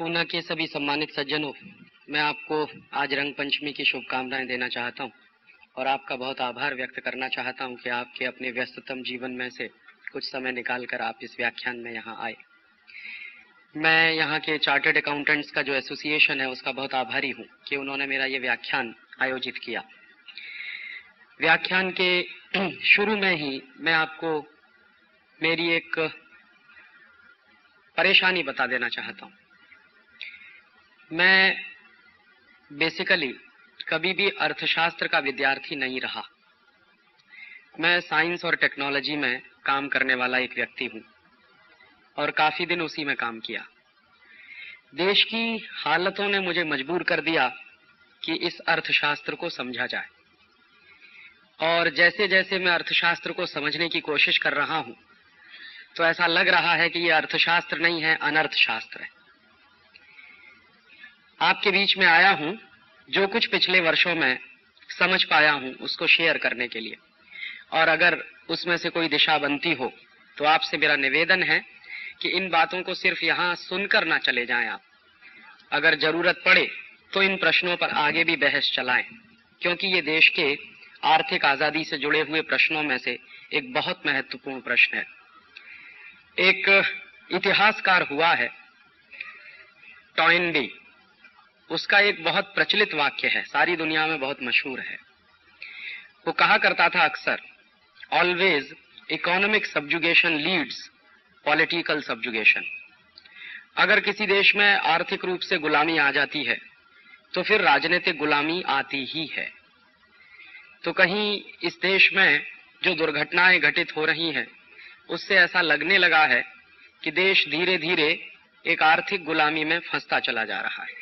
पूना के सभी सम्मानित सज्जनों, मैं आपको आज रंग पंचमी की शुभकामनाएं देना चाहता हूं और आपका बहुत आभार व्यक्त करना चाहता हूं कि आपके अपने व्यस्ततम जीवन में से कुछ समय निकालकर आप इस व्याख्यान में यहाँ आए। मैं यहाँ के चार्टर्ड अकाउंटेंट्स का जो एसोसिएशन है उसका बहुत आभारी हूँ कि उन्होंने मेरा ये व्याख्यान आयोजित किया। व्याख्यान के शुरू में ही मैं आपको मेरी एक परेशानी बता देना चाहता हूँ। मैं बेसिकली कभी भी अर्थशास्त्र का विद्यार्थी नहीं रहा। मैं साइंस और टेक्नोलॉजी में काम करने वाला एक व्यक्ति हूँ और काफ़ी दिन उसी में काम किया। देश की हालतों ने मुझे मजबूर कर दिया कि इस अर्थशास्त्र को समझा जाए, और जैसे जैसे मैं अर्थशास्त्र को समझने की कोशिश कर रहा हूँ तो ऐसा लग रहा है कि ये अर्थशास्त्र नहीं है, अनर्थशास्त्र है। आपके बीच में आया हूँ जो कुछ पिछले वर्षों में समझ पाया हूँ उसको शेयर करने के लिए, और अगर उसमें से कोई दिशा बनती हो तो आपसे मेरा निवेदन है कि इन बातों को सिर्फ यहाँ सुनकर ना चले जाएं आप। अगर जरूरत पड़े तो इन प्रश्नों पर आगे भी बहस चलाएं, क्योंकि ये देश के आर्थिक आज़ादी से जुड़े हुए प्रश्नों में से एक बहुत महत्वपूर्ण प्रश्न है। एक इतिहासकार हुआ है टॉयनबी, उसका एक बहुत प्रचलित वाक्य है, सारी दुनिया में बहुत मशहूर है। वो कहा करता था अक्सर, always economic subjugation leads political subjugation. अगर किसी देश में आर्थिक रूप से गुलामी आ जाती है तो फिर राजनीतिक गुलामी आती ही है। तो कहीं इस देश में जो दुर्घटनाएं घटित हो रही हैं उससे ऐसा लगने लगा है कि देश धीरे धीरे एक आर्थिक गुलामी में फंसता चला जा रहा है,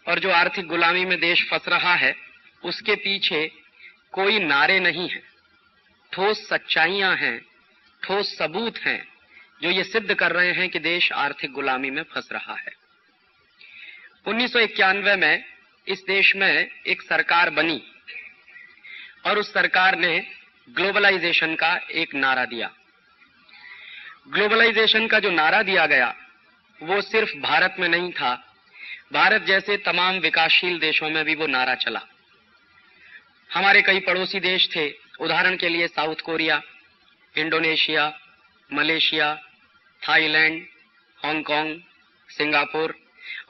और जो आर्थिक गुलामी में देश फंस रहा है उसके पीछे कोई नारे नहीं है, ठोस सच्चाइयां हैं, ठोस सबूत हैं जो ये सिद्ध कर रहे हैं कि देश आर्थिक गुलामी में फंस रहा है। 1991 में इस देश में एक सरकार बनी और उस सरकार ने ग्लोबलाइजेशन का एक नारा दिया। ग्लोबलाइजेशन का जो नारा दिया गया वो सिर्फ भारत में नहीं था, भारत जैसे तमाम विकासशील देशों में भी वो नारा चला। हमारे कई पड़ोसी देश थे, उदाहरण के लिए South Korea, Indonesia, Malaysia, Thailand, Hong Kong, Singapore,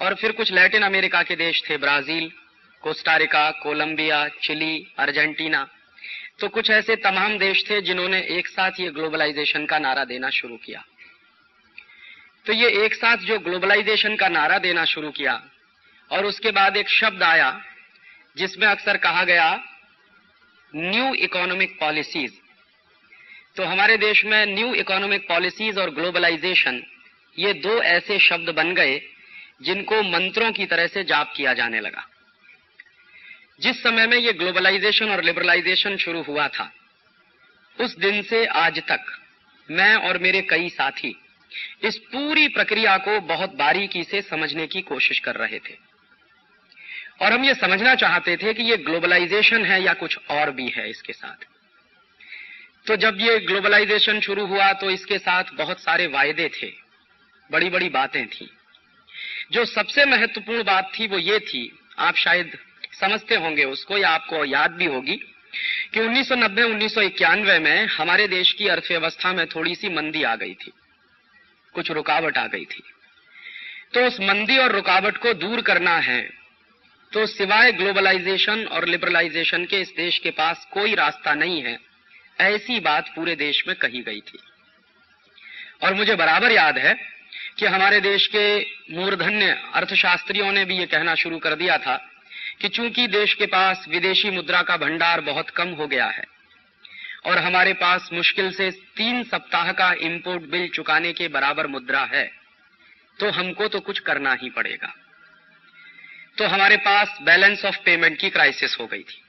और फिर कुछ लैटिन अमेरिका के देश थे, Brazil, Costa Rica, Colombia, Chile, Argentina. तो कुछ ऐसे तमाम देश थे जिन्होंने एक साथ ये ग्लोबलाइजेशन का नारा देना शुरू किया। तो ये एक साथ जो ग्लोबलाइजेशन का नारा देना शुरू किया, और उसके बाद एक शब्द आया जिसमें अक्सर कहा गया न्यू इकोनॉमिक पॉलिसीज। तो हमारे देश में न्यू इकोनॉमिक पॉलिसीज और ग्लोबलाइजेशन ये दो ऐसे शब्द बन गए जिनको मंत्रों की तरह से जाप किया जाने लगा। जिस समय में ये ग्लोबलाइजेशन और लिबरलाइजेशन शुरू हुआ था उस दिन से आज तक मैं और मेरे कई साथी इस पूरी प्रक्रिया को बहुत बारीकी से समझने की कोशिश कर रहे थे, और हम ये समझना चाहते थे कि ये ग्लोबलाइजेशन है या कुछ और भी है इसके साथ। तो जब ये ग्लोबलाइजेशन शुरू हुआ तो इसके साथ बहुत सारे वायदे थे, बड़ी बड़ी बातें थी। जो सबसे महत्वपूर्ण बात थी वो ये थी, आप शायद समझते होंगे उसको या आपको याद भी होगी, कि 1990-1991 में हमारे देश की अर्थव्यवस्था में थोड़ी सी मंदी आ गई थी, कुछ रुकावट आ गई थी। तो उस मंदी और रुकावट को दूर करना है तो सिवाय ग्लोबलाइजेशन और लिबरलाइजेशन के इस देश के पास कोई रास्ता नहीं है, ऐसी बात पूरे देश में कही गई थी। और मुझे बराबर याद है कि हमारे देश के मूर्धन्य अर्थशास्त्रियों ने भी ये कहना शुरू कर दिया था कि चूंकि देश के पास विदेशी मुद्रा का भंडार बहुत कम हो गया है और हमारे पास मुश्किल से 3 सप्ताह का इंपोर्ट बिल चुकाने के बराबर मुद्रा है, तो हमको तो कुछ करना ही पड़ेगा। तो हमारे पास बैलेंस ऑफ पेमेंट की क्राइसिस हो गई थी।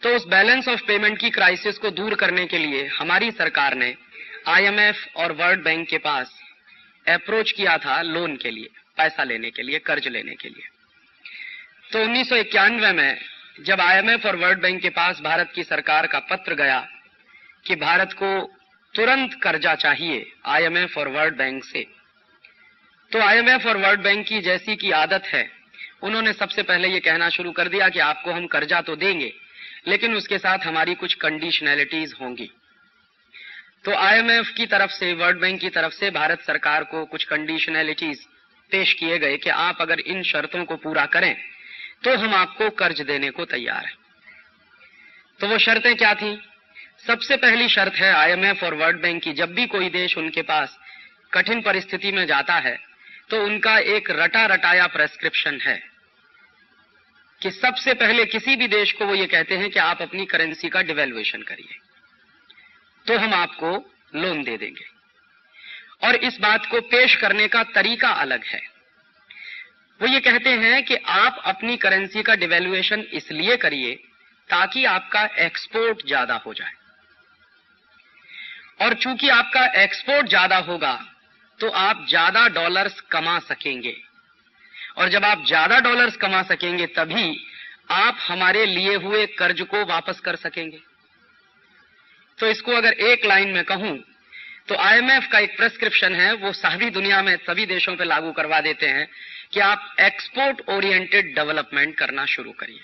तो उस बैलेंस ऑफ पेमेंट की क्राइसिस को दूर करने के लिए हमारी सरकार ने आईएमएफ और वर्ल्ड बैंक के पास अप्रोच किया था लोन के लिए, पैसा लेने के लिए, कर्ज लेने के लिए। तो 1991 में जब आईएमएफ और वर्ल्ड बैंक के पास भारत की सरकार का पत्र गया कि भारत को तुरंत कर्जा चाहिए आईएमएफ और वर्ल्ड बैंक से, तो आईएमएफ और वर्ल्ड बैंक की जैसी की आदत है, उन्होंने सबसे पहले ये कहना शुरू कर दिया कि आपको हम कर्जा तो देंगे, लेकिन उसके साथ हमारी कुछ कंडीशनैलिटीज होंगी। तो आईएमएफ की तरफ से, वर्ल्ड बैंक की तरफ से भारत सरकार को कुछ कंडीशनैलिटीज पेश किए गए कि आप अगर इन शर्तों को पूरा करें तो हम आपको कर्ज देने को तैयार हैं। तो वो शर्तें क्या थी? सबसे पहली शर्त है आईएमएफ और वर्ल्ड बैंक की, जब भी कोई देश उनके पास कठिन परिस्थिति में जाता है तो उनका एक रटा रटाया प्रेस्क्रिप्शन है कि सबसे पहले किसी भी देश को वो ये कहते हैं कि आप अपनी करेंसी का डिवेल्युएशन करिए तो हम आपको लोन दे देंगे। और इस बात को पेश करने का तरीका अलग है। वो ये कहते हैं कि आप अपनी करेंसी का डिवेल्युएशन इसलिए करिए ताकि आपका एक्सपोर्ट ज्यादा हो जाए, और चूंकि आपका एक्सपोर्ट ज्यादा होगा तो आप ज्यादा डॉलर्स कमा सकेंगे, और जब आप ज्यादा डॉलर्स कमा सकेंगे तभी आप हमारे लिए हुए कर्ज को वापस कर सकेंगे। तो इसको अगर एक लाइन में कहूं तो आईएमएफ का एक प्रेस्क्रिप्शन है, वो सारी दुनिया में सभी देशों पे लागू करवा देते हैं कि आप एक्सपोर्ट ओरिएंटेड डेवलपमेंट करना शुरू करिए।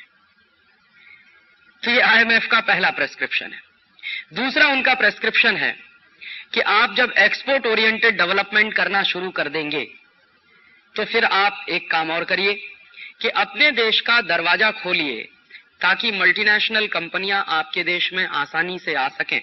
तो ये आईएमएफ का पहला प्रेस्क्रिप्शन है। दूसरा उनका प्रेस्क्रिप्शन है कि आप जब एक्सपोर्ट ओरिएंटेड डेवलपमेंट करना शुरू कर देंगे तो फिर आप एक काम और करिए कि अपने देश का दरवाजा खोलिए ताकि मल्टीनेशनल कंपनियां आपके देश में आसानी से आ सकें,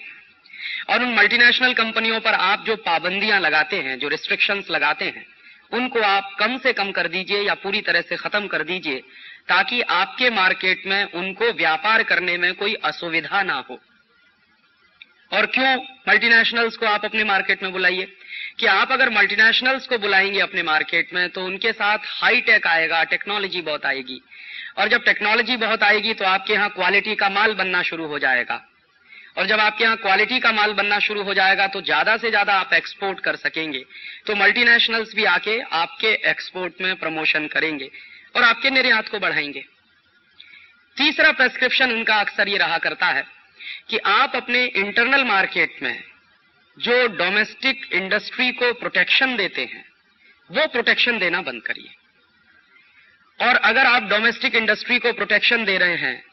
और उन मल्टीनेशनल कंपनियों पर आप जो पाबंदियां लगाते हैं, जो रिस्ट्रिक्शंस लगाते हैं, उनको आप कम से कम कर दीजिए या पूरी तरह से खत्म कर दीजिए ताकि आपके मार्केट में उनको व्यापार करने में कोई असुविधा ना हो। और क्यों मल्टीनेशनल्स को आप अपने मार्केट में बुलाइए कि आप अगर मल्टीनेशनल्स को बुलाएंगे अपने मार्केट में तो उनके साथ हाई टेक आएगा, टेक्नोलॉजी बहुत आएगी, और जब टेक्नोलॉजी बहुत आएगी तो आपके यहाँ क्वालिटी का माल बनना शुरू हो जाएगा, और जब आपके यहाँ क्वालिटी का माल बनना शुरू हो जाएगा तो ज्यादा से ज्यादा आप एक्सपोर्ट कर सकेंगे। तो मल्टीनेशनल्स भी आके आपके एक्सपोर्ट में प्रमोशन करेंगे और आपके निर्यात को बढ़ाएंगे। तीसरा प्रेस्क्रिप्शन उनका अक्सर ये रहा करता है कि आप अपने इंटरनल मार्केट में जो डोमेस्टिक इंडस्ट्री को प्रोटेक्शन देते हैं वो प्रोटेक्शन देना बंद करिए। और अगर आप डोमेस्टिक इंडस्ट्री को प्रोटेक्शन दे रहे हैं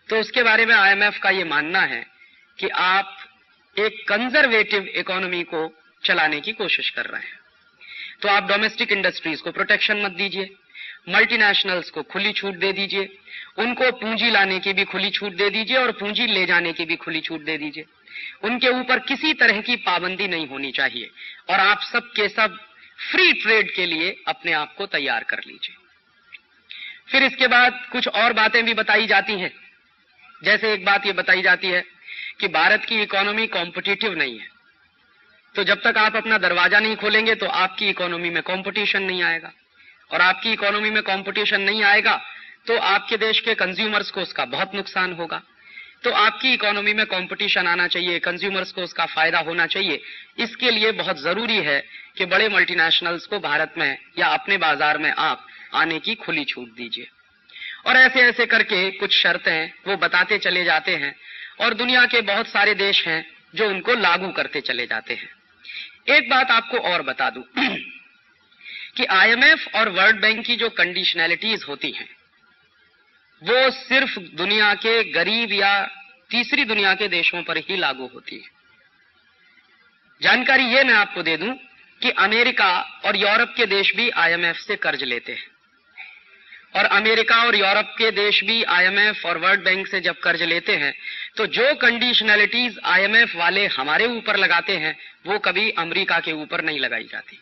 तो उसके बारे में आईएमएफ का ये मानना है कि आप एक कंजर्वेटिव इकोनॉमी को चलाने की कोशिश कर रहे हैं। तो आप डोमेस्टिक इंडस्ट्रीज को प्रोटेक्शन मत दीजिए, मल्टीनेशनल्स को खुली छूट दे दीजिए, उनको पूंजी लाने की भी खुली छूट दे दीजिए और पूंजी ले जाने की भी खुली छूट दे दीजिए। उनके ऊपर किसी तरह की पाबंदी नहीं होनी चाहिए और आप सब के सब फ्री ट्रेड के लिए अपने आप को तैयार कर लीजिए। फिर इसके बाद कुछ और बातें भी बताई जाती हैं। जैसे एक बात ये बताई जाती है कि भारत की इकोनॉमी कॉम्पिटिटिव नहीं है, तो जब तक आप अपना दरवाजा नहीं खोलेंगे तो आपकी इकोनॉमी में कंपटीशन नहीं आएगा, और आपकी इकोनॉमी में कंपटीशन नहीं आएगा तो आपके देश के कंज्यूमर्स को उसका बहुत नुकसान होगा। तो आपकी इकोनॉमी में कंपटीशन आना चाहिए, कंज्यूमर्स को उसका फायदा होना चाहिए। इसके लिए बहुत जरूरी है कि बड़े मल्टीनेशनल्स को भारत में या अपने बाजार में आप आने की खुली छूट दीजिए। और ऐसे ऐसे करके कुछ शर्तें वो बताते चले जाते हैं और दुनिया के बहुत सारे देश हैं जो उनको लागू करते चले जाते हैं। एक बात आपको और बता दूं कि आईएमएफ और वर्ल्ड बैंक की जो कंडीशनैलिटीज होती हैं वो सिर्फ दुनिया के गरीब या तीसरी दुनिया के देशों पर ही लागू होती है। जानकारी ये मैं आपको दे दूं कि अमेरिका और यूरोप के देश भी आईएमएफ से कर्ज लेते हैं, और अमेरिका और यूरोप के देश भी आईएमएफ और वर्ल्ड बैंक से जब कर्ज लेते हैं तो जो कंडीशनैलिटीज आईएमएफ वाले हमारे ऊपर लगाते हैं वो कभी अमेरिका के ऊपर नहीं लगाई जाती,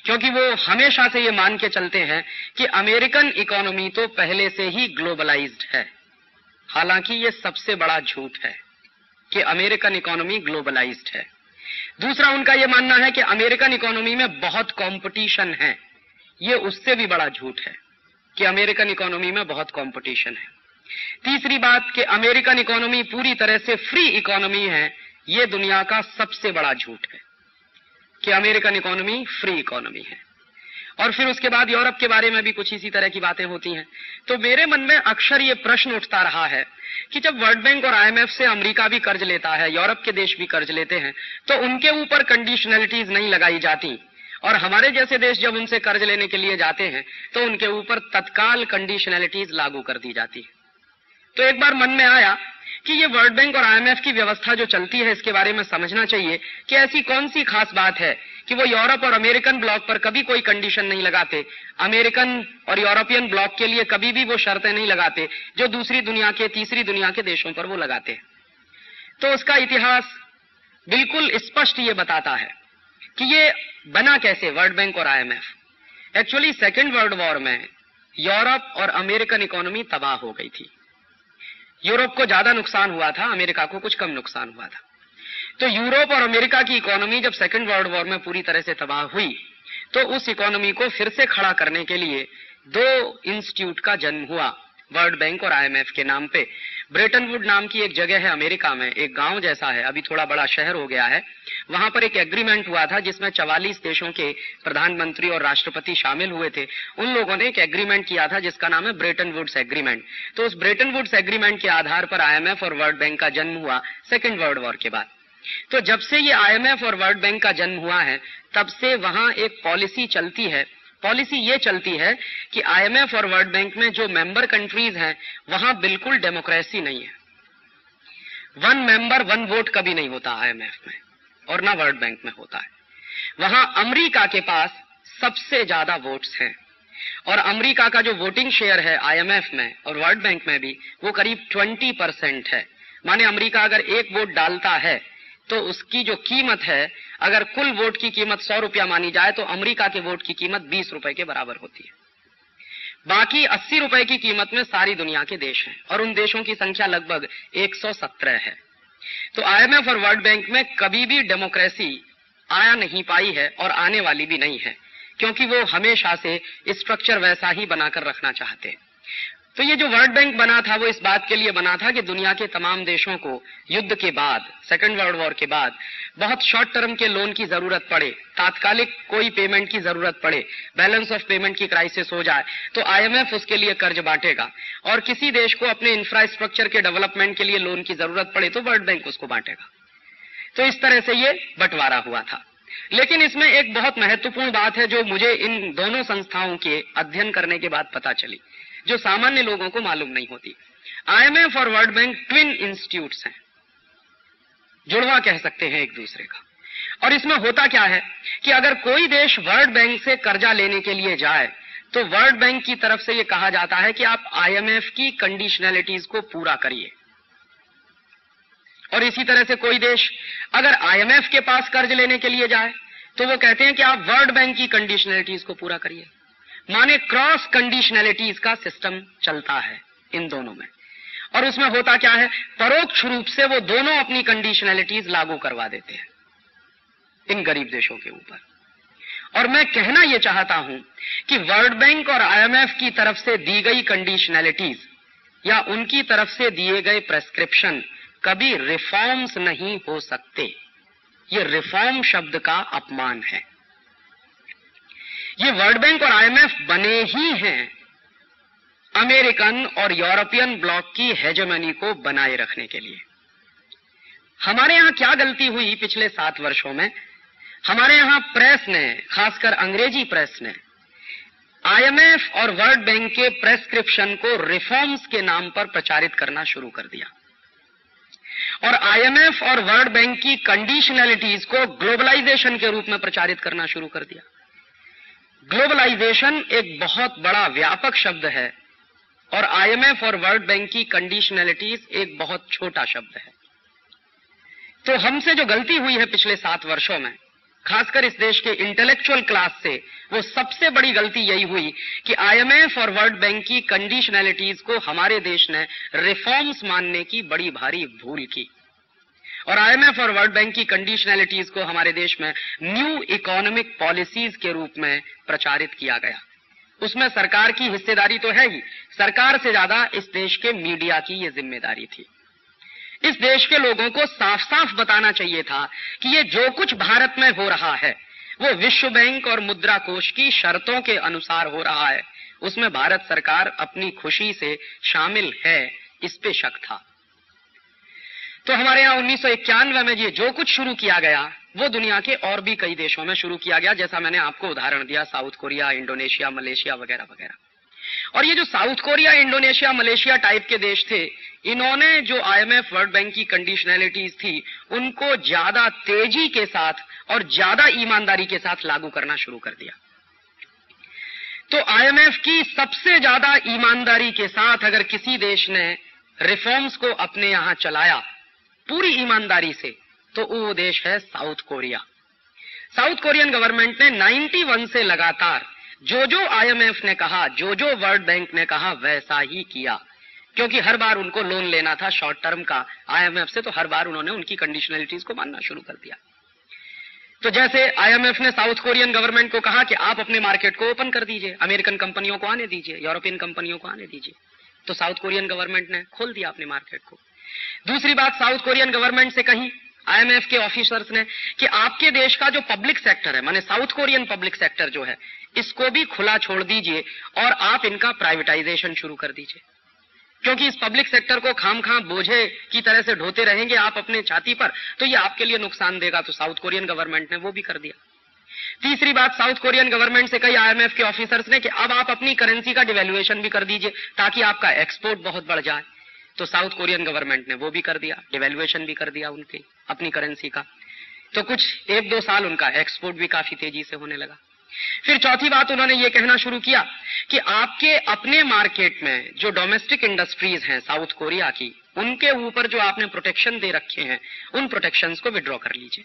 क्योंकि वो हमेशा से ये मान के चलते हैं कि अमेरिकन इकोनॉमी तो पहले से ही ग्लोबलाइज्ड है। हालांकि ये सबसे बड़ा झूठ है कि अमेरिकन इकोनॉमी ग्लोबलाइज्ड है। दूसरा उनका ये मानना है कि अमेरिकन इकोनॉमी में बहुत कंपटीशन है। ये उससे भी बड़ा झूठ है कि अमेरिकन इकोनॉमी में बहुत कंपटीशन है। तीसरी बात कि अमेरिकन इकोनॉमी पूरी तरह से फ्री इकोनॉमी है। ये दुनिया का सबसे बड़ा झूठ है कि अमेरिकन इकोनॉमी फ्री इकोनॉमी है। और फिर उसके बाद यूरोप के बारे में भी कुछ इसी तरह की बातें होती हैं। तो मेरे मन में अक्सर ये प्रश्न उठता रहा है कि जब वर्ल्ड बैंक और आईएमएफ से अमेरिका भी कर्ज लेता है, यूरोप के देश भी कर्ज लेते हैं, तो उनके ऊपर कंडीशनैलिटीज नहीं लगाई जाती और हमारे जैसे देश जब उनसे कर्ज लेने के लिए जाते हैं तो उनके ऊपर तत्काल कंडीशनैलिटीज लागू कर दी जाती है। तो एक बार मन में आया कि ये वर्ल्ड बैंक और आईएमएफ की व्यवस्था जो चलती है इसके बारे में समझना चाहिए कि ऐसी कौन सी खास बात है कि वो यूरोप और अमेरिकन ब्लॉक पर कभी कोई कंडीशन नहीं लगाते, अमेरिकन और यूरोपियन ब्लॉक के लिए कभी भी वो शर्तें नहीं लगाते जो दूसरी दुनिया के, तीसरी दुनिया के देशों पर वो लगाते हैं। तो उसका इतिहास बिल्कुल स्पष्ट ये बताता है कि ये बना कैसे वर्ल्ड बैंक और IMF. Actually second world war में यूरोप और अमेरिकन इकोनॉमी तबाह हो गई थी। यूरोप को ज्यादा नुकसान हुआ था, अमेरिका को कुछ कम नुकसान हुआ था। तो यूरोप और अमेरिका की इकोनॉमी जब सेकेंड वर्ल्ड वॉर में पूरी तरह से तबाह हुई तो उस इकोनॉमी को फिर से खड़ा करने के लिए दो इंस्टीट्यूट का जन्म हुआ वर्ल्ड बैंक और आईएमएफ के नाम पे। ब्रेटन वुड नाम की एक जगह है अमेरिका में, एक गांव जैसा है, अभी थोड़ा बड़ा शहर हो गया है। वहां पर एक एग्रीमेंट हुआ था जिसमें 44 देशों के प्रधानमंत्री और राष्ट्रपति शामिल हुए थे। उन लोगों ने एक एग्रीमेंट किया था जिसका नाम है ब्रेटन वुड्स एग्रीमेंट। तो उस ब्रेटन वुड्स एग्रीमेंट के आधार पर आईएमएफ और वर्ल्ड बैंक का जन्म हुआ सेकेंड वर्ल्ड वॉर के बाद। तो जब से ये आईएमएफ और वर्ल्ड बैंक का जन्म हुआ है तब से वहां एक पॉलिसी चलती है। पॉलिसी ये चलती है कि आईएमएफ और वर्ल्ड बैंक में जो मेंबर कंट्रीज हैं वहां बिल्कुल डेमोक्रेसी नहीं है। वन मेंबर वन वोट कभी नहीं होता आईएमएफ में और ना वर्ल्ड बैंक में होता है। वहां अमेरिका के पास सबसे ज्यादा वोट्स हैं और अमेरिका का जो वोटिंग शेयर है आईएमएफ में और वर्ल्ड बैंक में भी वो करीब 20% है। माने अमेरिका अगर एक वोट डालता है तो उसकी जो कीमत है, अगर कुल वोट की कीमत 100 रुपया मानी जाए तो अमेरिका के वोट की कीमत 20 रुपए के बराबर होती है। बाकी 80 रुपए की कीमत में सारी दुनिया के देश हैं और उन देशों की संख्या लगभग 117 है। तो आईएमएफ और वर्ल्ड बैंक में कभी भी डेमोक्रेसी आया नहीं पाई है और आने वाली भी नहीं है, क्योंकि वो हमेशा से स्ट्रक्चर वैसा ही बनाकर रखना चाहते हैं। तो ये जो वर्ल्ड बैंक बना था वो इस बात के लिए बना था कि दुनिया के तमाम देशों को युद्ध के बाद, सेकेंड वर्ल्ड वॉर के बाद बहुत शॉर्ट टर्म के लोन की जरूरत पड़े, तात्कालिक कोई पेमेंट की जरूरत पड़े, बैलेंस ऑफ पेमेंट की क्राइसिस हो जाए तो आईएमएफ उसके लिए कर्ज बांटेगा, और किसी देश को अपने इंफ्रास्ट्रक्चर के डेवलपमेंट के लिए लोन की जरूरत पड़े तो वर्ल्ड बैंक उसको बांटेगा। तो इस तरह से ये बंटवारा हुआ था। लेकिन इसमें एक बहुत महत्वपूर्ण बात है जो मुझे इन दोनों संस्थाओं के अध्ययन करने के बाद पता चली, जो सामान्य लोगों को मालूम नहीं होती। आईएमएफ और वर्ल्ड बैंक ट्विन इंस्टीट्यूट्स हैं, जुड़वा कह सकते हैं एक दूसरे का। और इसमें होता क्या है कि अगर कोई देश वर्ल्ड बैंक से कर्जा लेने के लिए जाए तो वर्ल्ड बैंक की तरफ से यह कहा जाता है कि आप आईएमएफ की कंडीशनैलिटीज को पूरा करिए, और इसी तरह से कोई देश अगर आईएमएफ के पास कर्ज लेने के लिए जाए तो वो कहते हैं कि आप वर्ल्ड बैंक की कंडीशनैलिटीज को पूरा करिए। माने क्रॉस कंडीशनैलिटीज का सिस्टम चलता है इन दोनों में। और उसमें होता क्या है, परोक्ष रूप से वो दोनों अपनी कंडीशनैलिटीज लागू करवा देते हैं इन गरीब देशों के ऊपर। और मैं कहना यह चाहता हूं कि वर्ल्ड बैंक और आईएमएफ की तरफ से दी गई कंडीशनैलिटीज या उनकी तरफ से दिए गए प्रेस्क्रिप्शन कभी रिफॉर्म्स नहीं हो सकते। ये रिफॉर्म शब्द का अपमान है। ये वर्ल्ड बैंक और आईएमएफ बने ही हैं अमेरिकन और यूरोपियन ब्लॉक की हेजेमनी को बनाए रखने के लिए। हमारे यहां क्या गलती हुई पिछले 7 वर्षों में? हमारे यहां प्रेस ने, खासकर अंग्रेजी प्रेस ने, आईएमएफ और वर्ल्ड बैंक के प्रेस्क्रिप्शन को रिफॉर्म्स के नाम पर प्रचारित करना शुरू कर दिया और आईएमएफ और वर्ल्ड बैंक की कंडीशनैलिटीज को ग्लोबलाइजेशन के रूप में प्रचारित करना शुरू कर दिया। ग्लोबलाइजेशन एक बहुत बड़ा व्यापक शब्द है और आईएमएफ और वर्ल्ड बैंक की कंडीशनैलिटीज एक बहुत छोटा शब्द है। तो हमसे जो गलती हुई है पिछले 7 वर्षों में, खासकर इस देश के इंटेलेक्चुअल क्लास से, वो सबसे बड़ी गलती यही हुई कि आईएमएफ और वर्ल्ड बैंक की कंडीशनैलिटीज को हमारे देश ने रिफॉर्म्स मानने की बड़ी भारी भूल की और आईएमएफ और वर्ल्ड बैंक की कंडीशनैलिटीज को हमारे देश में न्यू इकोनॉमिक पॉलिसीज के रूप में प्रचारित किया गया। उसमें सरकार की हिस्सेदारी तो है ही, सरकार से ज्यादा इस देश के मीडिया की ये जिम्मेदारी थी। इस देश के लोगों को साफ साफ बताना चाहिए था कि ये जो कुछ भारत में हो रहा है वो विश्व बैंक और मुद्रा कोष की शर्तों के अनुसार हो रहा है, उसमें भारत सरकार अपनी खुशी से शामिल है, इस पे शक था। तो हमारे यहां 1991 में ये जो कुछ शुरू किया गया वो दुनिया के और भी कई देशों में शुरू किया गया, जैसा मैंने आपको उदाहरण दिया, साउथ कोरिया, इंडोनेशिया, मलेशिया वगैरह वगैरह। और ये जो south Korea, Indonesia, Malaysia type के देश थे, इन्होंने जो IMF, वर्ल्ड बैंक की कंडीशनैलिटीज थी, उनको ज्यादा तेजी के साथ और ज्यादा ईमानदारी के साथ लागू करना शुरू कर दिया। तो IMF की सबसे ज्यादा ईमानदारी के साथ अगर किसी देश ने रिफॉर्म्स को अपने यहां चलाया पूरी ईमानदारी से, तो वो देश है south Korea. South Korean government ने 91 से लगातार जो जो IMF ने कहा, जो जो वर्ल्ड बैंक ने कहा, वैसा ही किया, क्योंकि हर बार उनको लोन लेना था शॉर्ट टर्म का IMF से, तो हर बार उन्होंने उनकी कंडीशनलिटीज को मानना शुरू कर दिया। तो जैसे IMF ने साउथ कोरियन गवर्नमेंट को कहा कि आप अपने मार्केट को ओपन कर दीजिए, अमेरिकन कंपनियों को आने दीजिए, यूरोपियन कंपनियों को आने दीजिए, तो साउथ कोरियन गवर्नमेंट ने खोल दिया अपने मार्केट को। दूसरी बात साउथ कोरियन गवर्नमेंट से कही IMF के ऑफिसर्स ने कि आपके देश का जो पब्लिक सेक्टर है, माने साउथ कोरियन पब्लिक सेक्टर जो है, इसको भी खुला छोड़ दीजिए और आप इनका प्राइवेटाइजेशन शुरू कर दीजिए, क्योंकि इस पब्लिक सेक्टर को खामखां बोझे की तरह से ढोते रहेंगे आप अपने छाती पर, तो ये आपके लिए नुकसान देगा। तो साउथ कोरियन गवर्नमेंट ने वो भी कर दिया। तीसरी बात साउथ कोरियन गवर्नमेंट से कही IMF के ऑफिसर्स ने कि अब आप अपनी करेंसी का डिवैल्यूएशन भी कर दीजिए ताकि आपका एक्सपोर्ट बहुत बढ़ जाए। तो साउथ कोरियन गवर्नमेंट ने वो भी कर दिया, डिवैल्यूएशन भी कर दिया उनकी अपनी करेंसी का। तो कुछ 1-2 साल उनका एक्सपोर्ट भी काफी तेजी से होने लगा। फिर चौथी बात उन्होंने ये कहना शुरू किया कि आपके अपने मार्केट में जो डोमेस्टिक इंडस्ट्रीज हैं साउथ कोरिया की, उनके ऊपर जो आपने प्रोटेक्शन दे रखे हैं, उन प्रोटेक्शंस को विड्रॉ कर लीजिए,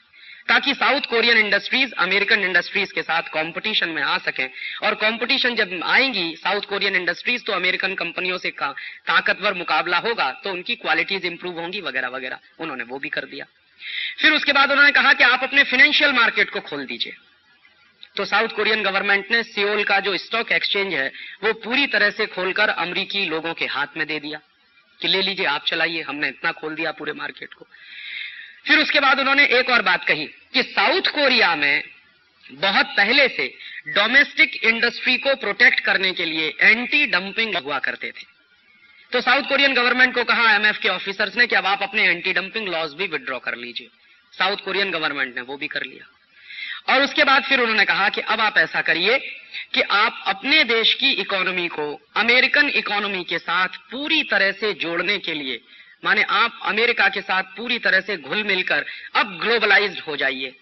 ताकि south Korean industries American industries के साथ कंपटीशन में आ सकें। और कंपटीशन जब आएंगी साउथ कोरियन इंडस्ट्रीज, तो अमेरिकन कंपनियों से ताकतवर मुकाबला होगा, तो उनकी क्वालिटीज इंप्रूव होंगी वगैरह वगैरह। उन्होंने वो भी कर दिया। फिर उसके बाद उन्होंने कहा कि आप अपने फाइनेंशियल मार्केट को खोल दीजिए। तो साउथ कोरियन गवर्नमेंट ने सियोल का जो स्टॉक एक्सचेंज है वो पूरी तरह से खोलकर अमेरिकी लोगों के हाथ में दे दिया कि ले लीजिए, आप चलाइए, हमने इतना खोल दिया पूरे मार्केट को। फिर उसके बाद उन्होंने एक और बात कही कि साउथ कोरिया में बहुत पहले से डोमेस्टिक इंडस्ट्री को प्रोटेक्ट करने के लिए एंटी डंपिंग हुआ करते थे। तो साउथ कोरियन गवर्नमेंट को कहा IMF के ऑफिसर्स ने कि अब आप अपने एंटी डंपिंग लॉज भी विड्रॉ कर लीजिए। साउथ कोरियन गवर्नमेंट ने वो भी कर लिया। और उसके बाद फिर उन्होंने कहा कि अब आप ऐसा करिए कि आप अपने देश की इकोनॉमी को अमेरिकन इकोनॉमी के साथ पूरी तरह से जोड़ने के लिए, माने आप अमेरिका के साथ पूरी तरह से घुल मिलकर अब ग्लोबलाइज्ड हो जाइए,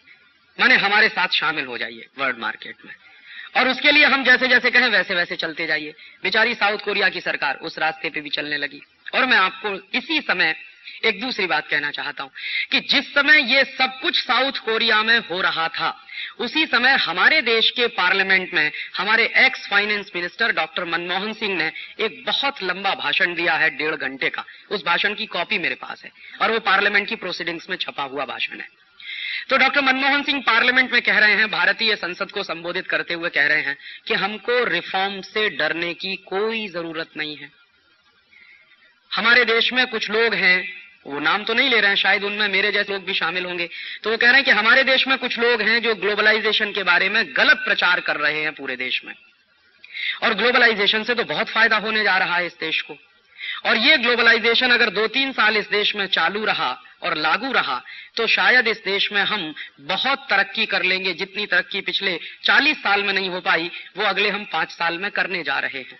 माने हमारे साथ शामिल हो जाइए वर्ल्ड मार्केट में। और उसके लिए हम जैसे जैसे कहें वैसे वैसे चलते जाइए। बेचारी साउथ कोरिया की सरकार उस रास्ते पे भी चलने लगी। और मैं आपको इसी समय एक दूसरी बात कहना चाहता हूं कि जिस समय ये सब कुछ साउथ कोरिया में हो रहा था, उसी समय हमारे देश के पार्लियामेंट में हमारे ex finance minister doctor Manmohan Singh ने एक बहुत लंबा भाषण दिया है, 1.5 घंटे का। उस भाषण की कॉपी मेरे पास है और वो पार्लियामेंट की प्रोसीडिंग्स में छपा हुआ भाषण है। तो डॉक्टर मनमोहन सिंह पार्लियामेंट में कह रहे हैं, भारतीय संसद को संबोधित करते हुए कह रहे हैं कि हमको रिफॉर्म से डरने की कोई जरूरत नहीं है। हमारे देश में कुछ लोग हैं, वो नाम तो नहीं ले रहे हैं, शायद उनमें मेरे जैसे लोग भी शामिल होंगे, तो वो कह रहे हैं कि हमारे देश में कुछ लोग हैं जो ग्लोबलाइजेशन के बारे में गलत प्रचार कर रहे हैं पूरे देश में, और ग्लोबलाइजेशन से तो बहुत फायदा होने जा रहा है इस देश को। और ये ग्लोबलाइजेशन अगर 2-3 साल इस देश में चालू रहा और लागू रहा तो शायद इस देश में हम बहुत तरक्की कर लेंगे। जितनी तरक्की पिछले 40 साल में नहीं हो पाई, वो अगले हम 5 साल में करने जा रहे हैं।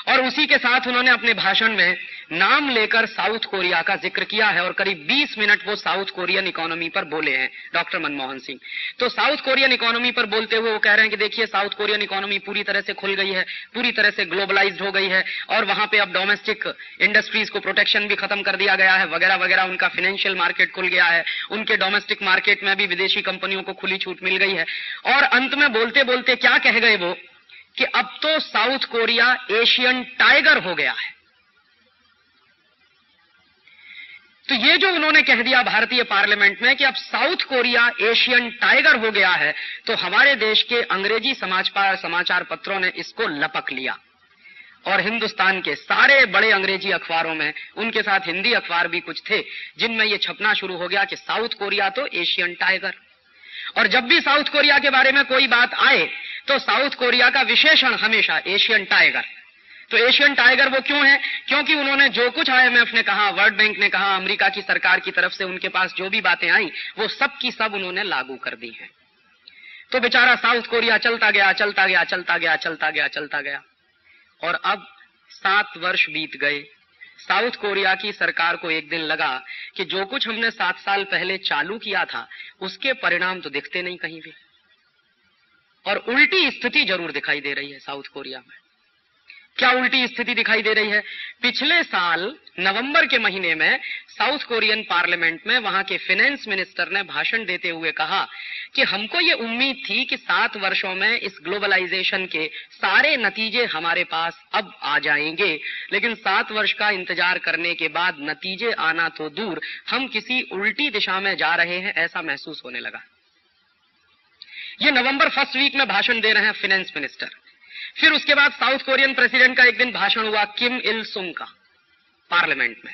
और उसी के साथ उन्होंने अपने भाषण में नाम लेकर साउथ कोरिया का जिक्र किया है और करीब 20 मिनट वो साउथ कोरियन इकोनॉमी पर बोले हैं डॉक्टर मनमोहन सिंह। तो साउथ कोरियन इकोनॉमी पर बोलते हुए वो कह रहे हैं कि देखिए, साउथ कोरियन इकोनॉमी पूरी तरह से खुल गई है, पूरी तरह से ग्लोबलाइज्ड हो गई है, और वहां पे अब डोमेस्टिक इंडस्ट्रीज को प्रोटेक्शन भी खत्म कर दिया गया है वगैरह वगैरह। उनका फाइनेंशियल मार्केट खुल गया है, उनके डोमेस्टिक मार्केट में भी विदेशी कंपनियों को खुली छूट मिल गई है। और अंत में बोलते बोलते क्या कह गए वो कि अब तो साउथ कोरिया एशियन टाइगर हो गया है। तो ये जो उन्होंने कह दिया भारतीय पार्लियामेंट में कि अब साउथ कोरिया एशियन टाइगर हो गया है, तो हमारे देश के अंग्रेजी समाचार पत्रों ने इसको लपक लिया और हिंदुस्तान के सारे बड़े अंग्रेजी अखबारों में, उनके साथ हिंदी अखबार भी कुछ थे, जिनमें यह छपना शुरू हो गया कि साउथ कोरिया तो एशियन टाइगर। और जब भी साउथ कोरिया के बारे में कोई बात आए तो साउथ कोरिया का विशेषण हमेशा एशियन टाइगर। तो एशियन टाइगर वो क्यों है? क्योंकि उन्होंने जो कुछ आईएमएफ ने कहा, वर्ल्ड बैंक ने कहा, अमेरिका की सरकार की तरफ से उनके पास जो भी बातें आई वो सब की सब उन्होंने लागू कर दी हैं। तो बेचारा साउथ कोरिया चलता गया, चलता गया, चलता गया, चलता गया, चलता गया, और अब 7 वर्ष बीत गए। साउथ कोरिया की सरकार को एक दिन लगा कि जो कुछ हमने 7 साल पहले चालू किया था उसके परिणाम तो दिखते नहीं कहीं भी, और उल्टी स्थिति जरूर दिखाई दे रही है साउथ कोरिया में। क्या उल्टी स्थिति दिखाई दे रही है? पिछले साल नवंबर के महीने में साउथ कोरियन पार्लियामेंट में वहां के फाइनेंस मिनिस्टर ने भाषण देते हुए कहा कि हमको ये उम्मीद थी कि 7 वर्षों में इस ग्लोबलाइजेशन के सारे नतीजे हमारे पास अब आ जाएंगे, लेकिन 7 वर्ष का इंतजार करने के बाद नतीजे आना तो दूर, हम किसी उल्टी दिशा में जा रहे हैं ऐसा महसूस होने लगा। ये नवंबर फर्स्ट वीक में भाषण दे रहे हैं फाइनेंस मिनिस्टर। फिर उसके बाद साउथ कोरियन प्रेसिडेंट का एक दिन भाषण हुआ किम इल सुंग का पार्लियामेंट में।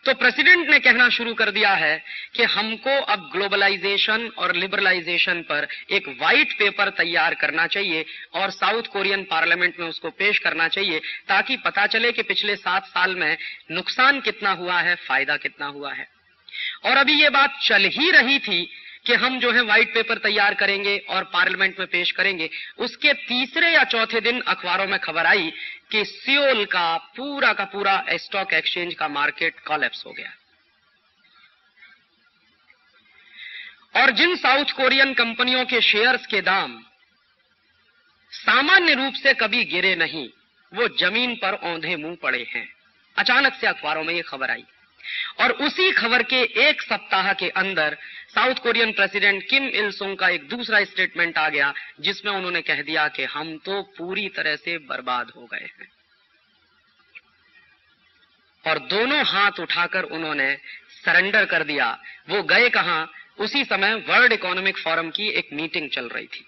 तो प्रेसिडेंट ने कहना शुरू कर दिया है कि हमको अब ग्लोबलाइजेशन और लिबरलाइजेशन पर एक व्हाइट पेपर तैयार करना चाहिए और साउथ कोरियन पार्लियामेंट में उसको पेश करना चाहिए, ताकि पता चले कि पिछले 7 साल में नुकसान कितना हुआ है, फायदा कितना हुआ है। और अभी ये बात चल ही रही थी कि हम जो है व्हाइट पेपर तैयार करेंगे और पार्लियामेंट में पेश करेंगे। उसके तीसरे या चौथे दिन अखबारों में खबर आई कि सियोल का पूरा स्टॉक एक्सचेंज का मार्केट कोलैप्स हो गया। और जिन साउथ कोरियन कंपनियों के शेयर्स के दाम सामान्य रूप से कभी गिरे नहीं, वो जमीन पर औंधे मुंह पड़े हैं। अचानक से अखबारों में ये खबर आई, और उसी खबर के एक सप्ताह के अंदर साउथ कोरियन प्रेसिडेंट किम इल सुंग का एक दूसरा स्टेटमेंट आ गया, जिसमें उन्होंने कह दिया कि हम तो पूरी तरह से बर्बाद हो गए हैं। और दोनों हाथ उठाकर उन्होंने सरेंडर कर दिया। वो गए कहां? उसी समय वर्ल्ड इकोनॉमिक फोरम की एक मीटिंग चल रही थी।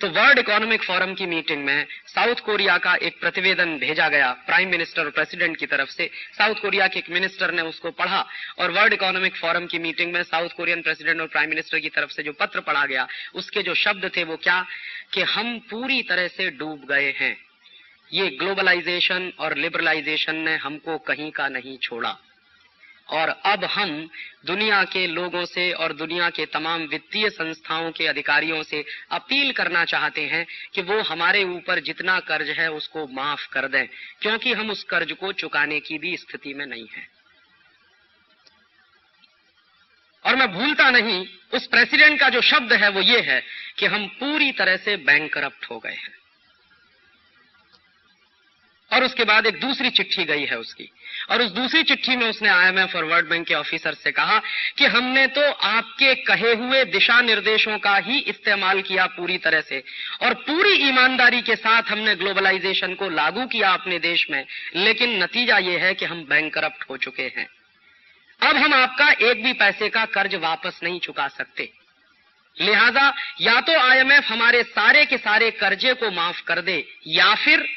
तो वर्ल्ड इकोनॉमिक फोरम की मीटिंग में साउथ कोरिया का एक प्रतिवेदन भेजा गया प्राइम मिनिस्टर और प्रेसिडेंट की तरफ से। साउथ कोरिया के एक मिनिस्टर ने उसको पढ़ा, और वर्ल्ड इकोनॉमिक फोरम की मीटिंग में साउथ कोरियन प्रेसिडेंट और प्राइम मिनिस्टर की तरफ से जो पत्र पढ़ा गया, उसके जो शब्द थे वो क्या, कि हम पूरी तरह से डूब गए हैं। ये ग्लोबलाइजेशन और लिबरलाइजेशन ने हमको कहीं का नहीं छोड़ा, और अब हम दुनिया के लोगों से और दुनिया के तमाम वित्तीय संस्थाओं के अधिकारियों से अपील करना चाहते हैं कि वो हमारे ऊपर जितना कर्ज है उसको माफ कर दें, क्योंकि हम उस कर्ज को चुकाने की भी स्थिति में नहीं है। और मैं भूलता नहीं, उस प्रेसिडेंट का जो शब्द है वो ये है कि हम पूरी तरह से बैंकरप्ट हो गए हैं। और उसके बाद एक दूसरी चिट्ठी गई है उसकी, और उस दूसरी चिट्ठी में उसने आईएमएफ और वर्ल्ड बैंक के ऑफिसर से कहा कि हमने तो आपके कहे हुए दिशा निर्देशों का ही इस्तेमाल किया पूरी तरह से, और पूरी ईमानदारी के साथ हमने ग्लोबलाइजेशन को लागू किया अपने देश में, लेकिन नतीजा यह है कि हम बैंकरप्ट हो चुके हैं। अब हम आपका एक भी पैसे का कर्ज वापस नहीं चुका सकते। लिहाजा या तो आईएमएफ हमारे सारे के सारे कर्जे को माफ कर दे, या फिर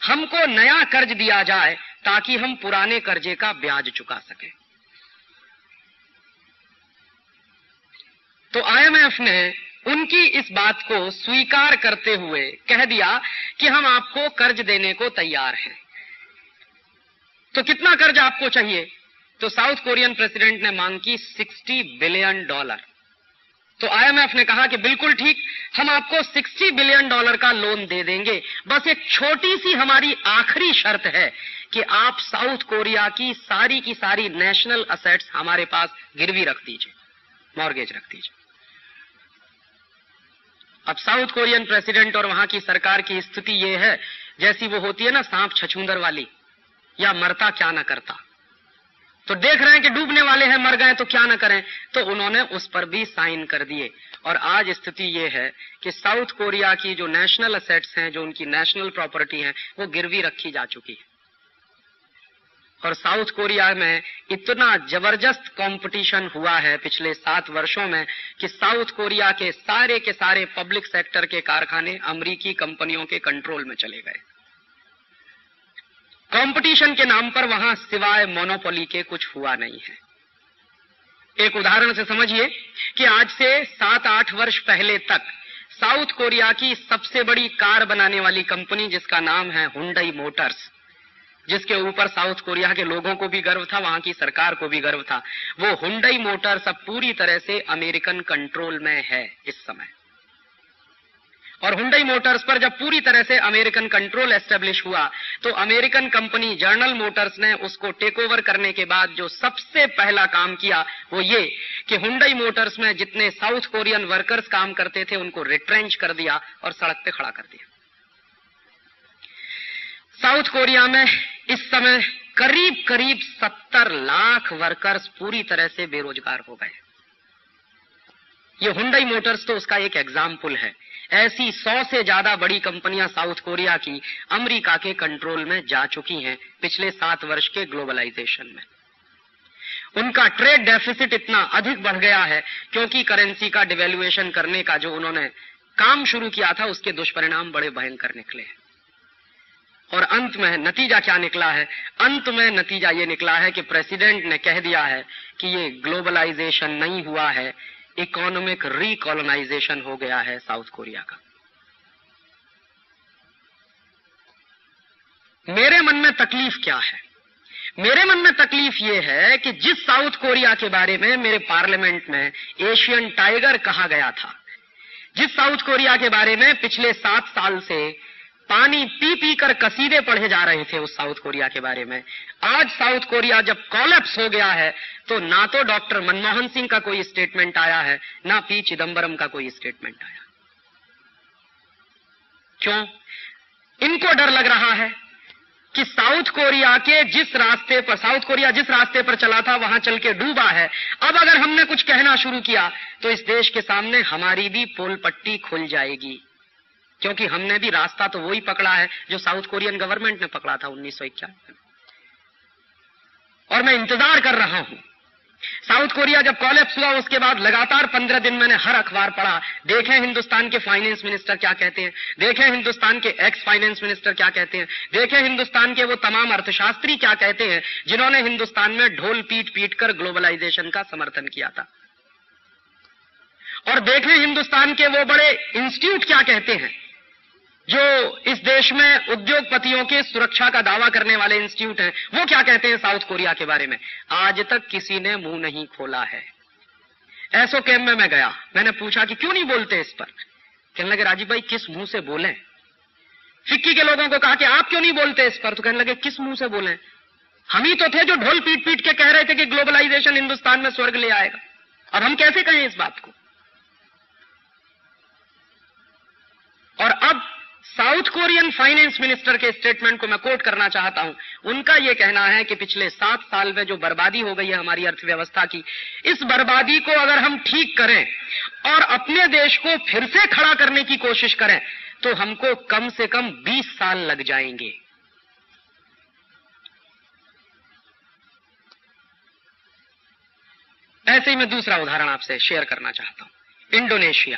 हमको नया कर्ज दिया जाए ताकि हम पुराने कर्जे का ब्याज चुका सकें। तो आईएमएफ ने उनकी इस बात को स्वीकार करते हुए कह दिया कि हम आपको कर्ज देने को तैयार हैं। तो कितना कर्ज आपको चाहिए? तो साउथ कोरियन प्रेसिडेंट ने मांग की $60 बिलियन। तो आईएमएफ ने कहा कि बिल्कुल ठीक, हम आपको $60 बिलियन का लोन दे देंगे, बस एक छोटी सी हमारी आखिरी शर्त है कि आप साउथ कोरिया की सारी नेशनल असेट्स हमारे पास गिरवी रख दीजिए, मॉर्गेज रख दीजिए। अब साउथ कोरियन प्रेसिडेंट और वहां की सरकार की स्थिति ये है जैसी वो होती है ना सांप छछूंदर वाली, या मरता क्या न करता। तो देख रहे हैं कि डूबने वाले हैं, मर गए तो क्या न करें, तो उन्होंने उस पर भी साइन कर दिए। और आज स्थिति ये है कि साउथ कोरिया की जो नेशनल असेट्स हैं, जो उनकी नेशनल प्रॉपर्टी है, वो गिरवी रखी जा चुकी है। और साउथ कोरिया में इतना जबरदस्त कंपटीशन हुआ है पिछले 7 वर्षों में कि साउथ कोरिया के सारे पब्लिक सेक्टर के कारखाने अमेरिकी कंपनियों के कंट्रोल में चले गए। कंपटीशन के नाम पर वहां सिवाय मोनोपोली के कुछ हुआ नहीं है। एक उदाहरण से समझिए कि आज से 7-8 वर्ष पहले तक साउथ कोरिया की सबसे बड़ी कार बनाने वाली कंपनी, जिसका नाम है हुंडई मोटर्स, जिसके ऊपर साउथ कोरिया के लोगों को भी गर्व था, वहां की सरकार को भी गर्व था, वो हुंडई मोटर्स अब पूरी तरह से अमेरिकन कंट्रोल में है इस समय। और हुंडई मोटर्स पर जब पूरी तरह से अमेरिकन कंट्रोल एस्टेब्लिश हुआ, तो अमेरिकन कंपनी जनरल मोटर्स ने उसको टेक ओवर करने के बाद जो सबसे पहला काम किया वो ये कि हुंडई मोटर्स में जितने साउथ कोरियन वर्कर्स काम करते थे उनको रिट्रेंच कर दिया और सड़क पे खड़ा कर दिया। साउथ कोरिया में इस समय करीब करीब 70 लाख वर्कर्स पूरी तरह से बेरोजगार हो गए। ये हुंडई मोटर्स तो उसका एक एग्जाम्पल है। ऐसी 100 से ज्यादा बड़ी कंपनियां साउथ कोरिया की अमेरिका के कंट्रोल में जा चुकी हैं पिछले 7 वर्ष के ग्लोबलाइजेशन में। उनका ट्रेड डेफिसिट इतना अधिक बढ़ गया है क्योंकि करेंसी का डिवेल्युएशन करने का जो उन्होंने काम शुरू किया था उसके दुष्परिणाम बड़े भयंकर निकले हैं। और अंत में नतीजा क्या निकला है? अंत में नतीजा ये निकला है कि प्रेसिडेंट ने कह दिया है कि ये ग्लोबलाइजेशन नहीं हुआ है, इकोनॉमिक रिकॉलोनाइजेशन हो गया है साउथ कोरिया का। मेरे मन में तकलीफ क्या है? मेरे मन में तकलीफ यह है कि जिस साउथ कोरिया के बारे में मेरे पार्लियामेंट में एशियन टाइगर कहा गया था, जिस साउथ कोरिया के बारे में पिछले 7 साल से पानी पी पी कर कसीदे पढ़े जा रहे थे उस साउथ कोरिया के बारे में, आज साउथ कोरिया जब कोलैप्स हो गया है तो ना तो डॉक्टर मनमोहन सिंह का कोई स्टेटमेंट आया है, ना पी चिदंबरम का कोई स्टेटमेंट आया। क्यों? इनको डर लग रहा है कि साउथ कोरिया जिस रास्ते पर चला था वहां चल के डूबा है। अब अगर हमने कुछ कहना शुरू किया तो इस देश के सामने हमारी भी पोल पट्टी खुल जाएगी, क्योंकि हमने भी रास्ता तो वही पकड़ा है जो साउथ कोरियन गवर्नमेंट ने पकड़ा था 1991 में। और मैं इंतजार कर रहा हूं। साउथ कोरिया जब कोलैप्स हुआ उसके बाद लगातार 15 दिन मैंने हर अखबार पढ़ा, देखें हिंदुस्तान के फाइनेंस मिनिस्टर क्या कहते हैं, देखें हिंदुस्तान के एक्स फाइनेंस मिनिस्टर क्या कहते हैं, देखें हिंदुस्तान के वो तमाम अर्थशास्त्री क्या कहते हैं जिन्होंने हिंदुस्तान में ढोल पीट पीट कर ग्लोबलाइजेशन का समर्थन किया था, और देखें हिंदुस्तान के वो बड़े इंस्टीट्यूट क्या कहते हैं जो इस देश में उद्योगपतियों के सुरक्षा का दावा करने वाले इंस्टीट्यूट हैं, वो क्या कहते हैं साउथ कोरिया के बारे में। आज तक किसी ने मुंह नहीं खोला है। एसओ कैम्प में मैं गया, मैंने पूछा कि क्यों नहीं बोलते इस पर। कहने लगे राजीव भाई किस मुंह से बोलें। फिक्की के लोगों को कहा कि आप क्यों नहीं बोलते इस पर, तो कहने लगे किस मुंह से बोलें, हम ही तो थे जो ढोल पीट पीट के कह रहे थे कि ग्लोबलाइजेशन हिंदुस्तान में स्वर्ग ले आएगा। अब हम कैसे कहें इस बात को। और अब साउथ कोरियन फाइनेंस मिनिस्टर के स्टेटमेंट को मैं कोट करना चाहता हूं। उनका यह कहना है कि पिछले 7 साल में जो बर्बादी हो गई है हमारी अर्थव्यवस्था की, इस बर्बादी को अगर हम ठीक करें और अपने देश को फिर से खड़ा करने की कोशिश करें तो हमको कम से कम 20 साल लग जाएंगे। ऐसे ही मैं दूसरा उदाहरण आपसे शेयर करना चाहता हूं। इंडोनेशिया।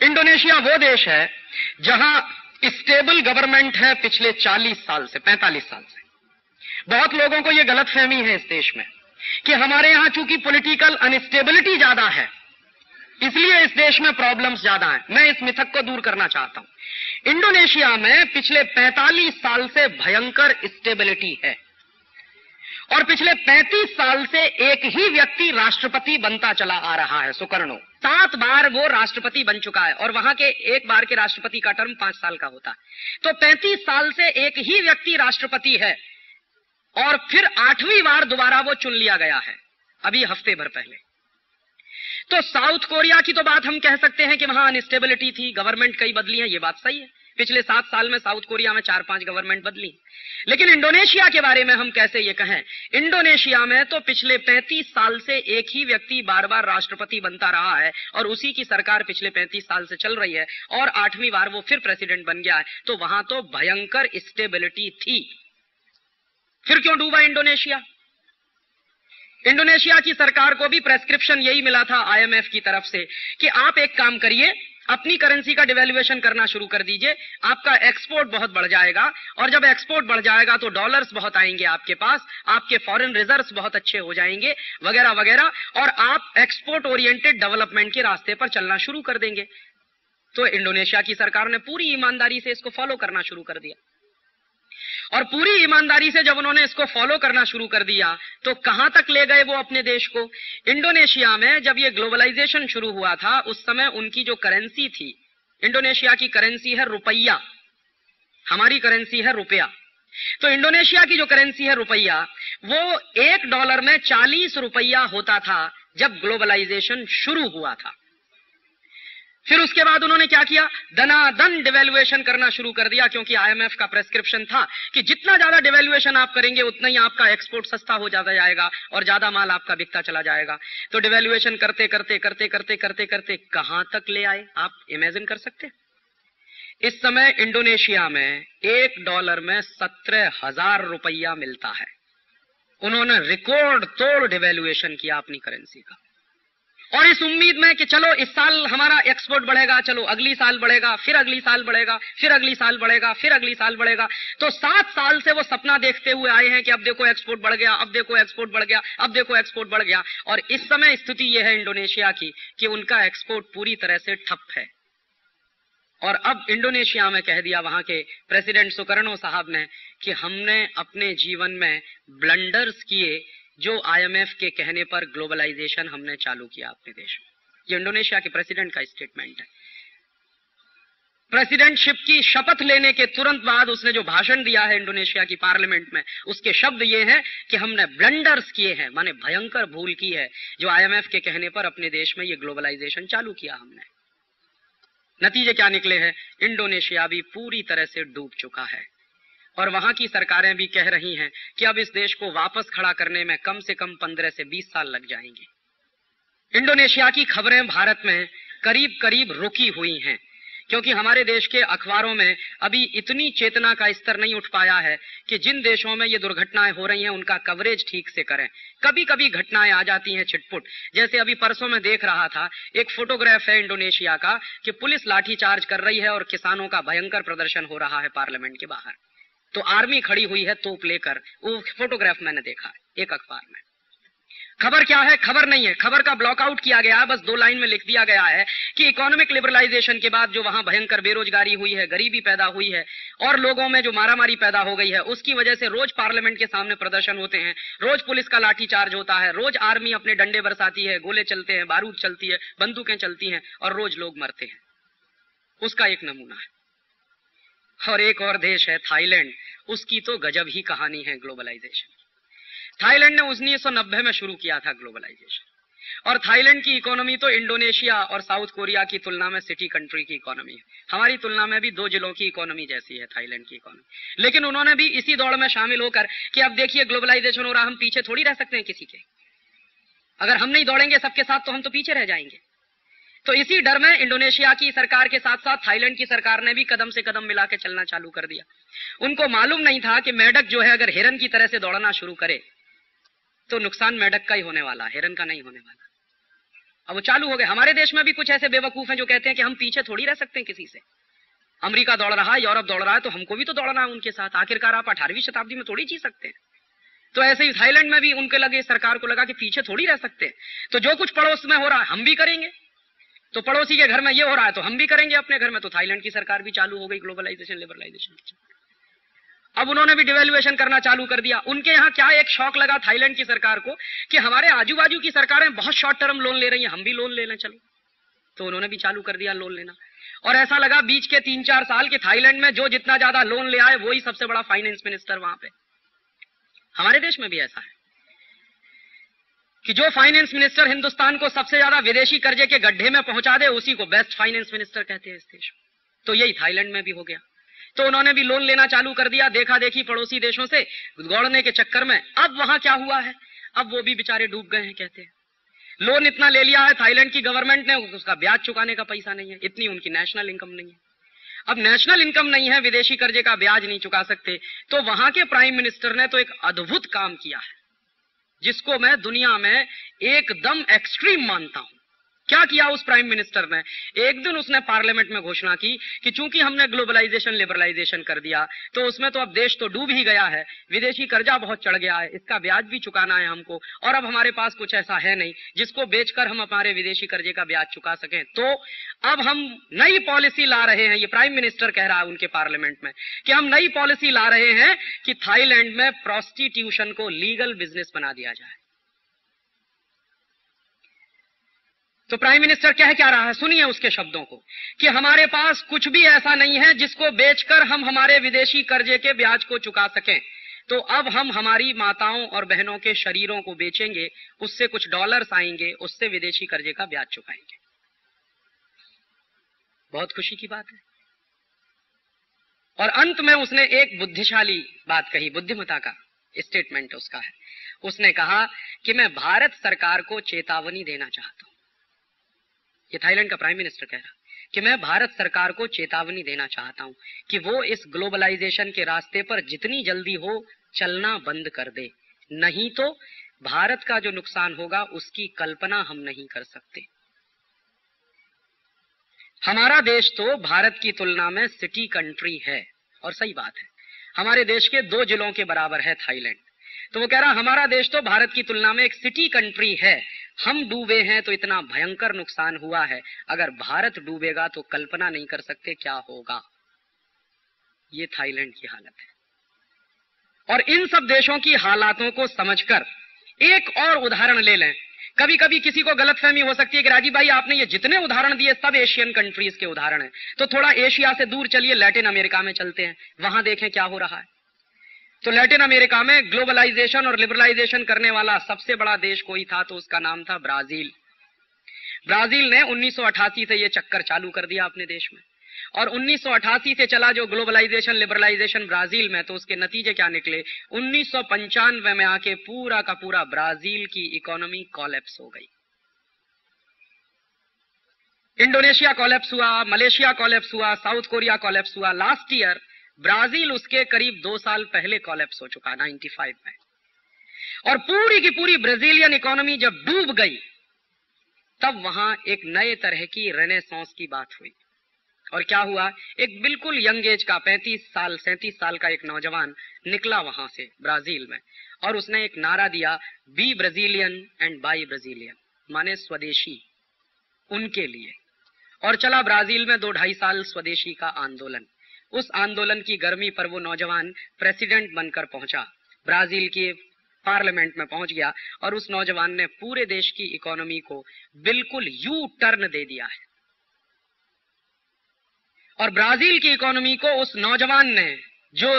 इंडोनेशिया वो देश है जहां स्टेबल गवर्नमेंट है पिछले 40 साल से, 45 साल से। बहुत लोगों को यह गलतफहमी है इस देश में कि हमारे यहां चूंकि पॉलिटिकल अनस्टेबिलिटी ज्यादा है इसलिए इस देश में प्रॉब्लम्स ज्यादा हैं। मैं इस मिथक को दूर करना चाहता हूं। इंडोनेशिया में पिछले 45 साल से भयंकर स्टेबिलिटी है और पिछले 35 साल से एक ही व्यक्ति राष्ट्रपति बनता चला आ रहा है, सुकर्णो। 7 बार वो राष्ट्रपति बन चुका है और वहां के एक बार के राष्ट्रपति का टर्म 5 साल का होता है। तो 35 साल से एक ही व्यक्ति राष्ट्रपति है और फिर 8वीं बार दोबारा वो चुन लिया गया है अभी हफ्ते भर पहले। तो साउथ कोरिया की तो बात हम कह सकते हैं कि वहां अनस्टेबिलिटी थी, गवर्नमेंट कई बदली है, ये बात सही है। पिछले 7 साल में साउथ कोरिया में 4-5 गवर्नमेंट बदली। लेकिन इंडोनेशिया के बारे में हम कैसे ये कहें। इंडोनेशिया में तो पिछले 35 साल से एक ही व्यक्ति बार बार राष्ट्रपति बनता रहा है और उसी की सरकार पिछले 35 साल से चल रही है और 8वीं बार वो फिर प्रेसिडेंट बन गया है। तो वहां तो भयंकर स्टेबिलिटी थी। फिर क्यों डूबा इंडोनेशिया? इंडोनेशिया की सरकार को भी प्रेस्क्रिप्शन यही मिला था आईएमएफ की तरफ से कि आप एक काम करिए, अपनी करेंसी का डिवैल्यूएशन करना शुरू कर दीजिए, आपका एक्सपोर्ट बहुत बढ़ जाएगा और जब एक्सपोर्ट बढ़ जाएगा तो डॉलर्स बहुत आएंगे आपके पास, आपके फॉरेन रिजर्व्स बहुत अच्छे हो जाएंगे वगैरह वगैरह, और आप एक्सपोर्ट ओरिएंटेड डेवलपमेंट के रास्ते पर चलना शुरू कर देंगे। तो इंडोनेशिया की सरकार ने पूरी ईमानदारी से इसको फॉलो करना शुरू कर दिया और पूरी ईमानदारी से जब उन्होंने इसको फॉलो करना शुरू कर दिया तो कहां तक ले गए वो अपने देश को। इंडोनेशिया में जब ये ग्लोबलाइजेशन शुरू हुआ था उस समय उनकी जो करेंसी थी, इंडोनेशिया की करेंसी है रुपया, हमारी करेंसी है रुपया। तो इंडोनेशिया की जो करेंसी है रुपया, वो $1 में 40 रुपया होता था जब ग्लोबलाइजेशन शुरू हुआ था। फिर उसके बाद उन्होंने क्या किया, दनादन डिवैल्यूएशन करना शुरू कर दिया, क्योंकि आईएमएफ का प्रेस्क्रिप्शन था कि जितना ज्यादा डिवैल्यूएशन आप करेंगे उतना ही आपका एक्सपोर्ट सस्ता हो जाता जाएगा और ज्यादा माल आपका बिकता चला जाएगा। तो डिवैल्यूएशन करते करते करते करते करते करते कहां तक ले आए, आप इमेजिन कर सकते। इस समय इंडोनेशिया में $1 में 17,000 रुपया मिलता है। उन्होंने रिकॉर्ड तोड़ डिवैल्यूएशन किया अपनी करेंसी का, और इस उम्मीद में कि चलो इस साल हमारा एक्सपोर्ट बढ़ेगा, चलो अगली साल बढ़ेगा, फिर अगली साल बढ़ेगा, फिर अगली साल बढ़ेगा, फिर अगली साल बढ़ेगा। तो 7 साल से वो सपना देखते हुए आए हैं कि अब देखो एक्सपोर्ट बढ़ गया, अब देखो एक्सपोर्ट बढ़ गया, अब देखो एक्सपोर्ट बढ़ गया। और इस समय स्थिति यह है इंडोनेशिया की कि उनका एक्सपोर्ट पूरी तरह से ठप है। और अब इंडोनेशिया में कह दिया वहां के प्रेसिडेंट सुकर्नो साहब ने कि हमने अपने जीवन में ब्लंडर्स किए जो आईएमएफ के कहने पर ग्लोबलाइजेशन हमने चालू किया अपने देश में। ये इंडोनेशिया के प्रेसिडेंट का स्टेटमेंट है। प्रेसिडेंटशिप की शपथ लेने के तुरंत बाद उसने जो भाषण दिया है इंडोनेशिया की पार्लियामेंट में, उसके शब्द ये हैं कि हमने ब्लंडर्स किए हैं, माने भयंकर भूल की है जो आईएमएफ के कहने पर अपने देश में ये ग्लोबलाइजेशन चालू किया हमने। नतीजे क्या निकले हैं, इंडोनेशिया भी पूरी तरह से डूब चुका है और वहां की सरकारें भी कह रही हैं कि अब इस देश को वापस खड़ा करने में कम से कम 15 से 20 साल लग जाएंगे। इंडोनेशिया की खबरें भारत में करीब करीब रुकी हुई हैं, क्योंकि हमारे देश के अखबारों में अभी इतनी चेतना का स्तर नहीं उठ पाया है कि जिन देशों में ये दुर्घटनाएं हो रही हैं उनका कवरेज ठीक से करें। कभी कभी घटनाएं आ जाती हैं छिटपुट, जैसे अभी परसों में देख रहा था एक फोटोग्राफ है इंडोनेशिया का कि पुलिस लाठीचार्ज कर रही है और किसानों का भयंकर प्रदर्शन हो रहा है पार्लियामेंट के बाहर। तो आर्मी खड़ी हुई है तोप लेकर, वो फोटोग्राफ मैंने देखा है एक अखबार में। खबर क्या है, खबर नहीं है, खबर का ब्लॉकआउट किया गया है, बस 2 लाइन में लिख दिया गया है कि इकोनॉमिक लिबरलाइजेशन के बाद जो वहां भयंकर बेरोजगारी हुई है, गरीबी पैदा हुई है और लोगों में जो मारामारी पैदा हो गई है, उसकी वजह से रोज पार्लियामेंट के सामने प्रदर्शन होते हैं, रोज पुलिस का लाठीचार्ज होता है, रोज आर्मी अपने डंडे बरसाती है, गोले चलते हैं, बारूद चलती है, बंदूकें चलती हैं और रोज लोग मरते हैं। उसका एक नमूना है। और एक और देश है थाईलैंड, उसकी तो गजब ही कहानी है ग्लोबलाइजेशन। थाईलैंड ने 1990 में शुरू किया था ग्लोबलाइजेशन, और थाईलैंड की इकोनॉमी तो इंडोनेशिया और साउथ कोरिया की तुलना में सिटी कंट्री की इकोनॉमी है। हमारी तुलना में भी 2 जिलों की इकोनॉमी जैसी है थाईलैंड की इकोनॉमी। लेकिन उन्होंने भी इसी दौड़ में शामिल होकर कि अब देखिए ग्लोबलाइजेशन हो रहा, हम पीछे थोड़ी रह सकते हैं किसी के, अगर हम नहीं दौड़ेंगे सबके साथ तो हम तो पीछे रह जाएंगे। तो इसी डर में इंडोनेशिया की सरकार के साथ साथ थाईलैंड की सरकार ने भी कदम से कदम मिला के चलना चालू कर दिया। उनको मालूम नहीं था कि मेढक जो है अगर हिरन की तरह से दौड़ना शुरू करे तो नुकसान मेढक का ही होने वाला, हिरन का नहीं होने वाला। अब वो चालू हो गए। हमारे देश में भी कुछ ऐसे बेवकूफ हैं जो कहते हैं कि हम पीछे थोड़ी रह सकते हैं किसी से। अमेरिका दौड़ रहा है, यूरोप दौड़ रहा है, तो हमको भी तो दौड़ना है उनके साथ। आखिरकार आप 18वीं शताब्दी में थोड़ी जी सकते हैं। तो ऐसे ही थाईलैंड में भी उनके लगे, सरकार को लगा कि पीछे थोड़ी रह सकते हैं, तो जो कुछ पड़ोस में हो रहा है हम भी करेंगे। तो पड़ोसी के घर में ये हो रहा है तो हम भी करेंगे अपने घर में। तो थाईलैंड की सरकार भी चालू हो गई ग्लोबलाइजेशन लिबरलाइजेशन। अब उन्होंने भी डिवैल्यूएशन करना चालू कर दिया। उनके यहाँ क्या एक शौक लगा थाईलैंड की सरकार को कि हमारे आजू बाजू की सरकारें बहुत शॉर्ट टर्म लोन ले रही हैं, हम भी लोन ले लें चलो। तो उन्होंने भी चालू कर दिया लोन लेना, और ऐसा लगा बीच के 3-4 साल के थाईलैंड में जो जितना ज्यादा लोन ले आए वही सबसे बड़ा फाइनेंस मिनिस्टर वहां पे। हमारे देश में भी ऐसा है कि जो फाइनेंस मिनिस्टर हिंदुस्तान को सबसे ज्यादा विदेशी कर्जे के गड्ढे में पहुंचा दे उसी को बेस्ट फाइनेंस मिनिस्टर कहते हैं इस देश में। तो यही थाईलैंड में भी हो गया। तो उन्होंने भी लोन लेना चालू कर दिया, देखा देखी पड़ोसी देशों से दौड़ने के चक्कर में। अब वहां क्या हुआ है, अब वो भी बेचारे डूब गए हैं। कहते हैं लोन इतना ले लिया है थाईलैंड की गवर्नमेंट ने, उसका ब्याज चुकाने का पैसा नहीं है, इतनी उनकी नेशनल इनकम नहीं है। अब नेशनल इनकम नहीं है, विदेशी कर्जे का ब्याज नहीं चुका सकते, तो वहां के प्राइम मिनिस्टर ने तो एक अद्भुत काम किया है जिसको मैं दुनिया में एकदम एक्सट्रीम मानता हूं। क्या किया उस प्राइम मिनिस्टर ने? एक दिन उसने पार्लियामेंट में घोषणा की कि चूंकि हमने ग्लोबलाइजेशन लिबरलाइजेशन कर दिया तो उसमें तो अब देश तो डूब ही गया है, विदेशी कर्जा बहुत चढ़ गया है, इसका ब्याज भी चुकाना है हमको, और अब हमारे पास कुछ ऐसा है नहीं जिसको बेचकर हम हमारे विदेशी कर्जे का ब्याज चुका सकें। तो अब हम नई पॉलिसी ला रहे हैं, ये प्राइम मिनिस्टर कह रहा है उनके पार्लियामेंट में कि हम नई पॉलिसी ला रहे हैं कि थाईलैंड में प्रोस्टिट्यूशन को लीगल बिजनेस बना दिया जाए। तो प्राइम मिनिस्टर कह क्या रहा है, सुनिए उसके शब्दों को, कि हमारे पास कुछ भी ऐसा नहीं है जिसको बेचकर हम हमारे विदेशी कर्जे के ब्याज को चुका सकें। तो अब हम हमारी माताओं और बहनों के शरीरों को बेचेंगे, उससे कुछ डॉलर्स आएंगे, उससे विदेशी कर्जे का ब्याज चुकाएंगे। बहुत खुशी की बात है। और अंत में उसने एक बुद्धिशाली बात कही, बुद्धिमता का स्टेटमेंट उसका है। उसने कहा कि मैं भारत सरकार को चेतावनी देना चाहता हूं। ये थाईलैंड का प्राइम मिनिस्टर कह रहा कि मैं भारत सरकार को चेतावनी देना चाहता हूं कि वो इस ग्लोबलाइजेशन के रास्ते पर जितनी जल्दी हो चलना बंद कर दे, नहीं तो भारत का जो नुकसान होगा उसकी कल्पना हम नहीं कर सकते। हमारा देश तो भारत की तुलना में सिटी कंट्री है, और सही बात है, हमारे देश के 2 जिलों के बराबर है थाईलैंड। तो वो कह रहा हमारा देश तो भारत की तुलना में एक सिटी कंट्री है, हम डूबे हैं तो इतना भयंकर नुकसान हुआ है, अगर भारत डूबेगा तो कल्पना नहीं कर सकते क्या होगा। ये थाईलैंड की हालत है। और इन सब देशों की हालातों को समझकर एक और उदाहरण ले लें। कभी कभी किसी को गलतफहमी हो सकती है कि राजीव भाई आपने ये जितने उदाहरण दिए सब एशियन कंट्रीज के उदाहरण हैं, तो थोड़ा एशिया से दूर चलिए, लैटिन अमेरिका में चलते हैं, वहां देखें क्या हो रहा है। तो लैटिन अमेरिका में ग्लोबलाइजेशन और लिबरलाइजेशन करने वाला सबसे बड़ा देश कोई था तो उसका नाम था ब्राजील। ब्राजील ने 1988 से ये चक्कर चालू कर दिया अपने देश में, और 1988 से चला जो ग्लोबलाइजेशन लिबरलाइजेशन ब्राजील में, तो उसके नतीजे क्या निकले? 1995 में आके पूरा का पूरा ब्राजील की इकोनॉमी कोलैप्स हो गई। इंडोनेशिया कोलैप्स हुआ, मलेशिया कोलैप्स हुआ, साउथ कोरिया कोलैप्स हुआ। लास्ट ईयर ब्राजील उसके करीब 2 साल पहले कोलैप्स हो चुका 95 में। और पूरी की पूरी ब्राजीलियन इकोनॉमी जब डूब गई तब वहां एक नए तरह की रेनेसांस की बात हुई। और क्या हुआ? एक बिल्कुल यंग एज का 35 साल 37 साल का एक नौजवान निकला वहां से ब्राजील में, और उसने एक नारा दिया, be Brazilian and buy Brazilian, माने स्वदेशी उनके लिए। और चला ब्राजील में 2-2.5 साल स्वदेशी का आंदोलन। उस आंदोलन की गर्मी पर वो नौजवान प्रेसिडेंट बनकर पहुंचा, ब्राजील के पार्लियामेंट में पहुंच गया, और उस नौजवान ने पूरे देश की इकोनॉमी को बिल्कुल यू टर्न दे दिया है। और ब्राजील की इकोनॉमी को उस नौजवान ने,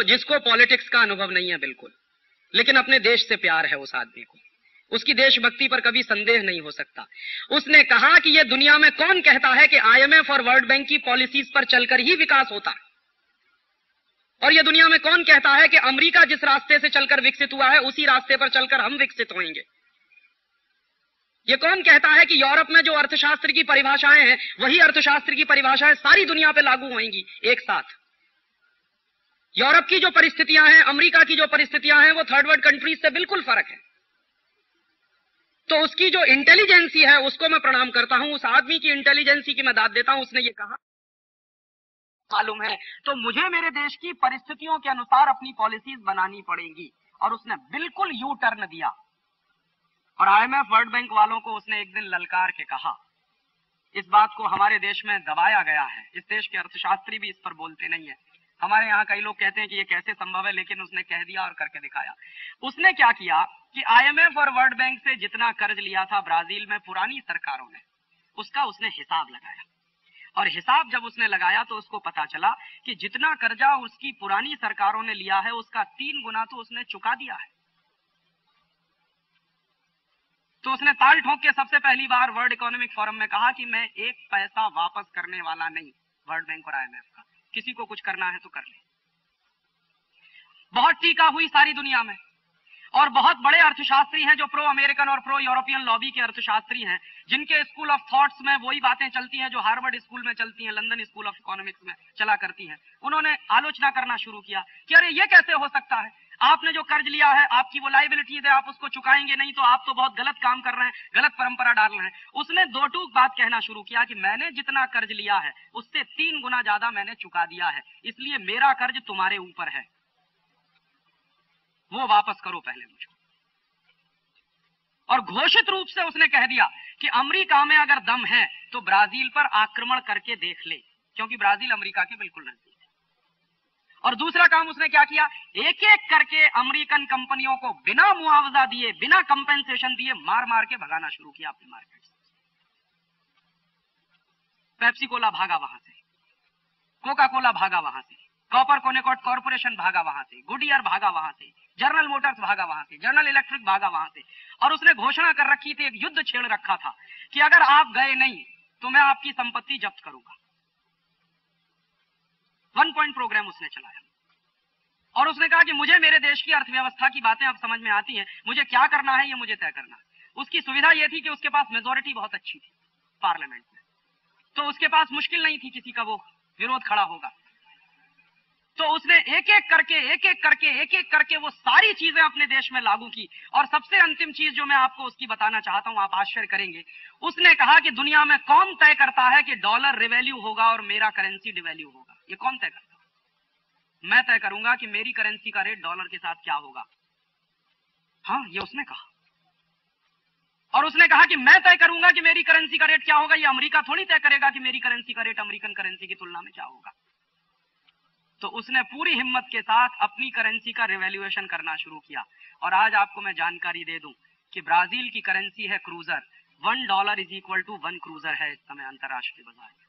जिसको पॉलिटिक्स का अनुभव नहीं है बिल्कुल, लेकिन अपने देश से प्यार है उस आदमी को, उसकी देशभक्ति पर कभी संदेह नहीं हो सकता, उसने कहा कि यह दुनिया में कौन कहता है कि IMF और वर्ल्ड बैंक की पॉलिसीज पर चलकर ही विकास होता है, और यह दुनिया में कौन कहता है कि अमेरिका जिस रास्ते से चलकर विकसित हुआ है उसी रास्ते पर चलकर हम विकसित होंगे। यह कौन कहता है कि यूरोप में जो अर्थशास्त्र की परिभाषाएं हैं वही अर्थशास्त्र की परिभाषाएं सारी दुनिया पे लागू होंगी एक साथ। यूरोप की जो परिस्थितियां हैं, अमेरिका की जो परिस्थितियां हैं, वो थर्ड वर्ल्ड कंट्रीज से बिल्कुल फर्क है। तो उसकी जो इंटेलिजेंसी है उसको मैं प्रणाम करता हूं, उस आदमी की इंटेलिजेंसी की मैं दाद देता हूं। उसने ये कहा, मालूम है तो मुझे मेरे देश की परिस्थितियों के अनुसार अपनी पॉलिसीज बनानी पड़ेंगी, और उसने बिल्कुल यू टर्न दिया। और IMF वर्ल्ड बैंक वालों को उसने एक दिन ललकार के कहा, इस बात को हमारे देश में दबाया गया है, इस देश के अर्थशास्त्री भी इस पर बोलते नहीं है। हमारे यहाँ कई लोग कहते हैं कि ये कैसे संभव है, लेकिन उसने कह दिया और करके दिखाया। उसने क्या किया कि IMF और वर्ल्ड बैंक से जितना कर्ज लिया था ब्राजील में पुरानी सरकारों ने, उसका उसने हिसाब लगाया, और हिसाब जब उसने लगाया तो उसको पता चला कि जितना कर्जा उसकी पुरानी सरकारों ने लिया है उसका 3 गुना तो उसने चुका दिया है। तो उसने ताल ठोक के सबसे पहली बार वर्ल्ड इकोनॉमिक फोरम में कहा कि मैं 1 पैसा वापस करने वाला नहीं वर्ल्ड बैंक और IMF का, किसी को कुछ करना है तो कर ले। बहुत टीका हुई सारी दुनिया में, और बहुत बड़े अर्थशास्त्री हैं जो प्रो अमेरिकन और प्रो यूरोपियन लॉबी के अर्थशास्त्री हैं, जिनके स्कूल ऑफ थॉट्स में वही बातें चलती हैं जो हार्वर्ड स्कूल में चलती हैं, लंदन स्कूल ऑफ इकोनॉमिक्स में चला करती हैं। उन्होंने आलोचना करना शुरू किया कि अरे ये कैसे हो सकता है, आपने जो कर्ज लिया है, आपकी वो लायबिलिटी है, आप उसको चुकाएंगे नहीं तो आप तो बहुत गलत काम कर रहे हैं, गलत परंपरा डाल रहे हैं। उसने दो टूक बात कहना शुरू किया कि मैंने जितना कर्ज लिया है उससे 3 गुना ज्यादा मैंने चुका दिया है, इसलिए मेरा कर्ज तुम्हारे ऊपर है, वो वापस करो पहले मुझको। और घोषित रूप से उसने कह दिया कि अमेरिका में अगर दम है तो ब्राजील पर आक्रमण करके देख ले, क्योंकि ब्राजील अमेरिका के बिल्कुल नजदीक है। और दूसरा काम उसने क्या किया, एक एक करके अमेरिकन कंपनियों को बिना मुआवजा दिए, बिना कंपेंसेशन दिए मार मार के भगाना शुरू किया अपने मार्केट से। पेप्सी कोला भागा वहां से, कोका कोला भागा वहां से, कॉपर कोनेकॉट कॉर्पोरेशन भागा वहां से, गुडियर भागा वहां से, जनरल मोटर्स भागा वहां से, जनरल इलेक्ट्रिक भागा वहां से। और उसने घोषणा कर रखी थी, एक युद्ध छेड़ रखा था कि अगर आप गए नहीं तो मैं आपकी संपत्ति जब्त करूंगा। 1 पॉइंट प्रोग्राम उसने चलाया और उसने कहा कि मुझे मेरे देश की अर्थव्यवस्था की बातें अब समझ में आती हैं, मुझे क्या करना है ये मुझे तय करना है। उसकी सुविधा यह थी कि उसके पास मेजोरिटी बहुत अच्छी थी पार्लियामेंट में, तो उसके पास मुश्किल नहीं थी किसी का वो विरोध खड़ा होगा। तो उसने एक एक करके वो सारी चीजें अपने देश में लागू की। और सबसे अंतिम चीज जो मैं आपको उसकी बताना चाहता हूं, आप आश्चर्य करेंगे, उसने कहा कि दुनिया में कौन तय करता है कि डॉलर रिवैल्यू होगा और मेरा करेंसी डिवैल्यू होगा? ये कौन तय करता है? मैं तय करूंगा कि मेरी करेंसी का रेट डॉलर के साथ क्या होगा। हाँ, ये उसने कहा। और उसने कहा कि मैं तय करूंगा कि मेरी करेंसी का रेट क्या होगा, ये अमेरिका थोड़ी तय करेगा कि मेरी करेंसी का रेट अमेरिकन करेंसी की तुलना में क्या होगा। तो उसने पूरी हिम्मत के साथ अपनी करेंसी का रिवैल्यूएशन करना शुरू किया। और आज आपको मैं जानकारी दे दूं कि ब्राजील की करेंसी है क्रूजर, $1 = 1 क्रूजर है इस समय अंतरराष्ट्रीय बाजार में।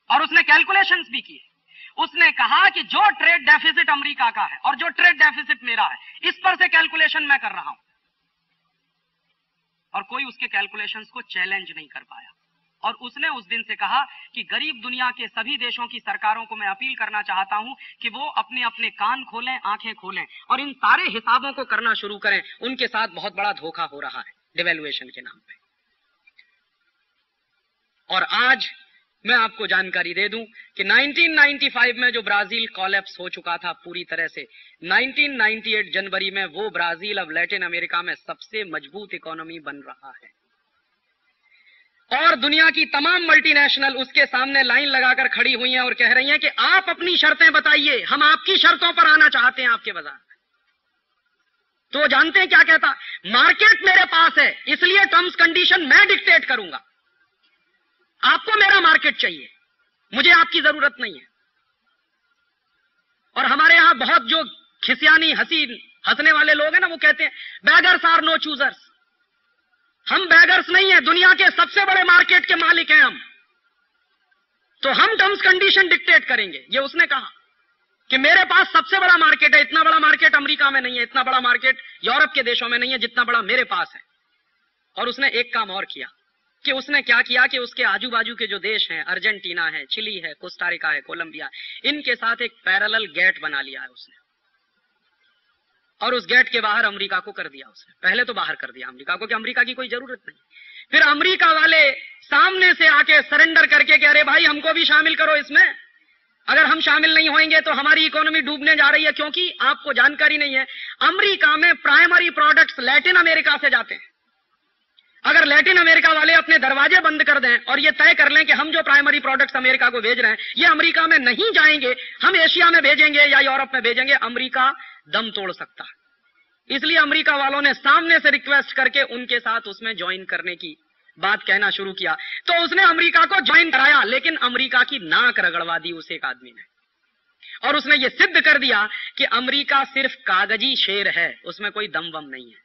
और उसने कैलकुलेशंस भी किए। उसने कहा कि जो ट्रेड डेफिसिट अमेरिका का है और जो ट्रेड डेफिसिट मेरा है, इस पर से कैलकुलेशन मैं कर रहा हूं। और कोई उसके कैलकुलेशंस को चैलेंज नहीं कर पाया। और उसने उस दिन से कहा कि गरीब दुनिया के सभी देशों की सरकारों को मैं अपील करना चाहता हूं कि वो अपने अपने कान खोलें, आंखें खोलें और इन सारे हिसाबों को करना शुरू करें। उनके साथ बहुत बड़ा धोखा हो रहा है डिवैल्यूएशन के नाम पे। और आज मैं आपको जानकारी दे दूं कि 1995 में जो ब्राजील कोलैप्स हो चुका था पूरी तरह से, 1998 जनवरी में वो ब्राजील अब लैटिन अमेरिका में सबसे मजबूत इकोनॉमी बन रहा है। और दुनिया की तमाम मल्टीनेशनल उसके सामने लाइन लगाकर खड़ी हुई हैं और कह रही हैं कि आप अपनी शर्तें बताइए, हम आपकी शर्तों पर आना चाहते हैं आपके बाजार में। तो जानते हैं क्या कहता, मार्केट मेरे पास है इसलिए टर्म्स कंडीशन मैं डिक्टेट करूंगा। आपको मेरा मार्केट चाहिए, मुझे आपकी जरूरत नहीं है। और हमारे यहां बहुत जो खिसियानी हंसने वाले लोग हैं ना, वो कहते हैं बैगर्स आर नो चूजर्स। हम बैगर्स नहीं है, दुनिया के सबसे बड़े मार्केट के मालिक हैं हम, तो हम टर्म्स कंडीशन डिक्टेट करेंगे। ये उसने कहा कि मेरे पास सबसे बड़ा मार्केट है, इतना बड़ा मार्केट अमेरिका में नहीं है, इतना बड़ा मार्केट यूरोप के देशों में नहीं है जितना बड़ा मेरे पास है। और उसने एक काम और किया कि उसने क्या किया कि उसके आजू बाजू के जो देश हैं, अर्जेंटीना है, चिली है, कोस्टारिका है, कोलंबिया, इनके साथ एक पैरेलल गेट बना लिया है उसने। और उस गेट के बाहर अमेरिका को कर दिया उसने। पहले तो बाहर कर दिया अमेरिका को कि अमेरिका की कोई जरूरत नहीं। फिर अमेरिका वाले सामने से आके सरेंडर करके कि अरे भाई हमको भी शामिल करो इसमें, अगर हम शामिल नहीं होंगे तो हमारी इकोनॉमी डूबने जा रही है। क्योंकि आपको जानकारी नहीं है, अमेरिका में प्राइमरी प्रोडक्ट्स लैटिन अमेरिका से जाते हैं। अगर लैटिन अमेरिका वाले अपने दरवाजे बंद कर दें और ये तय कर लें कि हम जो प्राइमरी प्रोडक्ट्स अमेरिका को भेज रहे हैं ये अमेरिका में नहीं जाएंगे, हम एशिया में भेजेंगे या यूरोप में भेजेंगे, अमेरिका दम तोड़ सकता है। इसलिए अमेरिका वालों ने सामने से रिक्वेस्ट करके उनके साथ उसमें ज्वाइन करने की बात कहना शुरू किया। तो उसने अमेरिका को ज्वाइन कराया, लेकिन अमेरिका की नाक रगड़वा दी उस एक आदमी ने। और उसने ये सिद्ध कर दिया कि अमेरिका सिर्फ कागजी शेर है, उसमें कोई दम वम नहीं है।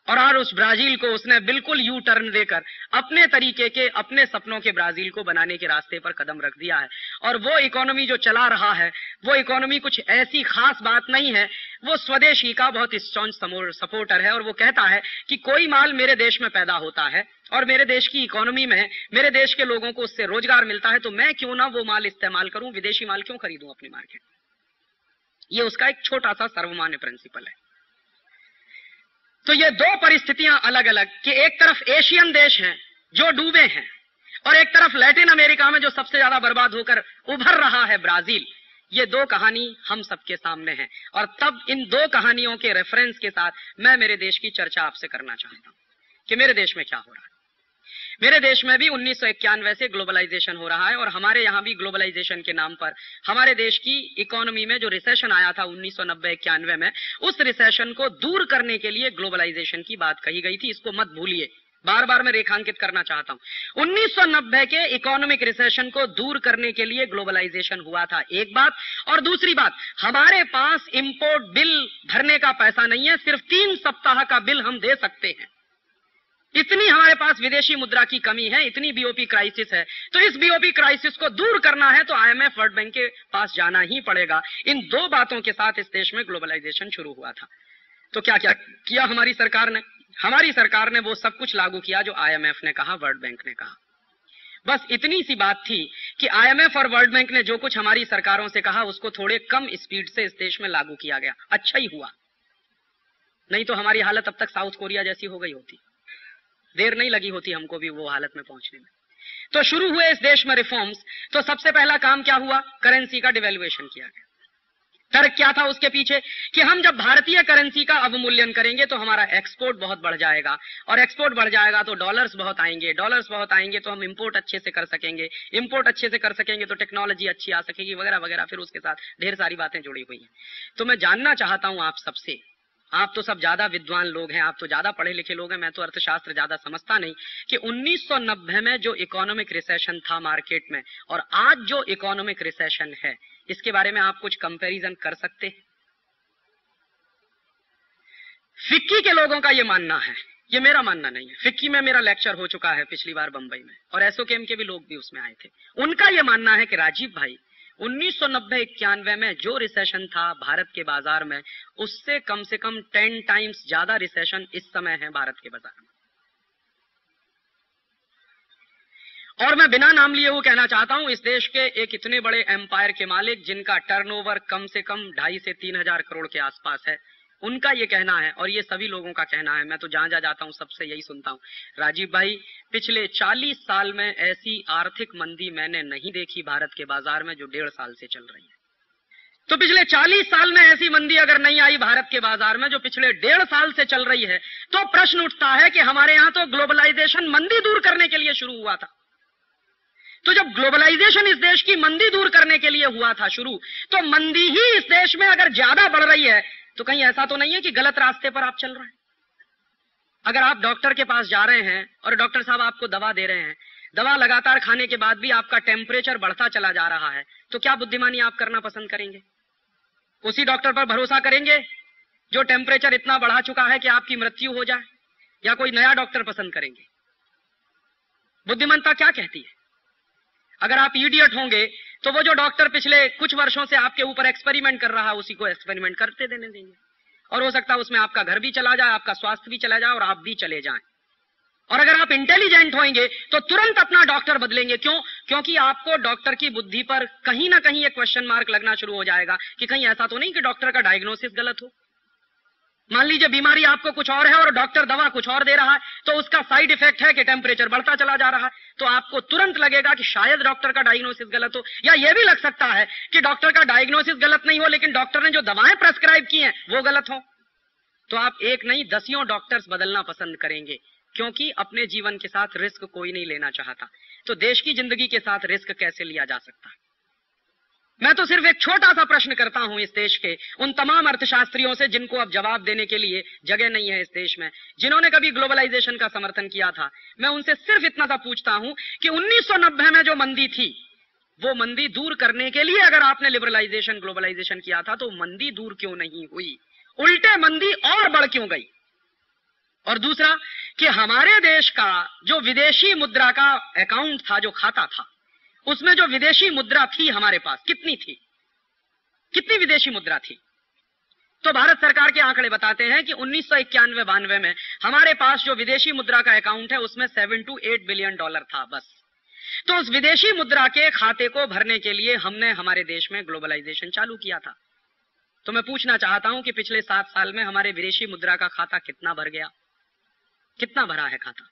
और उस ब्राजील को उसने बिल्कुल यू टर्न देकर अपने तरीके के, अपने सपनों के ब्राजील को बनाने के रास्ते पर कदम रख दिया है। और वो इकोनॉमी जो चला रहा है, वो इकोनॉमी कुछ ऐसी खास बात नहीं है। वो स्वदेशी का बहुत स्ट्रॉन्ग सपोर्टर है और वो कहता है कि कोई माल मेरे देश में पैदा होता है और मेरे देश की इकोनॉमी में, मेरे देश के लोगों को उससे रोजगार मिलता है, तो मैं क्यों ना वो माल इस्तेमाल करूं, विदेशी माल क्यों खरीदूं अपनी मार्केट में। ये उसका एक छोटा सा सर्वमान्य प्रिंसिपल है। तो ये दो परिस्थितियां अलग अलग कि एक तरफ एशियन देश हैं जो डूबे हैं, और एक तरफ लैटिन अमेरिका में जो सबसे ज्यादा बर्बाद होकर उभर रहा है ब्राजील। ये दो कहानी हम सबके सामने है, और तब इन दो कहानियों के रेफरेंस के साथ मैं मेरे देश की चर्चा आपसे करना चाहता हूं कि मेरे देश में क्या हो रहा है। मेरे देश में भी 1991 से ग्लोबलाइजेशन हो रहा है, और हमारे यहाँ भी ग्लोबलाइजेशन के नाम पर हमारे देश की इकोनॉमी में जो रिसेशन आया था 1990-91 में, उस रिसेशन को दूर करने के लिए ग्लोबलाइजेशन की बात कही गई थी। इसको मत भूलिए, बार बार मैं रेखांकित करना चाहता हूं। 1990 के इकोनॉमिक रिसेशन को दूर करने के लिए ग्लोबलाइजेशन हुआ था, एक बात। और दूसरी बात, हमारे पास इंपोर्ट बिल भरने का पैसा नहीं है, सिर्फ 3 सप्ताह का बिल हम दे सकते हैं। इतनी हमारे पास विदेशी मुद्रा की कमी है, इतनी बीओपी क्राइसिस है। तो इस बीओपी क्राइसिस को दूर करना है तो आईएमएफ, वर्ल्ड बैंक के पास जाना ही पड़ेगा। इन दो बातों के साथ इस देश में ग्लोबलाइजेशन शुरू हुआ था। तो क्या क्या किया हमारी सरकार ने? हमारी सरकार ने वो सब कुछ लागू किया जो आईएमएफ ने कहा, वर्ल्ड बैंक ने कहा। बस इतनी सी बात थी कि आईएमएफ और वर्ल्ड बैंक ने जो कुछ हमारी सरकारों से कहा उसको थोड़े कम स्पीड से इस देश में लागू किया गया। अच्छा ही हुआ, नहीं तो हमारी हालत अब तक साउथ कोरिया जैसी हो गई होती। देर नहीं लगी होती हमको भी वो हालत में पहुंचने में। तो शुरू हुए इस देश में रिफॉर्म्स। तो सबसे पहला काम क्या हुआ? करेंसी का डिवैल्यूएशन किया गया। तर्क क्या था उसके पीछे? कि हम जब भारतीय करेंसी का अवमूल्यन करेंगे तो हमारा एक्सपोर्ट बहुत बढ़ जाएगा, और एक्सपोर्ट बढ़ जाएगा तो डॉलर्स बहुत आएंगे, डॉलर्स बहुत आएंगे तो हम इंपोर्ट अच्छे से कर सकेंगे, इंपोर्ट अच्छे से कर सकेंगे तो टेक्नोलॉजी अच्छी आ सकेगी, वगैरह वगैरह। फिर उसके साथ ढेर सारी बातें जुड़ी हुई हैं। तो मैं जानना चाहता हूं आप सबसे, आप तो सब ज्यादा विद्वान लोग हैं, आप तो ज्यादा पढ़े लिखे लोग हैं, मैं तो अर्थशास्त्र ज्यादा समझता नहीं, कि 1990 में जो इकोनॉमिक रिसेशन था मार्केट में और आज जो इकोनॉमिक रिसेशन है, इसके बारे में आप कुछ कंपैरिजन कर सकते हैं? फिक्की के लोगों का ये मानना है, ये मेरा मानना नहीं है। फिक्की में मेरा लेक्चर हो चुका है पिछली बार बंबई में, और एसओकेएम के भी लोग भी उसमें आए थे। उनका ये मानना है कि राजीव भाई, 1990-91 में जो रिसेशन था भारत के बाजार में, उससे कम से कम 10 टाइम्स ज्यादा रिसेशन इस समय है भारत के बाजार में। और मैं बिना नाम लिए वो कहना चाहता हूं, इस देश के एक इतने बड़े एम्पायर के मालिक जिनका टर्नओवर कम से कम 2.5 से 3 हजार करोड़ के आसपास है, उनका ये कहना है, और ये सभी लोगों का कहना है, मैं तो जहां जहां जाता हूं सबसे यही सुनता हूं, राजीव भाई पिछले 40 साल में ऐसी आर्थिक मंदी मैंने नहीं देखी भारत के बाजार में जो 1.5 साल से चल रही है। तो पिछले 40 साल में ऐसी मंदी अगर नहीं आई भारत के बाजार में जो पिछले 1.5 साल से चल रही है, तो प्रश्न उठता है कि हमारे यहां तो ग्लोबलाइजेशन मंदी दूर करने के लिए शुरू हुआ था। तो जब ग्लोबलाइजेशन इस देश की मंदी दूर करने के लिए हुआ था शुरू, तो मंदी ही इस देश में अगर ज्यादा बढ़ रही है तो कहीं ऐसा तो नहीं है कि गलत रास्ते पर आप चल रहे हैं? अगर आप डॉक्टर के पास जा रहे हैं और डॉक्टर साहब आपको दवा दे रहे हैं, दवा लगातार खाने के बाद भी आपका टेम्परेचर बढ़ता चला जा रहा है, तो क्या बुद्धिमानी आप करना पसंद करेंगे? उसी डॉक्टर पर भरोसा करेंगे जो टेम्परेचर इतना बढ़ा चुका है कि आपकी मृत्यु हो जाए, या कोई नया डॉक्टर पसंद करेंगे? बुद्धिमत्ता क्या कहती है? अगर आप इडियट होंगे तो वो जो डॉक्टर पिछले कुछ वर्षों से आपके ऊपर एक्सपेरिमेंट कर रहा है, उसी को एक्सपेरिमेंट करते देने देंगे, और हो सकता है उसमें आपका घर भी चला जाए, आपका स्वास्थ्य भी चला जाए, और आप भी चले जाएं। और अगर आप इंटेलिजेंट होंगे तो तुरंत अपना डॉक्टर बदलेंगे। क्यों? क्योंकि आपको डॉक्टर की बुद्धि पर कहीं ना कहीं एक क्वेश्चन मार्क लगना शुरू हो जाएगा कि कहीं ऐसा तो नहीं कि डॉक्टर का डायग्नोसिस गलत हो। मान लीजिए बीमारी आपको कुछ और है और डॉक्टर दवा कुछ और दे रहा है, तो उसका साइड इफेक्ट है कि टेम्परेचर बढ़ता चला जा रहा है, तो आपको तुरंत लगेगा कि शायद डॉक्टर का डायग्नोसिस गलत हो। या यह भी लग सकता है कि डॉक्टर का डायग्नोसिस गलत नहीं हो, लेकिन डॉक्टर ने जो दवाएं प्रेस्क्राइब की हैं वो गलत हो। तो आप एक नहीं 10 डॉक्टर्स बदलना पसंद करेंगे, क्योंकि अपने जीवन के साथ रिस्क कोई नहीं लेना चाहता। तो देश की जिंदगी के साथ रिस्क कैसे लिया जा सकता है? मैं तो सिर्फ एक छोटा सा प्रश्न करता हूं इस देश के उन तमाम अर्थशास्त्रियों से जिनको अब जवाब देने के लिए जगह नहीं है इस देश में, जिन्होंने कभी ग्लोबलाइजेशन का समर्थन किया था। मैं उनसे सिर्फ इतना सा पूछता हूं कि 1990 में जो मंदी थी, वो मंदी दूर करने के लिए अगर आपने लिबरलाइजेशन, ग्लोबलाइजेशन किया था, तो मंदी दूर क्यों नहीं हुई? उल्टे मंदी और बढ़ क्यों गई? और दूसरा कि हमारे देश का जो विदेशी मुद्रा का अकाउंट था, जो खाता था, उसमें जो विदेशी मुद्रा थी हमारे पास कितनी थी? कितनी विदेशी मुद्रा थी? तो भारत सरकार के आंकड़े बताते हैं कि 1991-92 में हमारे पास जो विदेशी मुद्रा का अकाउंट है उसमें $7 to 8 बिलियन था बस। तो उस विदेशी मुद्रा के खाते को भरने के लिए हमने हमारे देश में ग्लोबलाइजेशन चालू किया था। तो मैं पूछना चाहता हूं कि पिछले 7 साल में हमारे विदेशी मुद्रा का खाता कितना भर गया? कितना भरा है खाता?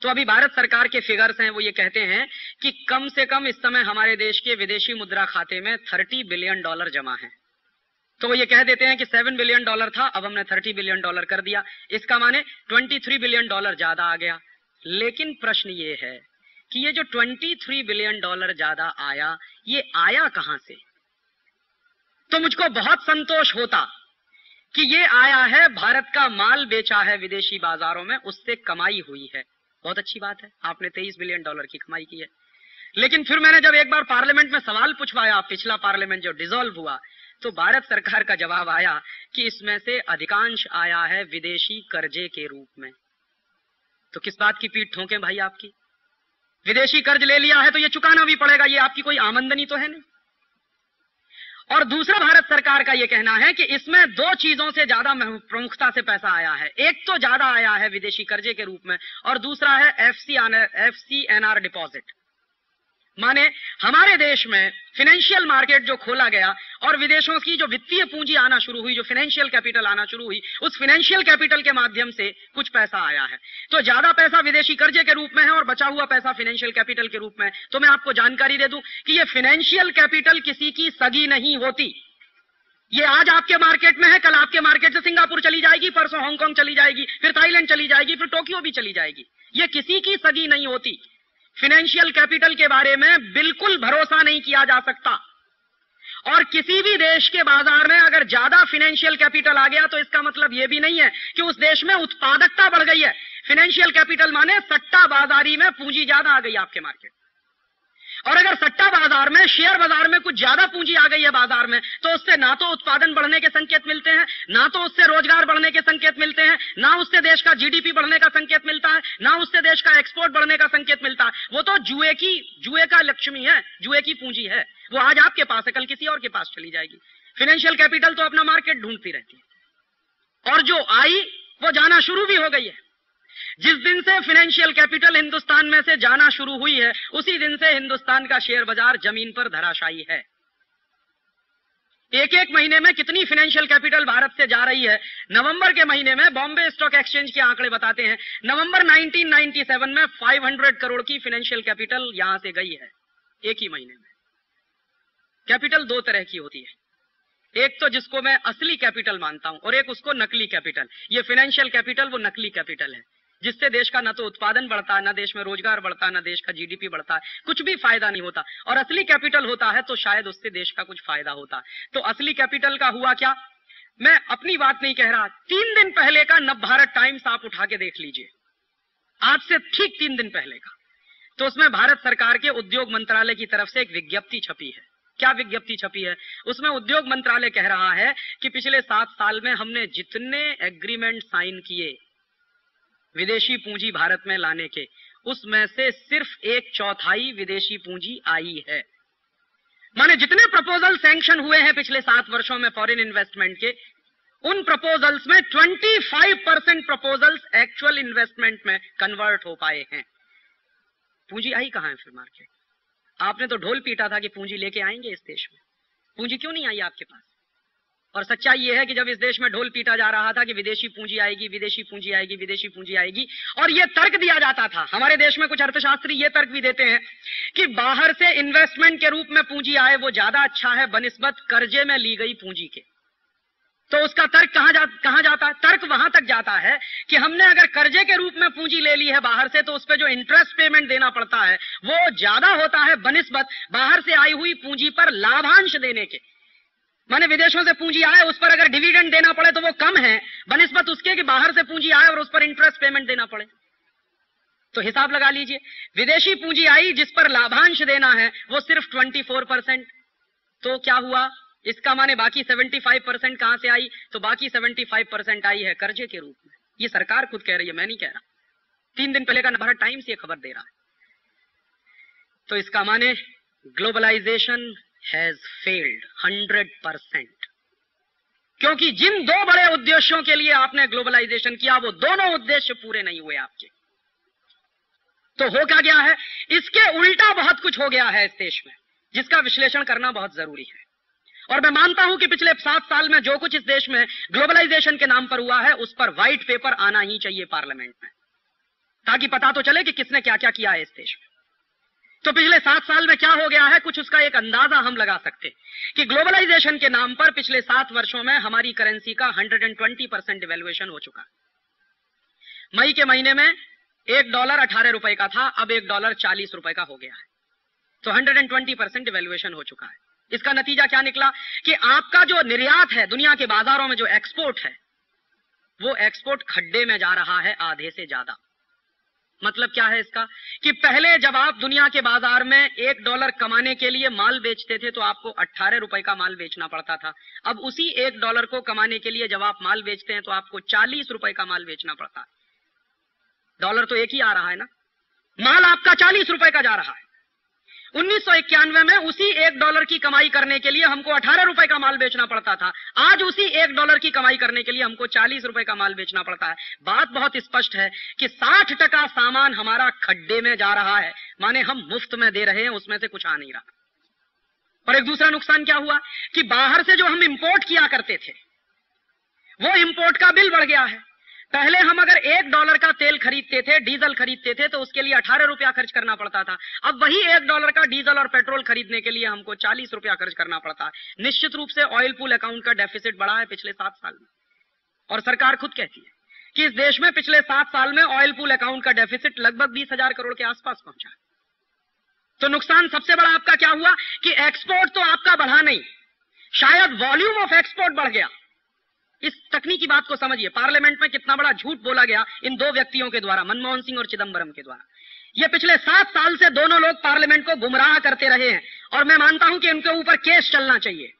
तो अभी भारत सरकार के फिगर्स हैं, वो ये कहते हैं कि कम से कम इस समय हमारे देश के विदेशी मुद्रा खाते में $30 बिलियन जमा है। तो वो ये कह देते हैं कि $7 बिलियन था, अब हमने $30 बिलियन कर दिया, इसका माने $23 बिलियन ज्यादा आ गया। लेकिन प्रश्न ये है कि ये जो $23 बिलियन ज्यादा आया, ये आया कहां से? तो मुझको बहुत संतोष होता कि ये आया है, भारत का माल बेचा है विदेशी बाजारों में, उससे कमाई हुई है। बहुत अच्छी बात है, आपने $23 बिलियन की कमाई की है। लेकिन फिर मैंने जब एक बार पार्लियामेंट में सवाल पूछवाया, पिछला पार्लियामेंट जो डिसॉल्व हुआ, तो भारत सरकार का जवाब आया कि इसमें से अधिकांश आया है विदेशी कर्जे के रूप में। तो किस बात की पीठ ठोके भाई आपकी? विदेशी कर्ज ले लिया है तो ये चुकाना भी पड़ेगा, ये आपकी कोई आमदनी तो है नहीं। और दूसरा भारत सरकार का यह कहना है कि इसमें दो चीजों से ज्यादा प्रमुखता से पैसा आया है। एक तो ज्यादा आया है विदेशी कर्जे के रूप में, और दूसरा है FCNR डिपॉजिट। माने हमारे देश में फाइनेंशियल मार्केट जो खोला गया और विदेशों की जो वित्तीय पूंजी आना शुरू हुई, जो फाइनेंशियल कैपिटल आना शुरू हुई, उस फाइनेंशियल कैपिटल के माध्यम से कुछ पैसा आया है। तो ज्यादा पैसा विदेशी कर्जे के रूप में है और बचा हुआ पैसा फाइनेंशियल कैपिटल के रूप में। तो मैं आपको जानकारी दे दूं कि ये फाइनेंशियल कैपिटल किसी की सगी नहीं होती। ये आज आपके मार्केट में है, कल आपके मार्केट से सिंगापुर चली जाएगी, परसों हांगकांग चली जाएगी, फिर थाईलैंड चली जाएगी, फिर टोक्यो भी चली जाएगी। ये किसी की सगी नहीं होती। फाइनेंशियल कैपिटल के बारे में बिल्कुल भरोसा नहीं किया जा सकता। और किसी भी देश के बाजार में अगर ज्यादा फाइनेंशियल कैपिटल आ गया तो इसका मतलब यह भी नहीं है कि उस देश में उत्पादकता बढ़ गई है। फाइनेंशियल कैपिटल माने सट्टा बाजारी में पूंजी ज्यादा आ गई आपके मार्केट। और अगर सट्टा बाजार में, शेयर बाजार में कुछ ज्यादा पूंजी आ गई है बाजार में, तो उससे ना तो उत्पादन बढ़ने के संकेत मिलते हैं, ना तो उससे रोजगार बढ़ने के संकेत मिलते हैं, ना उससे देश का जीडीपी बढ़ने का संकेत मिलता है, ना उससे देश का एक्सपोर्ट बढ़ने का संकेत मिलता है। वो तो जुए का लक्ष्मी है, जुए की पूंजी है। वो आज आपके पास है, कल किसी और के पास चली जाएगी। फाइनेंशियल कैपिटल तो अपना मार्केट ढूंढती रहती है, और जो आई वो जाना शुरू भी हो गई है। जिस दिन से फाइनेंशियल कैपिटल हिंदुस्तान में से जाना शुरू हुई है, उसी दिन से हिंदुस्तान का शेयर बाजार जमीन पर धराशायी है। एक एक महीने में कितनी फाइनेंशियल कैपिटल भारत से जा रही है। नवंबर के महीने में बॉम्बे स्टॉक एक्सचेंज के आंकड़े बताते हैं, नवंबर 1997 में 500 करोड़ की फाइनेंशियल कैपिटल यहां से गई है एक ही महीने में। कैपिटल दो तरह की होती है, एक तो जिसको मैं असली कैपिटल मानता हूं और एक उसको नकली कैपिटल। ये फाइनेंशियल कैपिटल वो नकली कैपिटल है, जिससे देश का ना तो उत्पादन बढ़ता है, ना देश में रोजगार बढ़ता है, ना देश का जीडीपी बढ़ता है, कुछ भी फायदा नहीं होता। और असली कैपिटल होता है तो शायद उससे देश का कुछ फायदा होता है। तो असली कैपिटल का हुआ क्या? मैं अपनी बात नहीं कह रहा, 3 दिन पहले का नवभारत टाइम्स आप उठा के देख लीजिए, आज से ठीक 3 दिन पहले का। तो उसमें भारत सरकार के उद्योग मंत्रालय की तरफ से एक विज्ञप्ति छपी है। क्या विज्ञप्ति छपी है? उसमें उद्योग मंत्रालय कह रहा है कि पिछले 7 साल में हमने जितने एग्रीमेंट साइन किए विदेशी पूंजी भारत में लाने के, उसमें से सिर्फ 1/4 विदेशी पूंजी आई है। माने जितने प्रपोजल सैंक्शन हुए हैं पिछले 7 वर्षों में फॉरेन इन्वेस्टमेंट के, उन प्रपोजल्स में 25% प्रपोजल्स एक्चुअल इन्वेस्टमेंट में कन्वर्ट हो पाए हैं। पूंजी आई कहां है फिर मार्केट? आपने तो ढोल पीटा था कि पूंजी लेके आएंगे इस देश में, पूंजी क्यों नहीं आई आपके पास? और सच्चाई यह है कि जब इस देश में ढोल पीटा जा रहा था कि विदेशी पूंजी आएगी, विदेशी पूंजी आएगी, विदेशी पूंजी आएगी, और यह तर्क दिया जाता था, हमारे देश में कुछ अर्थशास्त्री यह तर्क भी देते हैं कि बाहर से इन्वेस्टमेंट के रूप में पूंजी आए वो ज्यादा अच्छा है बनिस्बत कर्जे में ली गई पूंजी के। तो उसका तर्क कहां जाता है? तर्क वहां तक जाता है कि हमने अगर कर्जे के रूप में पूंजी ले ली है बाहर से, तो उस पर जो इंटरेस्ट पेमेंट देना पड़ता है वो ज्यादा होता है बनिस्बत बाहर से आई हुई पूंजी पर लाभांश देने के। माने विदेशों से पूंजी आए, उस पर अगर डिविडेंड देना पड़े तो वो कम है बनिस्बत उसके कि बाहर से पूंजी आए और उस पर इंटरेस्ट पेमेंट देना पड़े। तो हिसाब लगा लीजिए, विदेशी पूंजी आई जिस पर लाभांश देना है वो सिर्फ 24%। तो क्या हुआ? इसका माने बाकी 75% कहां से आई? तो बाकी 75% आई है कर्जे के रूप में। ये सरकार खुद कह रही है, मैं नहीं कह रहा। 3 दिन पहले का नवभारत टाइम्स ये खबर दे रहा है। तो इसका माने ग्लोबलाइजेशन हैज फेल्ड 100%। क्योंकि जिन 2 बड़े उद्देश्यों के लिए आपने ग्लोबलाइजेशन किया वो दोनों उद्देश्य पूरे नहीं हुए आपके। तो हो क्या गया है? इसके उल्टा बहुत कुछ हो गया है इस देश में, जिसका विश्लेषण करना बहुत जरूरी है। और मैं मानता हूं कि पिछले 7 साल में जो कुछ इस देश में ग्लोबलाइजेशन के नाम पर हुआ है उस पर व्हाइट पेपर आना ही चाहिए पार्लियामेंट में। ताकि पता तो चले कि किसने क्या क्या किया है इस देश में। तो पिछले 7 साल में क्या हो गया है, कुछ उसका एक अंदाजा हम लगा सकते हैं कि ग्लोबलाइजेशन के नाम पर पिछले 7 वर्षों में हमारी करेंसी का 120% डिवैल्यूएशन हो चुका है। मई के महीने में $1 18 रुपए का था, अब $1 40 रुपए का हो गया है। तो 120% डिवैल्यूएशन हो चुका है। इसका नतीजा क्या निकला कि आपका जो निर्यात है दुनिया के बाजारों में, जो एक्सपोर्ट है, वो एक्सपोर्ट खड्डे में जा रहा है आधे से ज्यादा। मतलब क्या है इसका कि पहले जब आप दुनिया के बाजार में $1 कमाने के लिए माल बेचते थे तो आपको 18 रुपए का माल बेचना पड़ता था। अब उसी $1 को कमाने के लिए जब आप माल बेचते हैं तो आपको 40 रुपए का माल बेचना पड़ता है। डॉलर तो एक ही आ रहा है ना, माल आपका 40 रुपए का जा रहा है। 1991 में उसी $1 की कमाई करने के लिए हमको 18 रुपए का माल बेचना पड़ता था। आज उसी $1 की कमाई करने के लिए हमको 40 रुपए का माल बेचना पड़ता है। बात बहुत स्पष्ट है कि 60% सामान हमारा खड्डे में जा रहा है, माने हम मुफ्त में दे रहे हैं, उसमें से कुछ आ नहीं रहा। और एक दूसरा नुकसान क्या हुआ कि बाहर से जो हम इंपोर्ट किया करते थे वो इंपोर्ट का बिल बढ़ गया है। पहले हम अगर $1 का तेल खरीदते थे, डीजल खरीदते थे, तो उसके लिए 18 रुपया खर्च करना पड़ता था। अब वही $1 का डीजल और पेट्रोल खरीदने के लिए हमको 40 रुपया खर्च करना पड़ता है। निश्चित रूप से ऑयल पूल अकाउंट का डेफिसिट बढ़ा है पिछले 7 साल में, और सरकार खुद कहती है कि इस देश में पिछले 7 साल में ऑयल पूल अकाउंट का डेफिसिट लगभग 20,000 करोड़ के आसपास पहुंचा है। तो नुकसान सबसे बड़ा आपका क्या हुआ कि एक्सपोर्ट तो आपका बढ़ा नहीं, शायद वॉल्यूम ऑफ एक्सपोर्ट बढ़ गया। इस तकनीकी बात को समझिए, पार्लियामेंट में कितना बड़ा झूठ बोला गया इन 2 व्यक्तियों के द्वारा, मनमोहन सिंह और चिदंबरम के द्वारा। ये पिछले 7 साल से दोनों लोग पार्लियामेंट को गुमराह करते रहे हैं, और मैं मानता हूं कि इनके ऊपर केस चलना चाहिए।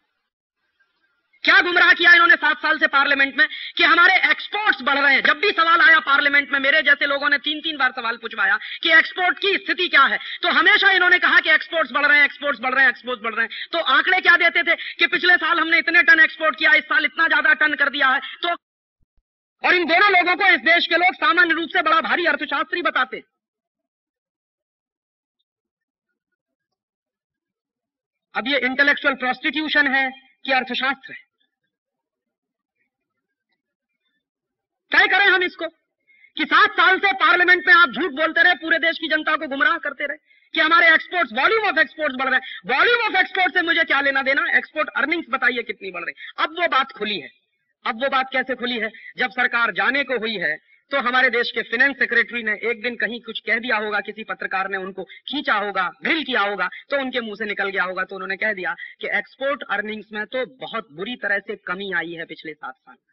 क्या गुमराह किया इन्होंने 7 साल से पार्लियामेंट में कि हमारे एक्सपोर्ट्स बढ़ रहे हैं। जब भी सवाल आया पार्लियामेंट में, मेरे जैसे लोगों ने 3-3 बार सवाल पूछवाया कि एक्सपोर्ट की स्थिति क्या है, तो हमेशा इन्होंने कहा कि एक्सपोर्ट्स बढ़ रहे हैं, एक्सपोर्ट्स बढ़ रहे हैं, एक्सपोर्ट्स बढ़ रहे हैं। तो आंकड़े क्या देते थे कि पिछले साल हमने इतने टन एक्सपोर्ट किया, इस साल इतना ज्यादा टन कर दिया है। तो और इन दोनों लोगों को इस देश के लोग सामान्य रूप से बड़ा भारी अर्थशास्त्री बताते। अब ये इंटेलेक्चुअल प्रोस्टिट्यूशन है कि अर्थशास्त्र है, तय करें हम इसको कि 7 साल से पार्लियामेंट में आप झूठ बोलते रहे, पूरे देश की जनता को गुमराह करते रहे कि हमारे एक्सपोर्ट्स, वॉल्यूम ऑफ एक्सपोर्ट्स बढ़ रहे हैं। वॉल्यूम ऑफ एक्सपोर्ट से मुझे क्या लेना देना, एक्सपोर्ट अर्निंग्स बताइए कितनी बढ़ रही। अब वो बात खुली है। अब वो बात कैसे खुली है, जब सरकार जाने को हुई है तो हमारे देश के फाइनेंस सेक्रेटरी ने एक दिन कहीं कुछ कह दिया होगा, किसी पत्रकार ने उनको खींचा होगा, ग्रिल किया होगा, तो उनके मुंह से निकल गया होगा, तो उन्होंने कह दिया कि एक्सपोर्ट अर्निंग्स में तो बहुत बुरी तरह से कमी आई है पिछले 7 साल में।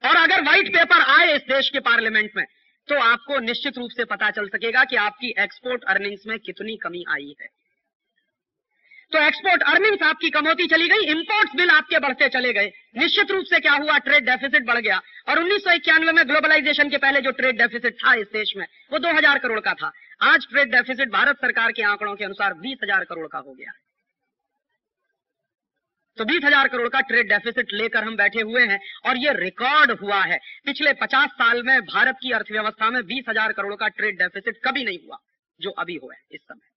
और अगर व्हाइट पेपर आए इस देश के पार्लियामेंट में तो आपको निश्चित रूप से पता चल सकेगा कि आपकी एक्सपोर्ट अर्निंग्स में कितनी कमी आई है। तो एक्सपोर्ट अर्निंग्स आपकी कम होती चली गई, इंपोर्ट्स बिल आपके बढ़ते चले गए। निश्चित रूप से क्या हुआ, ट्रेड डेफिसिट बढ़ गया। और 1991 में ग्लोबलाइजेशन के पहले जो ट्रेड डेफिसिट था इस देश में वो 2,000 करोड़ का था। आज ट्रेड डेफिसिट भारत सरकार के आंकड़ों के अनुसार 20,000 करोड़ का हो गया। तो 20,000 करोड़ का ट्रेड डेफिसिट लेकर हम बैठे हुए हैं, और ये रिकॉर्ड हुआ है। पिछले 50 साल में भारत की अर्थव्यवस्था में 20,000 करोड़ का ट्रेड डेफिसिट कभी नहीं हुआ जो अभी हुआ है इस समय।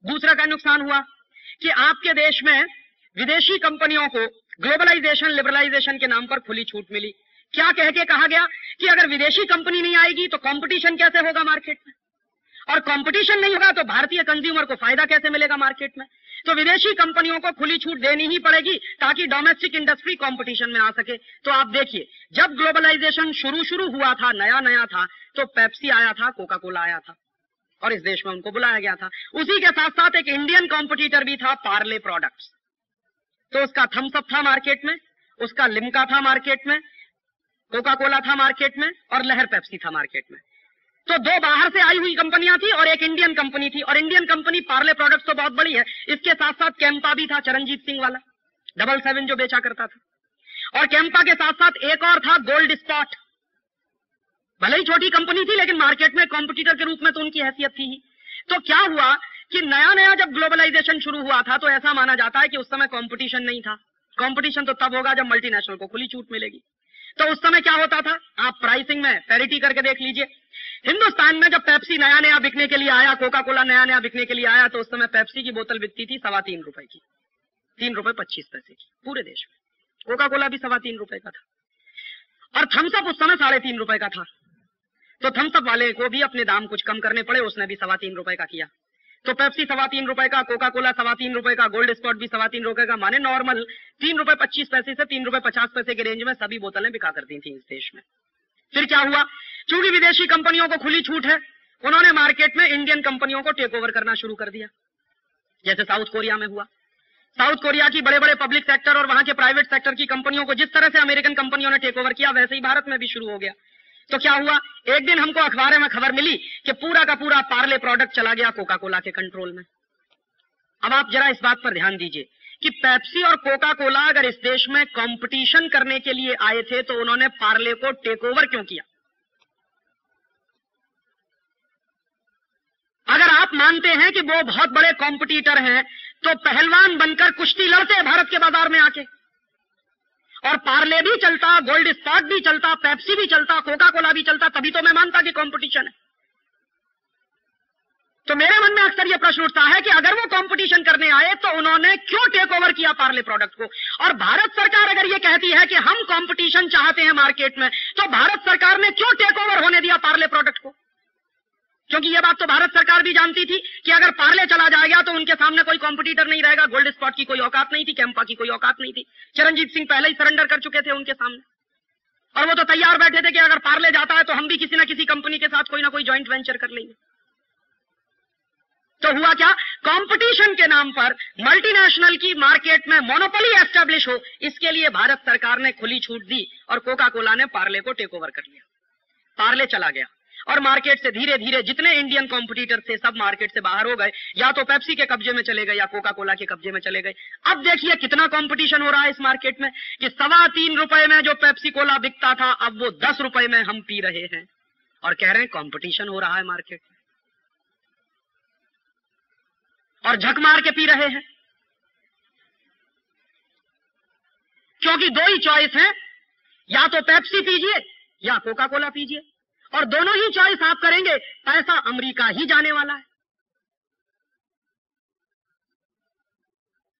दूसरा का नुकसान हुआ कि आपके देश में विदेशी कंपनियों को ग्लोबलाइजेशन, लिबरलाइजेशन के नाम पर खुली छूट मिली। क्या कह के कहा गया कि अगर विदेशी कंपनी नहीं आएगी तो कंपटीशन कैसे होगा मार्केट में, और कंपटीशन नहीं होगा तो भारतीय कंज्यूमर को फायदा कैसे मिलेगा मार्केट में। तो विदेशी कंपनियों को खुली छूट देनी ही पड़ेगी ताकि डोमेस्टिक इंडस्ट्री कंपटीशन में आ सके। तो आप देखिए, जब ग्लोबलाइजेशन शुरू हुआ था, नया था, तो पेप्सी आया था, कोका कोला आया था, और इस देश में उनको बुलाया गया था। उसी के साथ साथ एक इंडियन कॉम्पिटिटर भी था, पार्ले प्रोडक्ट्स। तो उसका थम्स अप था मार्केट में, उसका लिम्का था मार्केट में, कोका कोला था मार्केट में, और लहर पेप्सी था मार्केट में। तो 2 बाहर से आई हुई कंपनियां थी और एक इंडियन कंपनी थी। और इंडियन कंपनी पार्ले प्रोडक्ट्स तो बहुत बड़ी है, इसके साथ साथ कैंपा भी था, चरणजीत सिंह वाला 777 जो बेचा करता था। और कैंपा के साथ साथ एक और था, गोल्ड स्पॉट। भले ही छोटी कंपनी थी लेकिन मार्केट में कॉम्पिटिटर के रूप में तो उनकी हैसियत थी ही। तो क्या हुआ कि नया जब ग्लोबलाइजेशन शुरू हुआ था तो ऐसा माना जाता है कि उस समय कंपटीशन नहीं था। कंपटीशन तो तब होगा जब मल्टीनेशनल को खुली छूट मिलेगी। तो उस समय क्या होता था, आप प्राइसिंग में पैरिटी करके देख लीजिए। हिंदुस्तान में जब पेप्सी नया बिकने के लिए आया, कोका कोला नया बिकने के लिए आया, तो उस समय पेप्सी की बोतल बिकती थी 3.25 रुपए की, 3 रुपए 25 पैसे की पूरे देश में। कोका कोला भी 3.25 रुपए का था। और थम्स अप उस समय 3.5 रुपए का था, तो थम्स अप वाले को भी अपने दाम कुछ कम करने पड़े, उसने भी 3.25 रुपए का किया। तो पेप्सी 3.25 रुपए का, कोका कोला 3.25 रुपए का, गोल्ड स्पॉट भी 3.25 रुपए का, माने नॉर्मल 3 रुपए 25 पैसे से 3 रुपए 50 पैसे के रेंज में सभी बोतलें बिका करती थी इस देश में। फिर क्या हुआ, चूंकि विदेशी कंपनियों को खुली छूट है, उन्होंने मार्केट में इंडियन कंपनियों को टेक ओवर करना शुरू कर दिया, जैसे साउथ कोरिया में हुआ। साउथ कोरिया की बड़े बड़े पब्लिक सेक्टर और वहां के प्राइवेट सेक्टर की कंपनियों को जिस तरह से अमेरिकन कंपनियों ने टेक ओवर किया, वैसे ही भारत में भी शुरू हो गया। तो क्या हुआ, एक दिन हमको अखबार में खबर मिली कि पूरा का पूरा पार्ले प्रोडक्ट चला गया कोका कोला के कंट्रोल में। अब आप जरा इस बात पर ध्यान दीजिए कि पेप्सी और कोका कोला अगर इस देश में कंपटीशन करने के लिए आए थे, तो उन्होंने पार्ले को टेक ओवर क्यों किया? अगर आप मानते हैं कि वो बहुत बड़े कॉम्पिटिटर हैं, तो पहलवान बनकर कुश्ती लड़ते भारत के बाजार में आके, और पार्ले भी चलता, गोल्ड स्पॉट भी चलता, पेप्सी भी चलता, कोका कोला भी चलता, तभी तो मैं मानता कि कंपटीशन है। तो मेरे मन में अक्सर यह प्रश्न उठता है कि अगर वो कंपटीशन करने आए तो उन्होंने क्यों टेक ओवर किया पार्ले प्रोडक्ट को? और भारत सरकार अगर ये कहती है कि हम कंपटीशन चाहते हैं मार्केट में, तो भारत सरकार ने क्यों टेक ओवर होने दिया पार्ले प्रोडक्ट को? क्योंकि यह बात तो भारत सरकार भी जानती थी कि अगर पार्ले चला जाएगा तो उनके सामने कोई कॉम्पिटिटर नहीं रहेगा। गोल्ड स्पॉट की कोई औकात नहीं थी, कैंपा की कोई औकात नहीं थी, चिरंजीत सिंह पहले ही सरेंडर कर चुके थे उनके सामने, और वो तो तैयार बैठे थे कि अगर पार्ले जाता है तो हम भी किसी न किसी कंपनी के साथ कोई ना कोई ज्वाइंट वेंचर कर लेंगे। तो हुआ क्या, कंपटीशन के नाम पर मल्टीनेशनल की मार्केट में मोनोपोली एस्टेब्लिश हो, इसके लिए भारत सरकार ने खुली छूट दी और कोका कोला ने पार्ले को टेक ओवर कर लिया। पार्ले चला गया और मार्केट से धीरे धीरे जितने इंडियन कॉम्पिटिटर थे सब मार्केट से बाहर हो गए, या तो पेप्सी के कब्जे में चले गए या कोका कोला के कब्जे में चले गए। अब देखिए कितना कंपटीशन हो रहा है इस मार्केट में कि 3.25 रुपए में जो पेप्सी कोला बिकता था, अब वो 10 रुपए में हम पी रहे हैं और कह रहे हैं कंपटीशन हो रहा है मार्केट में, और झक मार के पी रहे हैं। क्योंकि दो ही चॉइस है, या तो पेप्सी पीजिए या कोका कोला पीजिए, और दोनों ही चॉइस आप करेंगे, पैसा अमेरिका ही जाने वाला है।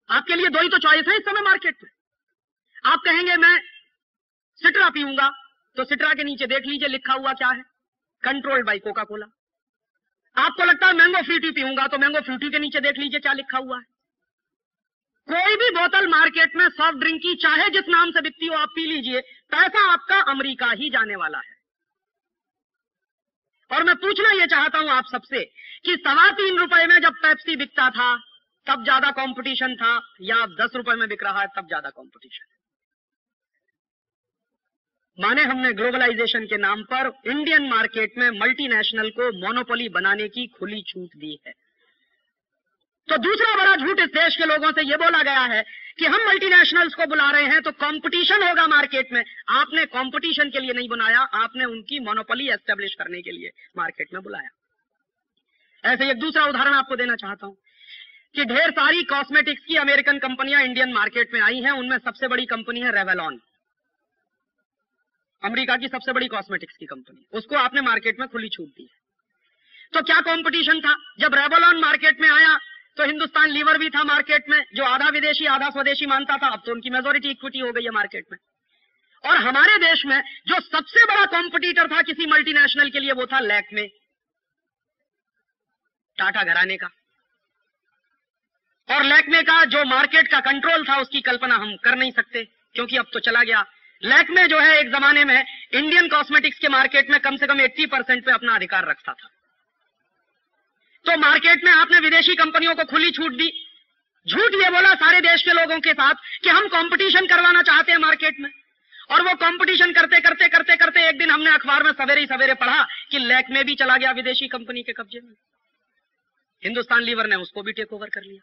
आपके लिए दो ही तो चॉइस है इस समय मार्केट में। आप कहेंगे मैं सिट्रा पीऊंगा, तो सिट्रा के नीचे देख लीजिए लिखा हुआ क्या है, कंट्रोल्ड बाय कोका कोला। आपको लगता है मैंगो फ्रूटी पीऊंगा, तो मैंगो फ्रूटी के नीचे देख लीजिए क्या लिखा हुआ है। कोई भी बोतल मार्केट में सॉफ्ट ड्रिंक की चाहे जिस नाम से बिकती हो आप पी लीजिए, पैसा आपका अमेरिका ही जाने वाला है। और मैं पूछना यह चाहता हूं आप सबसे कि 3.25 रुपए में जब पेप्सी बिकता था तब ज्यादा कंपटीशन था, या अब 10 रुपए में बिक रहा है तब ज्यादा कंपटीशन है? माने हमने ग्लोबलाइजेशन के नाम पर इंडियन मार्केट में मल्टीनेशनल को मोनोपोली बनाने की खुली छूट दी है। तो दूसरा बड़ा झूठ इस देश के लोगों से यह बोला गया है कि हम मल्टीनेशनल्स को बुला रहे हैं तो कंपटीशन होगा मार्केट में। आपने कंपटीशन के लिए नहीं बुलाया, आपने उनकी मोनोपोली एस्टेब्लिश करने के लिए मार्केट में बुलाया। ऐसे एक दूसरा उदाहरण आपको देना चाहता हूं कि ढेर सारी कॉस्मेटिक्स की अमेरिकन कंपनियां इंडियन मार्केट में आई हैं। उनमें सबसे बड़ी कंपनी है रेवलॉन, अमेरिका की सबसे बड़ी कॉस्मेटिक्स की कंपनी, उसको आपने मार्केट में खुली छूट दी है। तो क्या कंपटीशन था? जब रेवलॉन मार्केट में आया तो हिंदुस्तान लीवर भी था मार्केट में, जो आधा विदेशी आधा स्वदेशी मानता था। अब तो उनकी मेजॉरिटी इक्विटी हो गई है मार्केट में। और हमारे देश में जो सबसे बड़ा कॉम्पिटिटर था किसी मल्टीनेशनल के लिए, वो था लैक्मे, टाटा घराने का। और लैक्मे का जो मार्केट का कंट्रोल था उसकी कल्पना हम कर नहीं सकते, क्योंकि अब तो चला गया। लैक्मे जो है एक जमाने में इंडियन कॉस्मेटिक्स के मार्केट में कम से कम 80% पे अपना अधिकार रखता था। तो मार्केट में आपने विदेशी कंपनियों को खुली छूट दी, झूठ ये बोला सारे देश के लोगों के साथ कि हम कंपटीशन करवाना चाहते हैं मार्केट में। और वो कंपटीशन करते करते करते करते एक दिन हमने अखबार में सवेरे ही सवेरे पढ़ा कि लैक्मे भी चला गया विदेशी कंपनी के कब्जे में। हिंदुस्तान लीवर ने उसको भी टेक ओवर कर लिया।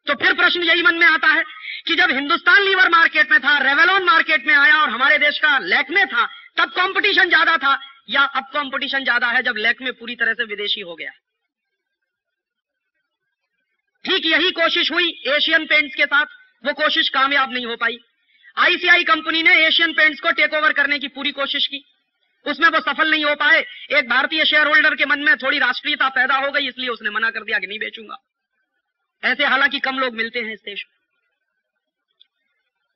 तो फिर प्रश्न यही मन में आता है कि जब हिंदुस्तान लीवर मार्केट में था, रेवलॉन मार्केट में आया और हमारे देश का लैक्मे था, तब कंपटीशन ज्यादा था, या अब कंपटीशन ज्यादा है जब लैक्मे पूरी तरह से विदेशी हो गया? ठीक यही कोशिश हुई एशियन पेंट्स के साथ, वो कोशिश कामयाब नहीं हो पाई। आईसीआई कंपनी ने एशियन पेंट्स को टेक ओवर करने की पूरी कोशिश की, उसमें वो सफल नहीं हो पाए। एक भारतीय शेयर होल्डर के मन में थोड़ी राष्ट्रीयता पैदा हो गई, इसलिए उसने मना कर दिया कि नहीं बेचूंगा। ऐसे हालांकि कम लोग मिलते हैं इस देश में।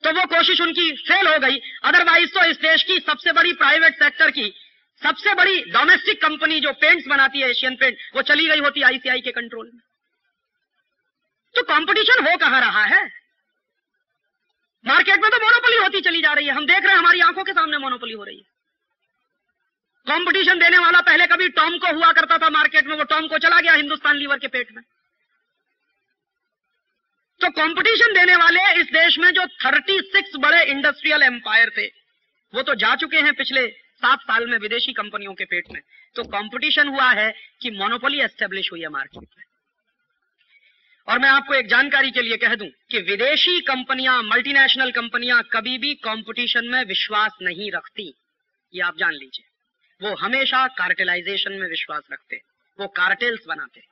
तो वो कोशिश उनकी फेल हो गई। अदरवाइज तो इस देश की सबसे बड़ी प्राइवेट सेक्टर की सबसे बड़ी डोमेस्टिक कंपनी जो पेंट्स बनाती है, एशियन पेंट, वो चली गई होती आईसीआई के कंट्रोल में। तो कंपटीशन हो कहां रहा है? मार्केट में तो मोनोपोली होती चली जा रही है। हम देख रहे हैं, हमारी आंखों के सामने मोनोपोली हो रही है। कंपटीशन देने वाला पहले कभी टॉम को हुआ करता था मार्केट में, वो टॉम को चला गया हिंदुस्तान लीवर के पेट में। तो कंपटीशन देने वाले इस देश में जो 36 बड़े इंडस्ट्रियल एम्पायर थे, वो तो जा चुके हैं पिछले 7 साल में विदेशी कंपनियों के पेट में। तो कंपटीशन हुआ है कि मोनोपोली एस्टेब्लिश हुई है मार्केट में। और मैं आपको एक जानकारी के लिए कह दूं कि विदेशी कंपनियां, मल्टीनेशनल कंपनियां कभी भी कंपटीशन में विश्वास नहीं रखती, ये आप जान लीजिए। वो हमेशा कार्टेलाइजेशन में विश्वास रखते, वो कार्टेल्स बनाते।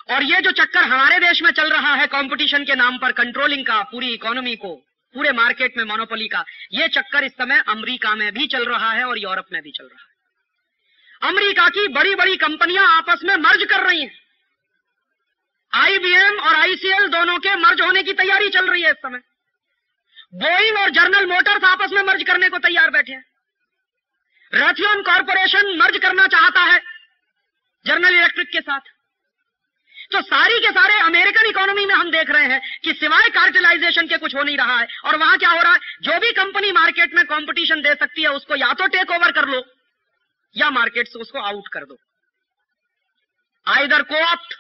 और ये जो चक्कर हमारे देश में चल रहा है कंपटीशन के नाम पर कंट्रोलिंग का, पूरी इकोनॉमी को, पूरे मार्केट में मोनोपोली का, ये चक्कर इस समय अमेरिका में भी चल रहा है और यूरोप में भी चल रहा है। अमेरिका की बड़ी बड़ी कंपनियां आपस में मर्ज कर रही हैं। आईबीएम और आईसीएल दोनों के मर्ज होने की तैयारी चल रही है इस समय। बोइंग और जनरल मोटर्स आपस में मर्ज करने को तैयार बैठे हैं। रथियन कॉर्पोरेशन मर्ज करना चाहता है जनरल इलेक्ट्रिक के साथ। तो सारी के सारे अमेरिकन इकोनॉमी में हम देख रहे हैं कि सिवाय कार्टेलाइजेशन के कुछ हो नहीं रहा है। और वहां क्या हो रहा है, जो भी कंपनी मार्केट में कंपटीशन दे सकती है उसको या तो टेक ओवर कर लो या मार्केट से उसको आउट कर दो। आइदर कोऑप्ट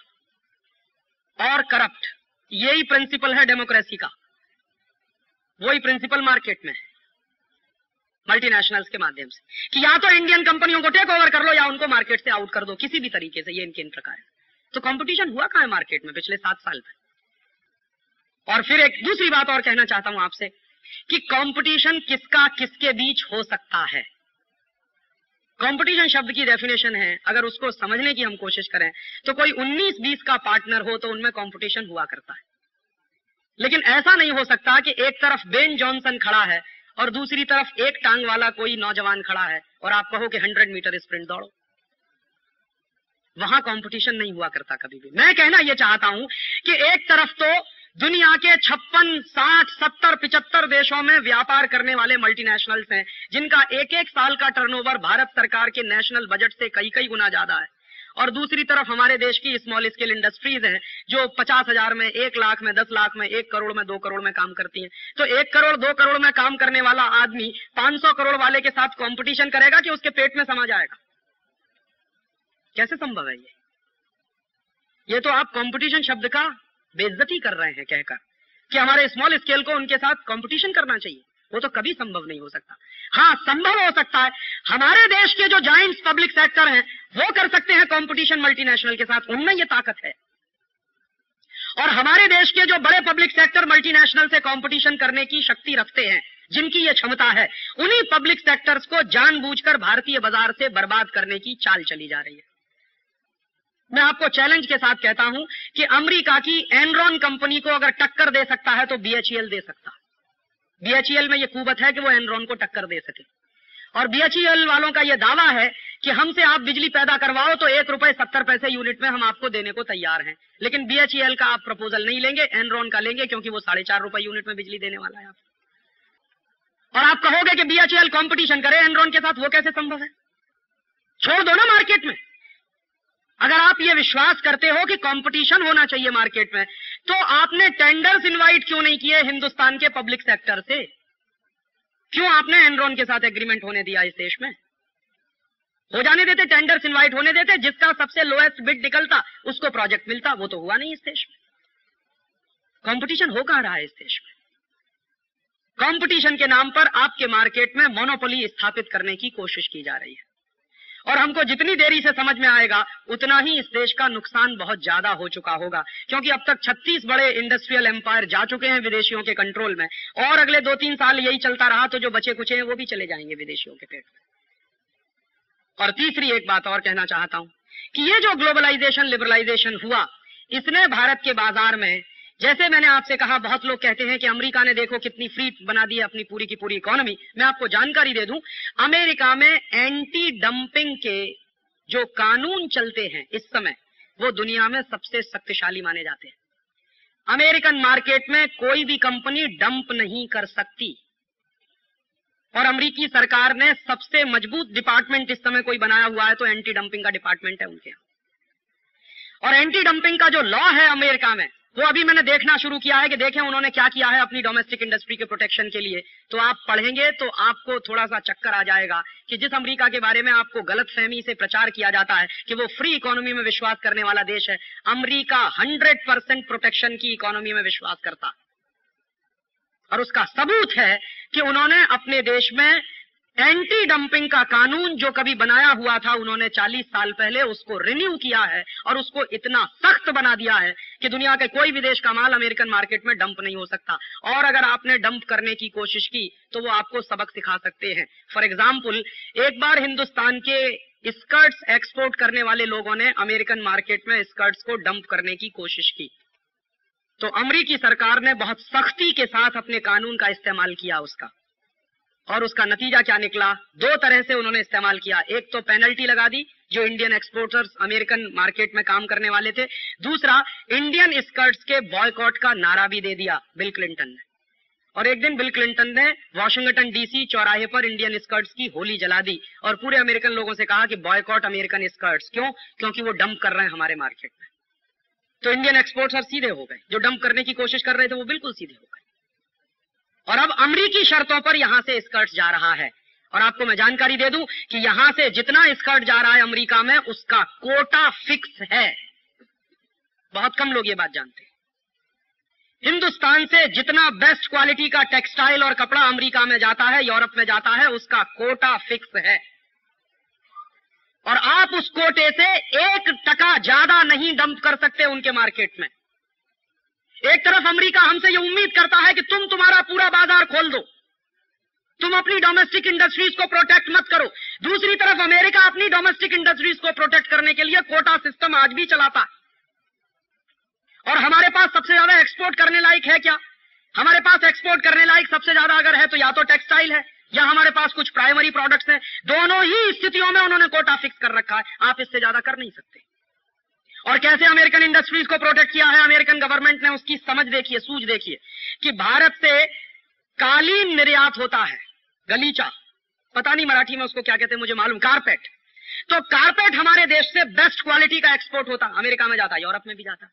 और करप्ट, यही प्रिंसिपल है डेमोक्रेसी का। वही प्रिंसिपल मार्केट में है मल्टीनेशनल्स के माध्यम से, कि या तो इंडियन कंपनियों को टेक ओवर कर लो या उनको मार्केट से आउट कर दो, किसी भी तरीके से। ये इनके इन प्रकार है। तो कंपटीशन हुआ कहां है मार्केट में पिछले 7 साल में? और फिर एक दूसरी बात और कहना चाहता हूं आपसे कि कंपटीशन किसका किसके बीच हो सकता है। कंपटीशन शब्द की डेफिनेशन है, अगर उसको समझने की हम कोशिश करें तो कोई 19-20 का पार्टनर हो तो उनमें कंपटीशन हुआ करता है। लेकिन ऐसा नहीं हो सकता कि एक तरफ बेन जॉनसन खड़ा है और दूसरी तरफ एक टांग वाला कोई नौजवान खड़ा है और आप कहो कि 100 मीटर स्प्रिंट दौड़ो। वहां कंपटीशन नहीं हुआ करता कभी भी। मैं कहना यह चाहता हूं कि एक तरफ तो दुनिया के 56, 60, 70, 75 देशों में व्यापार करने वाले मल्टीनेशनल्स हैं, जिनका एक एक साल का टर्नओवर भारत सरकार के नेशनल बजट से कई गुना ज्यादा है। और दूसरी तरफ हमारे देश की स्मॉल स्केल इंडस्ट्रीज हैं जो 50,000 में, 1 लाख में, 10 लाख में, 1 करोड़ में, 2 करोड़ में काम करती हैं। तो 1 करोड़ 2 करोड़ में काम करने वाला आदमी 500 करोड़ वाले के साथ कंपटीशन करेगा कि उसके पेट में समा जाएगा? कैसे संभव है ये तो आप कंपटीशन शब्द का बेइज्जती कर रहे हैं कहकर कि हमारे स्मॉल स्केल को उनके साथ कंपटीशन करना चाहिए। वो तो कभी संभव नहीं हो सकता। हाँ, संभव हो सकता है, हमारे देश के जो जायंट्स पब्लिक सेक्टर हैं वो कर सकते हैं कंपटीशन मल्टीनेशनल के साथ, उनमें ये ताकत है। और हमारे देश के जो बड़े पब्लिक सेक्टर मल्टीनेशनल से कंपटीशन करने की शक्ति रखते हैं, जिनकी ये क्षमता है, उन्हीं पब्लिक सेक्टर्स को जानबूझकर भारतीय बाजार से बर्बाद करने की चाल चली जा रही है। मैं आपको चैलेंज के साथ कहता हूं कि अमेरिका की एनरॉन कंपनी को अगर टक्कर दे सकता है तो बीएचईएल दे सकता है। बीएचईएल में यह कुवत है कि वो एनरॉन को टक्कर दे सके। और बीएचईएल वालों का यह दावा है कि हमसे आप बिजली पैदा करवाओ तो ₹1.70 यूनिट में हम आपको देने को तैयार हैं। लेकिन बीएचईएल का आप प्रपोजल नहीं लेंगे, एनरॉन का लेंगे, क्योंकि वो ₹4.5 यूनिट में बिजली देने वाला है आपको। और आप कहोगे कि बीएचईएल कंपटीशन करे एनरॉन के साथ, वो कैसे संभव है? छोड़ दो ना मार्केट में। अगर आप ये विश्वास करते हो कि कंपटीशन होना चाहिए मार्केट में, तो आपने टेंडर्स इनवाइट क्यों नहीं किए हिंदुस्तान के पब्लिक सेक्टर से? क्यों आपने एनरॉन के साथ एग्रीमेंट होने दिया इस देश में? हो जाने देते, टेंडर्स इनवाइट होने देते, जिसका सबसे लोएस्ट बिड निकलता उसको प्रोजेक्ट मिलता। वो तो हुआ नहीं इस देश में। कंपटीशन हो कहां रहा है इस देश में? कंपटीशन के नाम पर आपके मार्केट में मोनोपोली स्थापित करने की कोशिश की जा रही है। और हमको जितनी देरी से समझ में आएगा उतना ही इस देश का नुकसान बहुत ज्यादा हो चुका होगा, क्योंकि अब तक 36 बड़े इंडस्ट्रियल एम्पायर जा चुके हैं विदेशियों के कंट्रोल में। और अगले 2-3 साल यही चलता रहा तो जो बचे कुचे हैं वो भी चले जाएंगे विदेशियों के पेट में। और तीसरी एक बात और कहना चाहता हूं कि ये जो ग्लोबलाइजेशन, लिबरलाइजेशन हुआ, इसने भारत के बाजार में, जैसे मैंने आपसे कहा, बहुत लोग कहते हैं कि अमेरिका ने देखो कितनी फ्री बना दी है अपनी पूरी की पूरी इकोनॉमी। मैं आपको जानकारी दे दूं, अमेरिका में एंटी डंपिंग के जो कानून चलते हैं इस समय, वो दुनिया में सबसे शक्तिशाली माने जाते हैं। अमेरिकन मार्केट में कोई भी कंपनी डंप नहीं कर सकती। और अमेरिकी सरकार ने सबसे मजबूत डिपार्टमेंट इस समय कोई बनाया हुआ है तो एंटी डंपिंग का डिपार्टमेंट है उनके यहाँ। और एंटी डंपिंग का जो लॉ है अमेरिका में, वो अभी मैंने देखना शुरू किया है कि देखें उन्होंने क्या किया है अपनी डोमेस्टिक इंडस्ट्री के प्रोटेक्शन के लिए। तो आप पढ़ेंगे तो आपको थोड़ा सा चक्कर आ जाएगा कि जिस अमेरिका के बारे में आपको गलतफहमी से प्रचार किया जाता है कि वो फ्री इकोनॉमी में विश्वास करने वाला देश है, अमेरिका 100% प्रोटेक्शन की इकोनॉमी में विश्वास करता। और उसका सबूत है कि उन्होंने अपने देश में एंटी डंपिंग का कानून जो कभी बनाया हुआ था, उन्होंने 40 साल पहले उसको रिन्यू किया है और उसको इतना सख्त बना दिया है कि दुनिया के कोई भी देश का माल अमेरिकन मार्केट में डंप नहीं हो सकता। और अगर आपने डंप करने की कोशिश की तो वो आपको सबक सिखा सकते हैं। फॉर एग्जाम्पल, एक बार हिंदुस्तान के स्कर्ट्स एक्सपोर्ट करने वाले लोगों ने अमेरिकन मार्केट में स्कर्ट्स को डंप करने की कोशिश की, तो अमेरिकी सरकार ने बहुत सख्ती के साथ अपने कानून का इस्तेमाल किया उसका। और उसका नतीजा क्या निकला? दो तरह से उन्होंने इस्तेमाल किया। एक तो पेनल्टी लगा दी जो इंडियन एक्सपोर्टर्स अमेरिकन मार्केट में काम करने वाले थे, दूसरा इंडियन स्कर्ट्स के बॉयकॉट का नारा भी दे दिया बिल क्लिंटन ने। और एक दिन बिल क्लिंटन ने वॉशिंगटन डीसी चौराहे पर इंडियन स्कर्ट्स की होली जला दी और पूरे अमेरिकन लोगों से कहा कि बॉयकॉट अमेरिकन स्कर्ट्स। क्यों? क्योंकि वो डंप कर रहे हैं हमारे मार्केट में। तो इंडियन एक्सपोर्टर्स सीधे हो गए, जो डंप करने की कोशिश कर रहे थे वो बिल्कुल सीधे हो गए। और अब अमेरिकी शर्तों पर यहां से स्कर्ट जा रहा है। और आपको मैं जानकारी दे दूं कि यहां से जितना स्कर्ट जा रहा है अमेरिका में, उसका कोटा फिक्स है। बहुत कम लोग ये बात जानते हैं। हिंदुस्तान से जितना बेस्ट क्वालिटी का टेक्सटाइल और कपड़ा अमेरिका में जाता है, यूरोप में जाता है, उसका कोटा फिक्स है। और आप उस कोटे से 1% ज्यादा नहीं डंप कर सकते उनके मार्केट में। एक तरफ अमेरिका हमसे ये उम्मीद करता है कि तुम तुम्हारा पूरा बाजार खोल दो, तुम अपनी डोमेस्टिक इंडस्ट्रीज को प्रोटेक्ट मत करो। दूसरी तरफ अमेरिका अपनी डोमेस्टिक इंडस्ट्रीज को प्रोटेक्ट करने के लिए कोटा सिस्टम आज भी चलाता है। और हमारे पास सबसे ज्यादा एक्सपोर्ट करने लायक है क्या? हमारे पास एक्सपोर्ट करने लायक सबसे ज्यादा अगर है तो या तो टेक्सटाइल है या हमारे पास कुछ प्राइमरी प्रोडक्ट्स हैं। दोनों ही स्थितियों में उन्होंने कोटा फिक्स कर रखा है, आप इससे ज्यादा कर नहीं सकते। और कैसे अमेरिकन इंडस्ट्रीज को प्रोटेक्ट किया है अमेरिकन गवर्नमेंट ने, उसकी समझ देखिए, सूझ देखिए कि भारत से कालीन निर्यात होता है, गलीचा, पता नहीं मराठी में उसको क्या कहते हैं मुझे मालूम, कारपेट। तो कारपेट हमारे देश से बेस्ट क्वालिटी का एक्सपोर्ट होता, अमेरिका में जाता, यूरोप में भी जाता।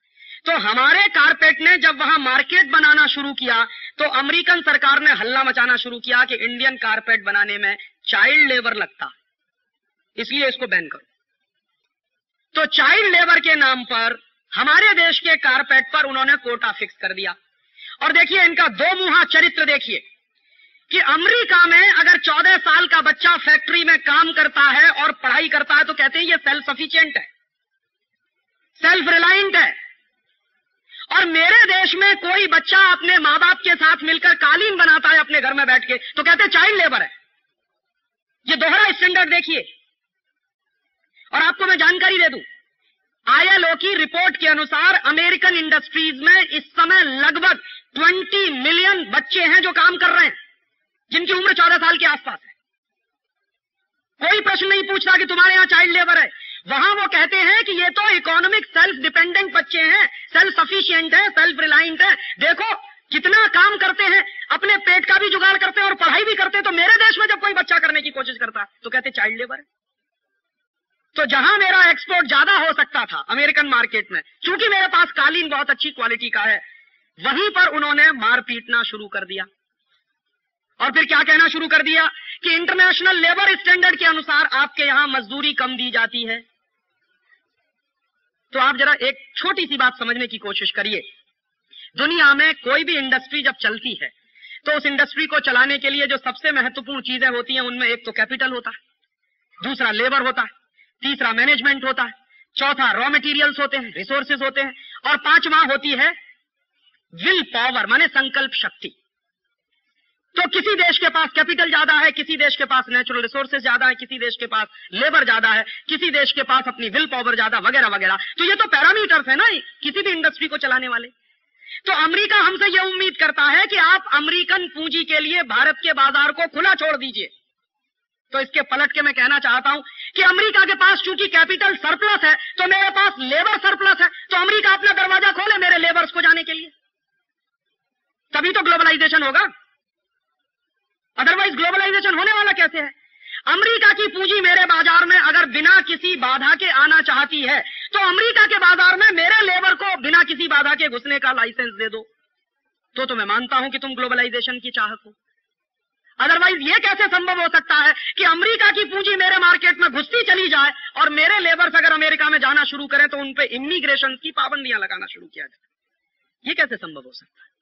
तो हमारे कारपेट ने जब वहां मार्केट बनाना शुरू किया तो अमेरिकन सरकार ने हल्ला मचाना शुरू किया कि इंडियन कारपेट बनाने में चाइल्ड लेबर लगता, इसलिए इसको बैन करो। तो चाइल्ड लेबर के नाम पर हमारे देश के कारपेट पर उन्होंने कोटा फिक्स कर दिया। और देखिए इनका दो मुहा चरित्र देखिए कि अमेरिका में अगर 14 साल का बच्चा फैक्ट्री में काम करता है और पढ़ाई करता है तो कहते हैं ये सेल्फ सफिशिएंट है, सेल्फ रिलायंट है। और मेरे देश में कोई बच्चा अपने मां बाप के साथ मिलकर कालीन बनाता है अपने घर में बैठ के तो कहते हैं चाइल्ड लेबर है। ये दोहरा स्टैंडर्ड देखिए। और आपको मैं जानकारी दे दूं, ILO की रिपोर्ट के अनुसार अमेरिकन इंडस्ट्रीज में इस समय लगभग 20 मिलियन बच्चे हैं जो काम कर रहे हैं, जिनकी उम्र 14 साल के आसपास है। कोई प्रश्न नहीं पूछता कि तुम्हारे यहां चाइल्ड लेबर है। वहां वो कहते हैं कि ये तो इकोनॉमिक सेल्फ डिपेंडेंट बच्चे हैं, सेल्फ सफिशिएंट है, सेल्फ रिलायंट है। देखो कितना काम करते हैं, अपने पेट का भी जुगाड़ करते हैं और पढ़ाई भी करते हैं। तो मेरे देश में जब कोई बच्चा करने की कोशिश करता है तो कहते चाइल्ड लेबर है। तो जहां मेरा एक्सपोर्ट ज्यादा हो सकता था अमेरिकन मार्केट में, चूंकि मेरे पास कालीन बहुत अच्छी क्वालिटी का है, वहीं पर उन्होंने मार पीटना शुरू कर दिया। और फिर क्या कहना शुरू कर दिया कि इंटरनेशनल लेबर स्टैंडर्ड के अनुसार आपके यहां मजदूरी कम दी जाती है। तो आप जरा एक छोटी सी बात समझने की कोशिश करिए। दुनिया में कोई भी इंडस्ट्री जब चलती है तो उस इंडस्ट्री को चलाने के लिए जो सबसे महत्वपूर्ण चीजें होती हैं उनमें एक तो कैपिटल होता है, दूसरा लेबर होता है, तीसरा मैनेजमेंट होता है, चौथा रॉ मटेरियल्स होते हैं, रिसोर्सेज होते हैं, और पांचवा होती है विल पावर माने संकल्प शक्ति। तो किसी देश के पास कैपिटल ज्यादा है, किसी देश के पास नेचुरल रिसोर्सेज ज्यादा है, किसी देश के पास लेबर ज्यादा है, किसी देश के पास अपनी विल पावर ज्यादा, वगैरह वगैरह। तो ये तो पैरामीटर्स है ना किसी भी इंडस्ट्री को चलाने वाले। तो अमेरिका हमसे यह उम्मीद करता है कि आप अमेरिकन पूंजी के लिए भारत के बाजार को खुला छोड़ दीजिए। तो इसके पलट के मैं कहना चाहता हूं कि अमेरिका के पास चूंकि कैपिटल सरप्लस है तो मेरे पास लेबर सरप्लस है, तो अमेरिका अपना दरवाजा खोले मेरे लेबर्स को जाने के लिए। तभी तो ग्लोबलाइजेशन होगा, अदरवाइज ग्लोबलाइजेशन होने वाला कैसे है? अमेरिका की पूंजी मेरे बाजार में अगर बिना किसी बाधा के आना चाहती है तो अमेरिका के बाजार में मेरे लेबर को बिना किसी बाधा के घुसने का लाइसेंस दे दो, तो मैं मानता हूं कि तुम ग्लोबलाइजेशन की चाहत हो। अदरवाइज ये कैसे संभव हो सकता है कि अमेरिका की पूंजी मेरे मार्केट में घुसती चली जाए और मेरे लेबर्स अगर अमेरिका में जाना शुरू करें तो उन पे इमिग्रेशन की पाबंदियां लगाना शुरू किया जाए? ये कैसे संभव हो सकता है?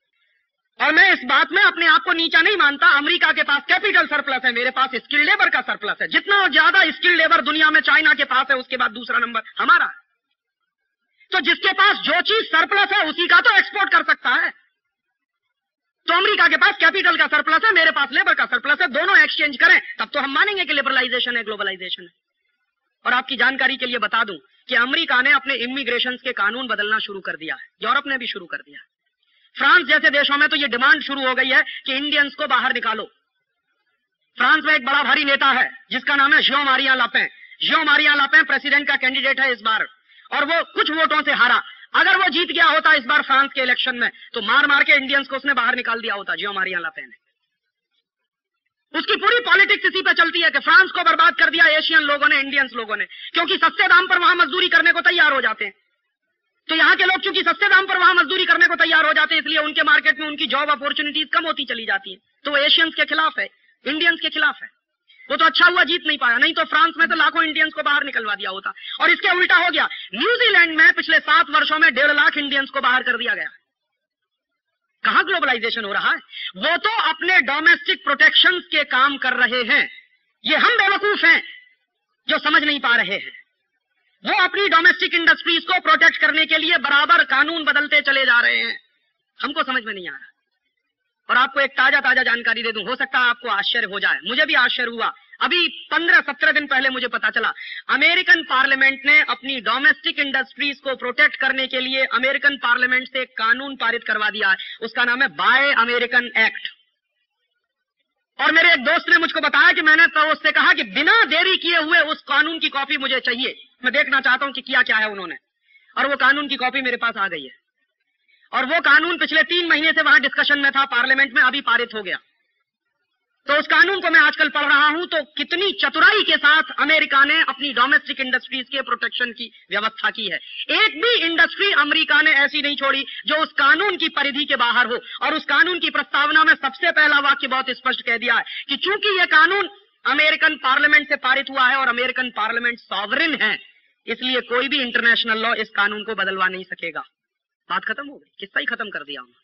और मैं इस बात में अपने आप को नीचा नहीं मानता। अमेरिका के पास कैपिटल सरप्लस है, मेरे पास स्किल्ड लेबर का सरप्लस है। जितना ज्यादा स्किल्ड लेबर दुनिया में चाइना के पास है, उसके बाद दूसरा नंबर हमारा है। तो जिसके पास जो चीज सरप्लस है उसी का तो एक्सपोर्ट कर सकता है। तो अमेरिका के पास कैपिटल का सरप्लस है, मेरे पास लेबर का सरप्लस है, दोनों एक्सचेंज करें तब तो हम मानेंगे कि लिबरलाइजेशन है, ग्लोबलाइजेशन है। और आपकी जानकारी के लिए बता दूं कि अमेरिका ने अपने इमिग्रेशन के कानून बदलना शुरू कर दिया है, यूरोप ने भी शुरू कर दिया है। फ्रांस जैसे देशों में तो ये डिमांड शुरू हो गई है कि इंडियंस को बाहर निकालो। फ्रांस में एक बड़ा भारी नेता है जिसका नाम है जियो मारिया लापें। जियो मारिया लापें प्रेसिडेंट का कैंडिडेट है इस बार, और वो कुछ वोटों से हारा। अगर वो जीत गया होता इस बार फ्रांस के इलेक्शन में तो मार मार के इंडियंस को उसने बाहर निकाल दिया होता, जियो मारिया लापें ने। उसकी पूरी पॉलिटिक्स इसी पे चलती है कि फ्रांस को बर्बाद कर दिया एशियन लोगों ने, इंडियंस लोगों ने, क्योंकि सस्ते दाम पर वहां मजदूरी करने को तैयार हो जाते हैं। तो यहाँ के लोग चूंकि सस्ते दाम पर वहां मजदूरी करने को तैयार हो जाते हैं, इसलिए उनके मार्केट में उनकी जॉब अपॉर्चुनिटीज कम होती चली जाती है। तो वो एशियंस के खिलाफ है, इंडियंस के खिलाफ है। वो तो अच्छा हुआ जीत नहीं पाया, नहीं तो फ्रांस में तो लाखों इंडियंस को बाहर निकलवा दिया होता। और इसके उल्टा हो गया, न्यूजीलैंड में पिछले 7 वर्षों में 1.5 लाख इंडियंस को बाहर कर दिया गया। कहां ग्लोबलाइजेशन हो रहा है? वो तो अपने डोमेस्टिक प्रोटेक्शन के काम कर रहे हैं। ये हम बेवकूफ हैं जो समझ नहीं पा रहे हैं। वो अपनी डोमेस्टिक इंडस्ट्रीज को प्रोटेक्ट करने के लिए बराबर कानून बदलते चले जा रहे हैं, हमको समझ में नहीं आ रहा। और आपको एक ताजा जानकारी दे दूं, हो सकता है आपको आश्चर्य हो जाए, मुझे भी आश्चर्य हुआ। अभी 15-17 दिन पहले मुझे पता चला अमेरिकन पार्लियामेंट ने अपनी डोमेस्टिक इंडस्ट्रीज को प्रोटेक्ट करने के लिए अमेरिकन पार्लियामेंट से एक कानून पारित करवा दिया है। उसका नाम है बाय अमेरिकन एक्ट। और मेरे एक दोस्त ने मुझको बताया कि मैंने तो उससे कहा कि बिना देरी किए हुए उस कानून की कॉपी मुझे चाहिए, मैं देखना चाहता हूं कि किया क्या है उन्होंने। और वो कानून की कॉपी मेरे पास आ गई है। और वो कानून पिछले 3 महीने से वहां डिस्कशन में था पार्लियामेंट में, अभी पारित हो गया। तो उस कानून को मैं आजकल पढ़ रहा हूं, तो कितनी चतुराई के साथ अमेरिका ने अपनी डोमेस्टिक इंडस्ट्रीज के प्रोटेक्शन की व्यवस्था की है। एक भी इंडस्ट्री अमेरिका ने ऐसी नहीं छोड़ी जो उस कानून की परिधि के बाहर हो। और उस कानून की प्रस्तावना में सबसे पहला वाक्य बहुत स्पष्ट कह दिया है कि चूंकि यह कानून अमेरिकन पार्लियामेंट से पारित हुआ है और अमेरिकन पार्लियामेंट सॉवरेन है, इसलिए कोई भी इंटरनेशनल लॉ इस कानून को बदलवा नहीं सकेगा। बात खत्म हो गई, किस्सा ही खत्म कर दिया उन्होंने।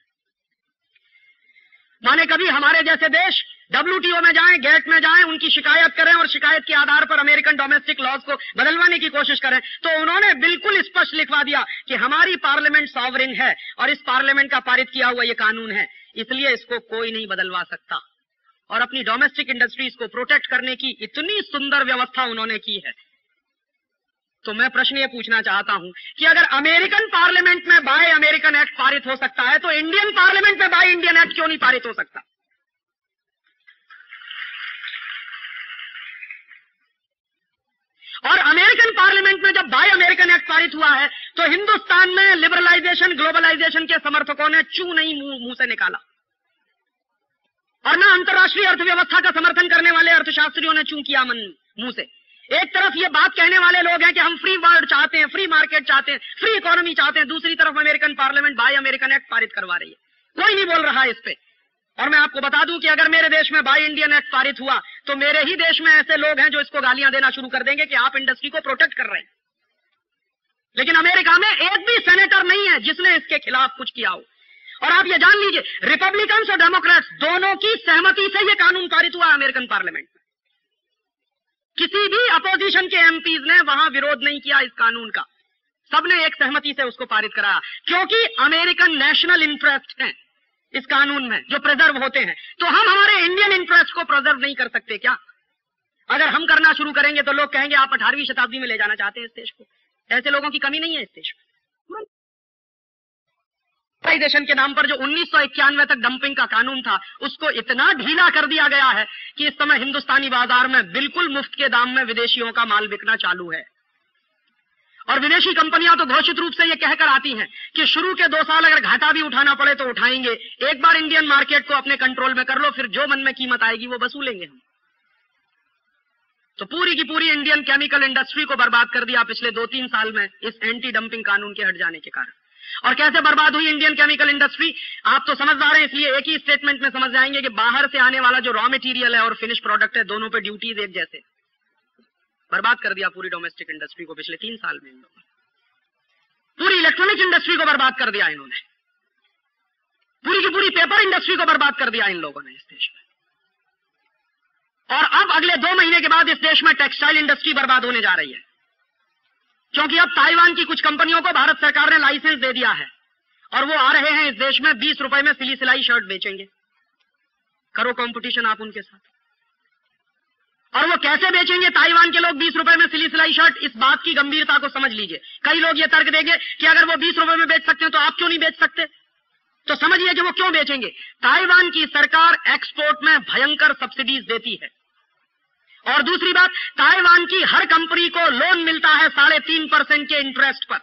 माने कभी हमारे जैसे देश WTO में जाएं, गेट में जाएं, उनकी शिकायत करें और शिकायत के आधार पर अमेरिकन डोमेस्टिक लॉज को बदलवाने की कोशिश करें, तो उन्होंने बिल्कुल स्पष्ट लिखवा दिया कि हमारी पार्लियामेंट सॉवरेन है और इस पार्लियामेंट का पारित किया हुआ ये कानून है, इसलिए इसको कोई नहीं बदलवा सकता। और अपनी डोमेस्टिक इंडस्ट्रीज को प्रोटेक्ट करने की इतनी सुंदर व्यवस्था उन्होंने की है। तो मैं प्रश्न ये पूछना चाहता हूं कि अगर अमेरिकन पार्लियामेंट में बाय अमेरिकन एक्ट पारित हो सकता है तो इंडियन पार्लियामेंट में बाय इंडियन एक्ट क्यों नहीं पारित हो सकता? और अमेरिकन पार्लियामेंट में जब बाय अमेरिकन एक्ट पारित हुआ है तो हिंदुस्तान में लिबरलाइजेशन, ग्लोबलाइजेशन के समर्थकों ने चू नहीं मुंह से निकाला, और ना अंतर्राष्ट्रीय अर्थव्यवस्था का समर्थन करने वाले अर्थशास्त्रियों ने चू किया मुंह से। एक तरफ ये बात कहने वाले लोग हैं कि हम फ्री वर्ल्ड चाहते हैं, फ्री मार्केट चाहते हैं, फ्री इकोनॉमी चाहते हैं, दूसरी तरफ American parliament bye American act पारित करवा रही है। कोई नहीं बोल रहा है इस पे। और मैं आपको बता दूं कि अगर मेरे देश में बाय इंडियन एक्ट पारित हुआ तो मेरे ही देश में ऐसे लोग हैं जो इसको गालियां देना शुरू कर देंगे कि आप इंडस्ट्री को प्रोटेक्ट कर रहे हैं। लेकिन अमेरिका में एक भी सेनेटर नहीं है जिसने इसके खिलाफ कुछ किया हो। और आप ये जान लीजिए, रिपब्लिकन्स और डेमोक्रेट्स दोनों की सहमति से यह कानून पारित हुआ अमेरिकन पार्लियामेंट में। किसी भी अपोजिशन के एमपीज ने वहां विरोध नहीं किया इस कानून का, सबने एक सहमति से उसको पारित कराया, क्योंकि अमेरिकन नेशनल इंटरेस्ट है इस कानून में जो प्रिजर्व होते हैं। तो हम हमारे इंडियन इंटरेस्ट को प्रिजर्व नहीं कर सकते क्या? अगर हम करना शुरू करेंगे तो लोग कहेंगे आप 18वीं शताब्दी में ले जाना चाहते हैं इस देश को। ऐसे लोगों की कमी नहीं है इस देश में। ग्लोबलाइजेशन के नाम पर जो 1991 तक डंपिंग का कानून था उसको इतना ढीला कर दिया गया है कि इस समय हिंदुस्तानी बाजार में बिल्कुल मुफ्त के दाम में विदेशियों का माल बिकना चालू है। और विदेशी कंपनियां तो घोषित रूप से ये कहकर आती हैं कि शुरू के 2 साल अगर घाटा भी उठाना पड़े तो उठाएंगे, एक बार इंडियन मार्केट को अपने कंट्रोल में कर लो, फिर जो मन में कीमत आएगी वो वसूलेंगे हम। तो पूरी की पूरी इंडियन केमिकल इंडस्ट्री को बर्बाद कर दिया पिछले 2-3 साल में इस एंटी डंपिंग कानून के हट जाने के कारण। और कैसे बर्बाद हुई इंडियन केमिकल इंडस्ट्री, आप तो समझदार हैं, इसलिए एक ही स्टेटमेंट में समझ जाएंगे कि बाहर से आने वाला जो रॉ मटेरियल है और फिनिश प्रोडक्ट है, दोनों पे ड्यूटीज एक जैसे। बर्बाद कर दिया पूरी डोमेस्टिक इंडस्ट्री को पिछले 3 साल में इन लोगों ने। पूरी इलेक्ट्रॉनिक इंडस्ट्री को बर्बाद कर दिया इन्होंने, पूरी की पूरी पेपर इंडस्ट्री को बर्बाद कर दिया इन लोगों ने इस देश में। और अब अगले 2 महीने के बाद इस देश में टेक्सटाइल इंडस्ट्री बर्बाद होने जा रही है, क्योंकि अब ताइवान की कुछ कंपनियों को भारत सरकार ने लाइसेंस दे दिया है और वो आ रहे हैं इस देश में 20 रुपए में सिली सिलाई शर्ट बेचेंगे। करो कंपटीशन आप उनके साथ। और वो कैसे बेचेंगे ताइवान के लोग 20 रुपए में सिली सिलाई शर्ट, इस बात की गंभीरता को समझ लीजिए। कई लोग ये तर्क देंगे कि अगर वो 20 रुपए में बेच सकते हैं तो आप क्यों नहीं बेच सकते, तो समझिए कि वो क्यों बेचेंगे। ताइवान की सरकार एक्सपोर्ट में भयंकर सब्सिडीज देती है, और दूसरी बात, ताइवान की हर कंपनी को लोन मिलता है 3.5% के इंटरेस्ट पर।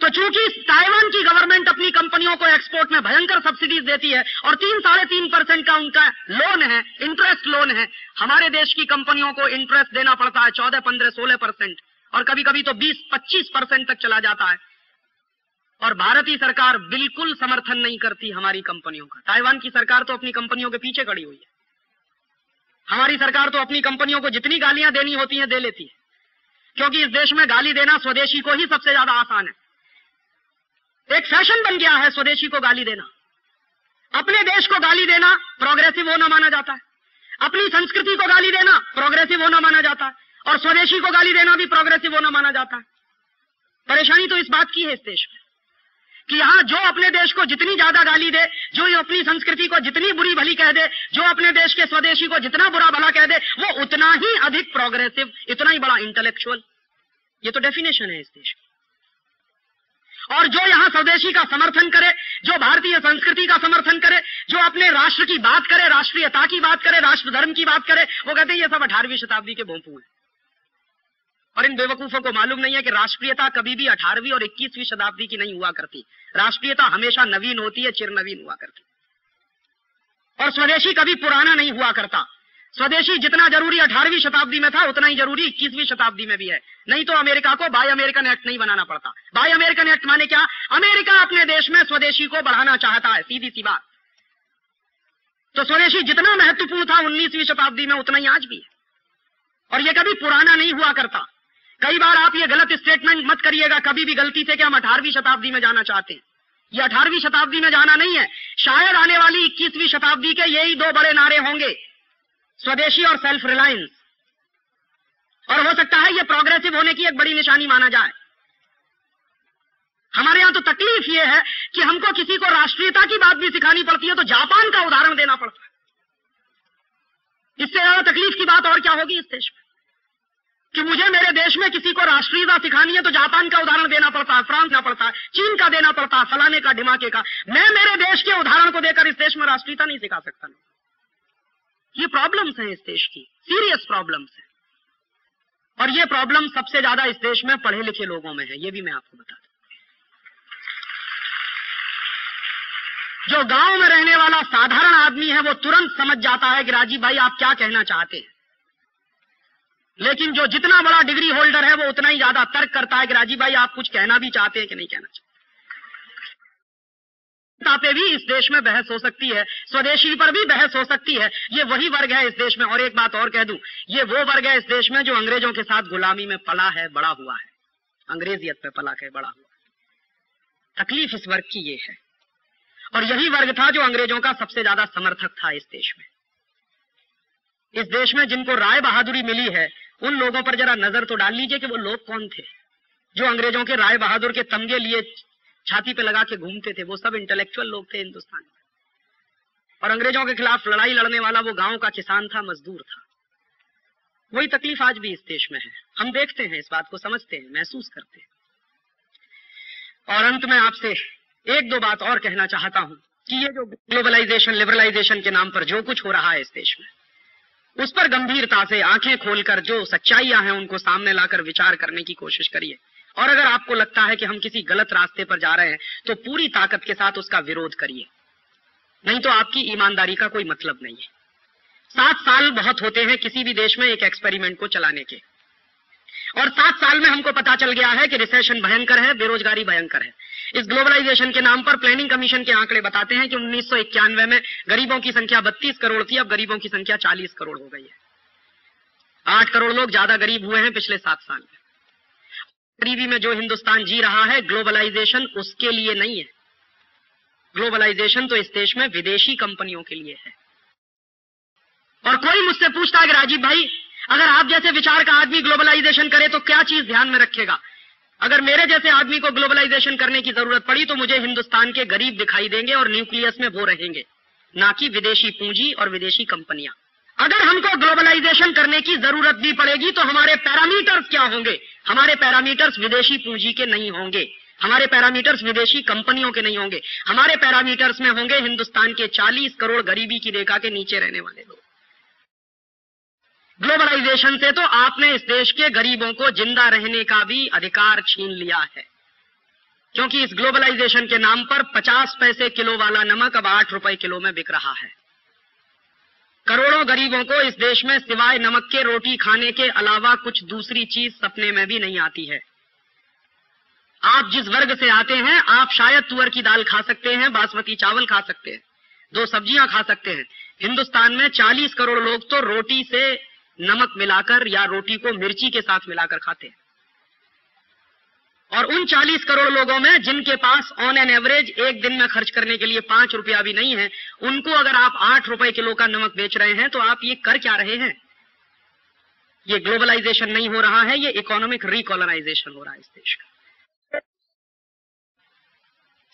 तो चूंकि ताइवान की गवर्नमेंट अपनी कंपनियों को एक्सपोर्ट में भयंकर सब्सिडीज देती है और 3-3.5% का उनका लोन है, इंटरेस्ट लोन है, हमारे देश की कंपनियों को इंटरेस्ट देना पड़ता है 14, 15, 16% और कभी कभी तो 20-25% तक चला जाता है। और भारतीय सरकार बिल्कुल समर्थन नहीं करती हमारी कंपनियों का। ताइवान की सरकार तो अपनी कंपनियों के पीछे खड़ी हुई है। हमारी सरकार तो अपनी कंपनियों को जितनी गालियां देनी होती हैं दे लेती है, क्योंकि इस देश में गाली देना स्वदेशी को ही सबसे ज्यादा आसान है। एक फैशन बन गया है स्वदेशी को गाली देना। अपने देश को गाली देना प्रोग्रेसिव होना माना जाता है, अपनी संस्कृति को गाली देना प्रोग्रेसिव होना माना जाता है, और स्वदेशी को गाली देना भी प्रोग्रेसिव होना माना जाता है। परेशानी तो इस बात की है इस देश में कि यहां जो अपने देश को जितनी ज्यादा गाली दे, जो अपनी संस्कृति को जितनी बुरी भली कह दे, जो अपने देश के स्वदेशी को जितना बुरा भला कह दे, वो उतना ही अधिक प्रोग्रेसिव, इतना ही बड़ा इंटेलेक्चुअल। ये तो डेफिनेशन है इस देश की। और जो यहां स्वदेशी का समर्थन करे, जो भारतीय संस्कृति का समर्थन करे, जो अपने राष्ट्र की बात करे, राष्ट्रीयता की बात करे, राष्ट्र धर्म की बात करे, वो कहते हैं ये सब 18वीं शताब्दी के भोंपू हैं। और इन बेवकूफों को मालूम नहीं है कि राष्ट्रीयता कभी भी 18वीं और 21वीं शताब्दी की नहीं हुआ करती। राष्ट्रीयता हमेशा नवीन होती है, चिर नवीन हुआ करती। और स्वदेशी कभी पुराना नहीं हुआ करता। स्वदेशी जितना जरूरी 18वीं शताब्दी में था उतना ही जरूरी 21वीं शताब्दी में भी है। नहीं तो अमेरिका को बाय अमेरिकन एक्ट नहीं बनाना पड़ता। बाय अमेरिकन एक्ट माने क्या? अमेरिका अपने देश में स्वदेशी को बढ़ाना चाहता है, सीधी सी बात। तो स्वदेशी जितना महत्वपूर्ण था 19वीं शताब्दी में उतना ही आज भी है, और यह कभी पुराना नहीं हुआ करता। कई बार आप ये गलत स्टेटमेंट मत करिएगा कभी भी गलती से कि हम 18वीं शताब्दी में जाना चाहते हैं। ये 18वीं शताब्दी में जाना नहीं है। शायद आने वाली 21वीं शताब्दी के यही 2 बड़े नारे होंगे, स्वदेशी और सेल्फ रिलायंस। और हो सकता है ये प्रोग्रेसिव होने की एक बड़ी निशानी माना जाए। हमारे यहां तो तकलीफ ये है कि हमको किसी को राष्ट्रीयता की बात भी सिखानी पड़ती है तो जापान का उदाहरण देना पड़ता है। इससे ज्यादा तकलीफ की बात और क्या होगी इस देश में, कि मुझे मेरे देश में किसी को राष्ट्रीयता सिखानी है तो जापान का उदाहरण देना पड़ता है, फ्रांस देना पड़ता है, चीन का देना पड़ता है, फलाने का ढिमाके का। मैं मेरे देश के उदाहरण को देकर इस देश में राष्ट्रीयता नहीं सिखा सकता। ये प्रॉब्लम्स हैं इस देश की, सीरियस प्रॉब्लम्स हैं। और ये प्रॉब्लम सबसे ज्यादा इस देश में पढ़े लिखे लोगों में है, ये भी मैं आपको बता दूं। जो गांव में रहने वाला साधारण आदमी है वो तुरंत समझ जाता है कि राजीव भाई आप क्या कहना चाहते हैं, लेकिन जो जितना बड़ा डिग्री होल्डर है वो उतना ही ज्यादा तर्क करता है कि राजीव भाई आप कुछ कहना भी चाहते हैं कि नहीं कहना चाहते। पे भी इस देश में बहस हो सकती है, स्वदेशी पर भी बहस हो सकती है। ये वही वर्ग है इस देश में। और एक बात और कह दूं, ये वो वर्ग है इस देश में जो अंग्रेजों के साथ गुलामी में पला है, बड़ा हुआ है, अंग्रेजियत पे पला है, बड़ा हुआ है। तकलीफ इस वर्ग की ये है। और यही वर्ग था जो अंग्रेजों का सबसे ज्यादा समर्थक था इस देश में। इस देश में जिनको राय बहादुरी मिली है उन लोगों पर जरा नजर तो डाल लीजिए कि वो लोग कौन थे जो अंग्रेजों के राय बहादुर के तमगे लिए छाती पे लगा के घूमते थे। वो सब इंटेलेक्चुअल लोग थे हिंदुस्तान में। और अंग्रेजों के खिलाफ लड़ाई लड़ने वाला वो गांव का किसान था, मजदूर था। वही तकलीफ आज भी इस देश में है। हम देखते हैं, इस बात को समझते हैं, महसूस करते हैं। और अंत में आपसे 1-2 बात और कहना चाहता हूं कि ये जो ग्लोबलाइजेशन, लिबरलाइजेशन के नाम पर जो कुछ हो रहा है इस देश में, उस पर गंभीरता से आंखें खोलकर जो सच्चाइयां हैं उनको सामने लाकर विचार करने की कोशिश करिए। और अगर आपको लगता है कि हम किसी गलत रास्ते पर जा रहे हैं तो पूरी ताकत के साथ उसका विरोध करिए, नहीं तो आपकी ईमानदारी का कोई मतलब नहीं है। 7 साल बहुत होते हैं किसी भी देश में एक एक्सपेरिमेंट को चलाने के, और 7 साल में हमको पता चल गया है कि रिसेशन भयंकर है, बेरोजगारी भयंकर है। इस ग्लोबलाइजेशन के नाम पर प्लानिंग कमीशन के आंकड़े बताते हैं कि 1991 में गरीबों की संख्या 32 करोड़ थी, अब गरीबों की संख्या 40 करोड़ हो गई है। 8 करोड़ लोग ज्यादा गरीब हुए हैं पिछले 7 साल में। गरीबी में जो हिंदुस्तान जी रहा है, ग्लोबलाइजेशन उसके लिए नहीं है। ग्लोबलाइजेशन तो इस देश में विदेशी कंपनियों के लिए है। और कोई मुझसे पूछता है कि राजीव भाई, अगर आप जैसे विचार का आदमी ग्लोबलाइजेशन करे तो क्या चीज ध्यान में रखेगा? अगर मेरे जैसे आदमी को ग्लोबलाइजेशन करने की जरूरत पड़ी तो मुझे हिंदुस्तान के गरीब दिखाई देंगे और न्यूक्लियस में वो रहेंगे, ना कि विदेशी पूंजी और विदेशी कंपनियां। अगर हमको ग्लोबलाइजेशन करने की जरूरत भी पड़ेगी तो हमारे पैरामीटर्स क्या होंगे? हमारे पैरामीटर्स विदेशी पूंजी के नहीं होंगे, हमारे पैरामीटर्स विदेशी कंपनियों के नहीं होंगे, हमारे पैरामीटर्स में होंगे हिंदुस्तान के 40 करोड़ गरीबी की रेखा के नीचे रहने वाले लोग। ग्लोबलाइजेशन से तो आपने इस देश के गरीबों को जिंदा रहने का भी अधिकार छीन लिया है, क्योंकि इस ग्लोबलाइजेशन के नाम पर 50 पैसे किलो वाला नमक अब 8 रुपए किलो में बिक रहा है। करोड़ों गरीबों को इस देश में सिवाय नमक के रोटी खाने के अलावा कुछ दूसरी चीज सपने में भी नहीं आती है। आप जिस वर्ग से आते हैं, आप शायद तुअर की दाल खा सकते हैं, बासमती चावल खा सकते हैं, 2 सब्जियां खा सकते हैं। हिंदुस्तान में 40 करोड़ लोग तो रोटी से नमक मिलाकर या रोटी को मिर्ची के साथ मिलाकर खाते हैं। और उन 40 करोड़ लोगों में जिनके पास ऑन एन एवरेज एक दिन में खर्च करने के लिए 5 रुपया भी नहीं है, उनको अगर आप 8 रुपए किलो का नमक बेच रहे हैं तो आप ये कर क्या रहे हैं? ये ग्लोबलाइजेशन नहीं हो रहा है, ये इकोनॉमिक रिकॉलोनाइजेशन हो रहा है इस देश का।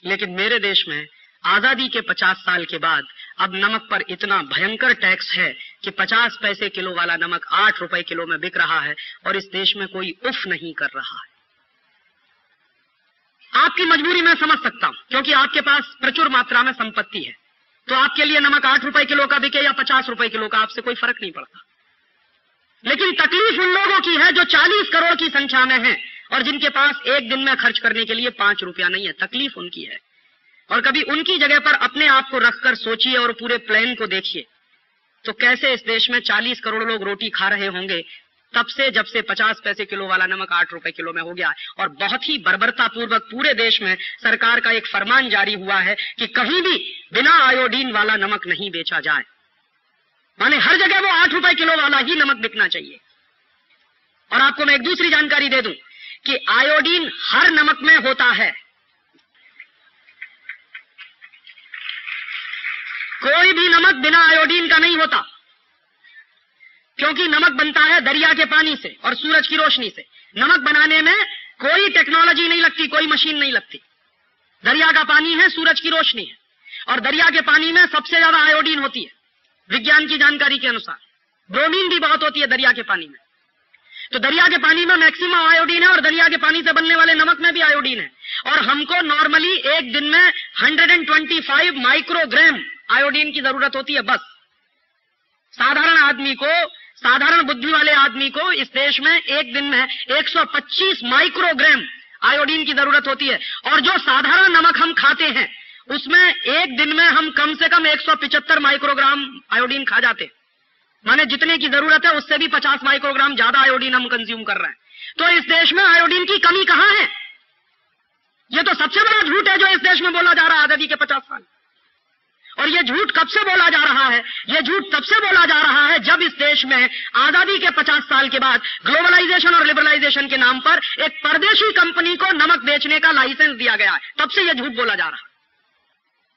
लेकिन मेरे देश में आजादी के 50 साल के बाद अब नमक पर इतना भयंकर टैक्स है कि 50 पैसे किलो वाला नमक 8 रुपए किलो में बिक रहा है और इस देश में कोई उफ नहीं कर रहा है। आपकी मजबूरी मैं समझ सकता हूं, क्योंकि आपके पास प्रचुर मात्रा में संपत्ति है, तो आपके लिए नमक 8 रुपए किलो का बिके या 50 रुपए किलो का, आपसे कोई फर्क नहीं पड़ता। लेकिन तकलीफ उन लोगों की है जो 40 करोड़ की संख्या में है और जिनके पास एक दिन में खर्च करने के लिए 5 रुपया नहीं है। तकलीफ उनकी है। और कभी उनकी जगह पर अपने आप को रखकर सोचिए और पूरे प्लान को देखिए, तो कैसे इस देश में 40 करोड़ लोग रोटी खा रहे होंगे तब से, जब से 50 पैसे किलो वाला नमक 8 रुपए किलो में हो गया। और बहुत ही बर्बरता पूर्वक पूरे देश में सरकार का एक फरमान जारी हुआ है कि कहीं भी बिना आयोडीन वाला नमक नहीं बेचा जाए, माने हर जगह वो 8 रुपए किलो वाला ही नमक बिकना चाहिए। और आपको मैं एक दूसरी जानकारी दे दूं कि आयोडीन हर नमक में होता है, कोई भी नमक बिना आयोडीन का नहीं होता, क्योंकि नमक बनता है दरिया के पानी से और सूरज की रोशनी से। नमक बनाने में कोई टेक्नोलॉजी नहीं लगती, कोई मशीन नहीं लगती। दरिया का पानी है, सूरज की रोशनी है, और दरिया के पानी में सबसे ज्यादा आयोडीन होती है विज्ञान की जानकारी के अनुसार। ब्रोमीन भी बहुत होती है दरिया के पानी में। तो दरिया के पानी में मैक्सिमम आयोडीन है और दरिया के पानी से बनने वाले नमक में भी आयोडीन है। और हमको नॉर्मली एक दिन में 125 माइक्रोग्राम आयोडीन की जरूरत होती है बस। साधारण आदमी को, साधारण बुद्धि वाले आदमी को इस देश में एक दिन में 125 माइक्रोग्राम आयोडीन की जरूरत होती है। और जो साधारण नमक हम खाते हैं उसमें एक दिन में हम कम से कम 175 माइक्रोग्राम आयोडीन खा जाते हैं, माने जितने की जरूरत है उससे भी 50 माइक्रोग्राम ज्यादा आयोडीन हम कंज्यूम कर रहे हैं। तो इस देश में आयोडीन की कमी कहां है? यह तो सबसे बड़ा झूठ है जो इस देश में बोला जा रहा है आजादी के 50 साल। और यह झूठ कब से बोला जा रहा है? यह झूठ तब से बोला जा रहा है जब इस देश में आजादी के 50 साल के बाद ग्लोबलाइजेशन और लिबरलाइजेशन के नाम पर एक परदेशी कंपनी को नमक बेचने का लाइसेंस दिया गया है। तब से यह झूठ बोला जा रहा है।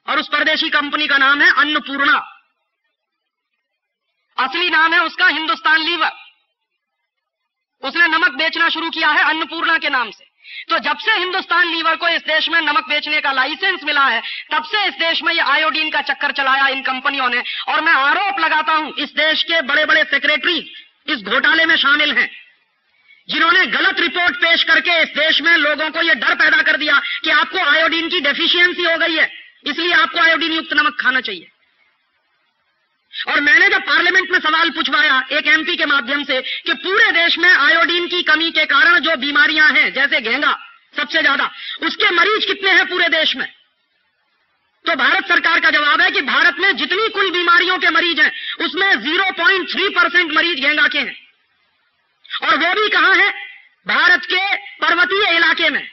और उस परदेशी कंपनी का नाम है अन्नपूर्णा। असली नाम है उसका हिंदुस्तान लीवर। उसने नमक बेचना शुरू किया है अन्नपूर्णा के नाम से। तो जब से हिंदुस्तान लीवर को इस देश में नमक बेचने का लाइसेंस मिला है, तब से इस देश में ये आयोडीन का चक्कर चलाया इन कंपनियों ने। और मैं आरोप लगाता हूं इस देश के बड़े बड़े सेक्रेटरी इस घोटाले में शामिल हैं, जिन्होंने गलत रिपोर्ट पेश करके इस देश में लोगों को यह डर पैदा कर दिया कि आपको आयोडीन की डेफिशिएंसी हो गई है, इसलिए आपको आयोडीन युक्त नमक खाना चाहिए। और मैंने जब पार्लियामेंट में सवाल पूछवाया एक एमपी के माध्यम से कि पूरे देश में आयोडीन की कमी के कारण जो बीमारियां हैं, जैसे घेंगा सबसे ज्यादा, उसके मरीज कितने हैं पूरे देश में, तो भारत सरकार का जवाब है कि भारत में जितनी कुल बीमारियों के मरीज हैं उसमें 0.3% मरीज घेंगा के हैं, और वो भी कहां है, भारत के पर्वतीय इलाके में,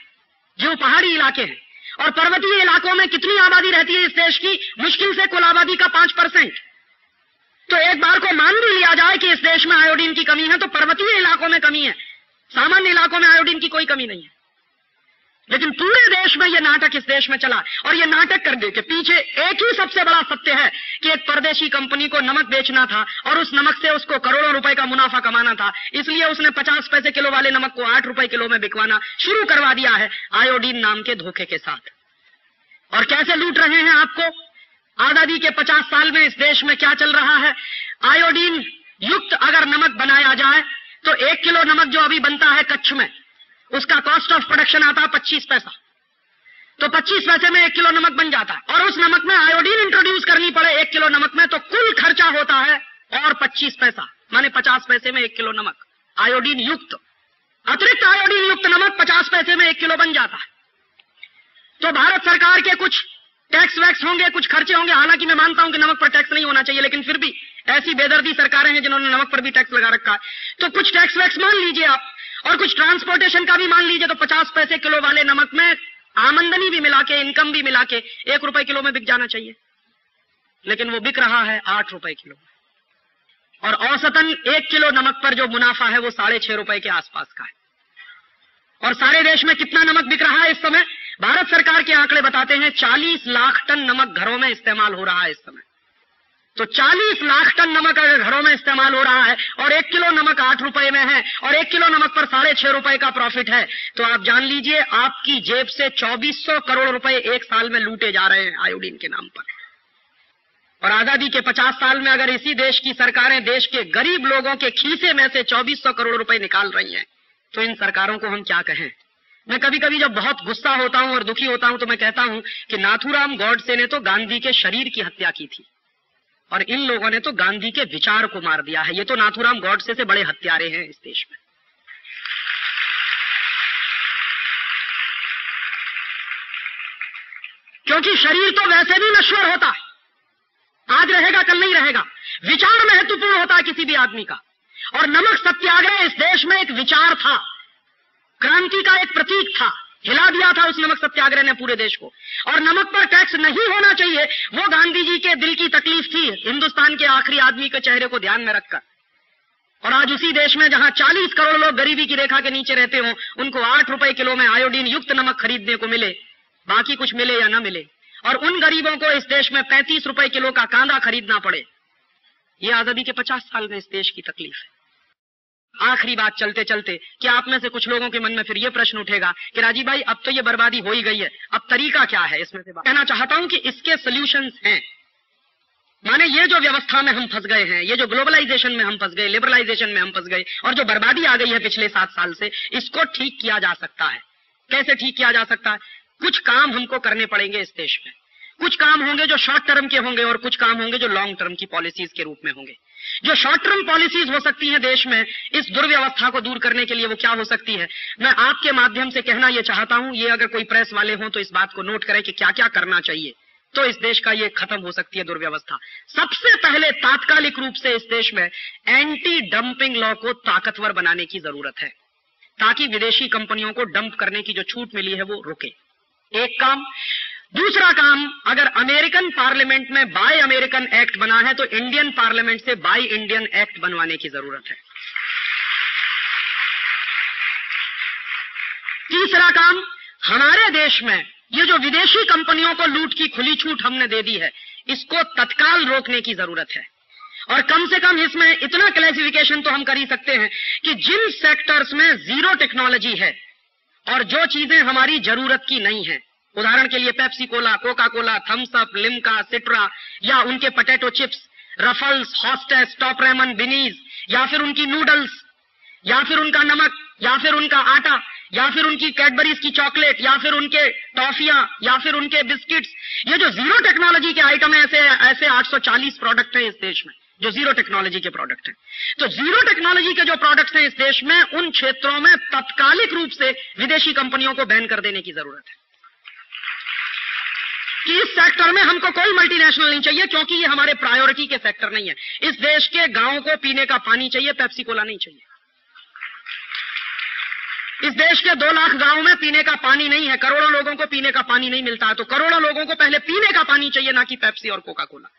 जो पहाड़ी इलाके हैं। और पर्वतीय इलाकों में कितनी आबादी रहती है इस देश की, मुश्किल से कुल आबादी का 5%। तो एक बार को मान भी लिया जाए कि इस देश में आयोडीन की कमी है, तो पर्वतीय इलाकों में कमी है, सामान्य इलाकों में आयोडीन की कोई कमी नहीं है। लेकिन पूरे देश में यह नाटक इस देश में चला, और यह नाटक करने के पीछे एक ही सबसे बड़ा सत्य है कि एक परदेशी कंपनी को नमक बेचना था और उस नमक से उसको करोड़ों रुपए का मुनाफा कमाना था, इसलिए उसने 50 पैसे किलो वाले नमक को 8 रुपए किलो में बिकवाना शुरू करवा दिया है आयोडीन नाम के धोखे के साथ। और कैसे लूट रहे हैं आपको, आजादी के 50 साल में इस देश में क्या चल रहा है, आयोडीन युक्त अगर नमक बनाया जाए तो 1 किलो नमक जो अभी बनता है कच्छ में, उसका कॉस्ट ऑफ प्रोडक्शन आता है 25 पैसा, तो 25 पैसे में 1 किलो नमक बन जाता है। और उस नमक में आयोडीन इंट्रोड्यूस करनी पड़े 1 किलो नमक में, तो कुल खर्चा होता है और 25 पैसा, माने 50 पैसे में 1 किलो नमक आयोडीन युक्त, अतिरिक्त आयोडीन युक्त नमक 50 पैसे में 1 किलो बन जाता है। तो भारत सरकार के कुछ टैक्स वैक्स होंगे, कुछ खर्चे होंगे, हालांकि मैं मानता हूं कि नमक पर टैक्स नहीं होना चाहिए, लेकिन फिर भी ऐसी बेदर्दी सरकारें हैं जिन्होंने नमक पर भी टैक्स लगा रखा है, तो कुछ टैक्स वैक्स मान लीजिए आप, और कुछ ट्रांसपोर्टेशन का भी मान लीजिए, तो 50 पैसे किलो वाले नमक में आमदनी भी मिला के, इनकम भी मिला के 1 रुपए किलो में बिक जाना चाहिए, लेकिन वो बिक रहा है 8 रुपए किलो। और औसतन 1 किलो नमक पर जो मुनाफा है वो 6.5 रुपए के आसपास का है। और सारे देश में कितना नमक बिक रहा है इस समय, भारत सरकार के आंकड़े बताते हैं 40 लाख टन नमक घरों में इस्तेमाल हो रहा है इस समय। तो 40 लाख टन नमक अगर घरों में इस्तेमाल हो रहा है और 1 किलो नमक 8 रुपए में है और 1 किलो नमक पर 6.5 रुपए का प्रॉफिट है, तो आप जान लीजिए आपकी जेब से 2400 करोड़ रुपए एक साल में लूटे जा रहे हैं आयोडीन के नाम पर। और आजादी के 50 साल में अगर इसी देश की सरकारें देश के गरीब लोगों के खीसे में से 2400 करोड़ रुपए निकाल रही हैं, तो इन सरकारों को हम क्या कहें। मैं कभी कभी जब बहुत गुस्सा होता हूं और दुखी होता हूं तो मैं कहता हूं कि नाथूराम गॉडसे ने तो गांधी के शरीर की हत्या की थी और इन लोगों ने तो गांधी के विचार को मार दिया है। ये तो नाथूराम गॉडसे से बड़े हत्यारे हैं इस देश में। क्योंकि शरीर तो वैसे भी नश्वर होता है, आज रहेगा कल नहीं रहेगा। विचार महत्वपूर्ण होता है किसी भी आदमी का, और नमक सत्याग्रह इस देश में एक विचार था, क्रांति का एक प्रतीक था, हिला दिया था उस नमक सत्याग्रह ने पूरे देश को। और नमक पर टैक्स नहीं होना चाहिए, वो गांधी जी के दिल की तकलीफ थी, हिंदुस्तान के आखिरी आदमी के चेहरे को ध्यान में रखकर। और आज उसी देश में जहां 40 करोड़ लोग गरीबी की रेखा के नीचे रहते हो, उनको 8 रुपए किलो में आयोडीन युक्त नमक खरीदने को मिले, बाकी कुछ मिले या न मिले, और उन गरीबों को इस देश में 35 रुपए किलो का कांदा खरीदना पड़े, ये आजादी के 50 साल में इस देश की तकलीफ है। आखिरी बात चलते चलते कि आप में से कुछ लोगों के मन में फिर ये प्रश्न उठेगा कि राजीव भाई अब तो ये बर्बादी हो ही गई है, अब तरीका क्या है इसमें से। कहना चाहता हूं कि इसके सॉल्यूशंस हैं। माने ये जो व्यवस्था में हम फंस गए हैं, ये जो ग्लोबलाइजेशन में हम फंस गए, लिबरलाइजेशन में हम फंस गए, और जो बर्बादी आ गई है पिछले 7 साल से, इसको ठीक किया जा सकता है। कैसे ठीक किया जा सकता है? कुछ काम हमको करने पड़ेंगे इस देश में। कुछ काम होंगे जो शॉर्ट टर्म के होंगे और कुछ काम होंगे जो लॉन्ग टर्म की पॉलिसीज के रूप में होंगे। जो शॉर्ट टर्म पॉलिसीज हो सकती हैं देश में इस दुर्व्यवस्था को दूर करने के लिए, वो क्या हो सकती है, मैं आपके माध्यम से कहना यह चाहता हूं। ये अगर कोई प्रेस वाले हों तो इस बात को नोट करें कि क्या क्या करना चाहिए, तो इस देश का ये खत्म हो सकती है दुर्व्यवस्था। सबसे पहले तात्कालिक रूप से इस देश में एंटी डंपिंग लॉ को ताकतवर बनाने की जरूरत है, ताकि विदेशी कंपनियों को डंप करने की जो छूट मिली है वो रुके। एक काम। दूसरा काम, अगर अमेरिकन पार्लियामेंट में बाय अमेरिकन एक्ट बना है तो इंडियन पार्लियामेंट से बाय इंडियन एक्ट बनवाने की जरूरत है। तीसरा काम, हमारे देश में ये जो विदेशी कंपनियों को लूट की खुली छूट हमने दे दी है, इसको तत्काल रोकने की जरूरत है। और कम से कम इसमें इतना क्लासिफिकेशन तो हम कर ही सकते हैं कि जिन सेक्टर्स में जीरो टेक्नोलॉजी है और जो चीजें हमारी जरूरत की नहीं है, उदाहरण के लिए Pepsi Cola, Coca Cola, Thums Up, Limca, Citra, या उनके potato chips, Ruffles, Hostess, Top Ramen, बिनीज, या फिर उनकी नूडल्स, या फिर उनका नमक, या फिर उनका आटा, या फिर उनकी कैडबरीज की चॉकलेट, या फिर उनके टॉफियां, या फिर उनके बिस्किट्स, ये जो जीरो टेक्नोलॉजी के आइटम है, ऐसे 840 प्रोडक्ट हैं इस देश में जो जीरो टेक्नोलॉजी के प्रोडक्ट हैं। तो जीरो टेक्नोलॉजी के जो प्रोडक्ट्स हैं इस देश में, उन क्षेत्रों में तत्कालिक रूप से विदेशी कंपनियों को बैन कर देने की जरूरत है कि इस सेक्टर में हमको कोई मल्टीनेशनल नहीं चाहिए, क्योंकि ये हमारे प्रायोरिटी के सेक्टर नहीं है। इस देश के गांवों को पीने का पानी चाहिए, पेप्सी कोला नहीं चाहिए। इस देश के 2 लाख गांवों में पीने का पानी नहीं है, करोड़ों लोगों को पीने का पानी नहीं मिलता है, तो करोड़ों लोगों को पहले पीने का पानी चाहिए, ना कि पेप्सी और कोका कोला।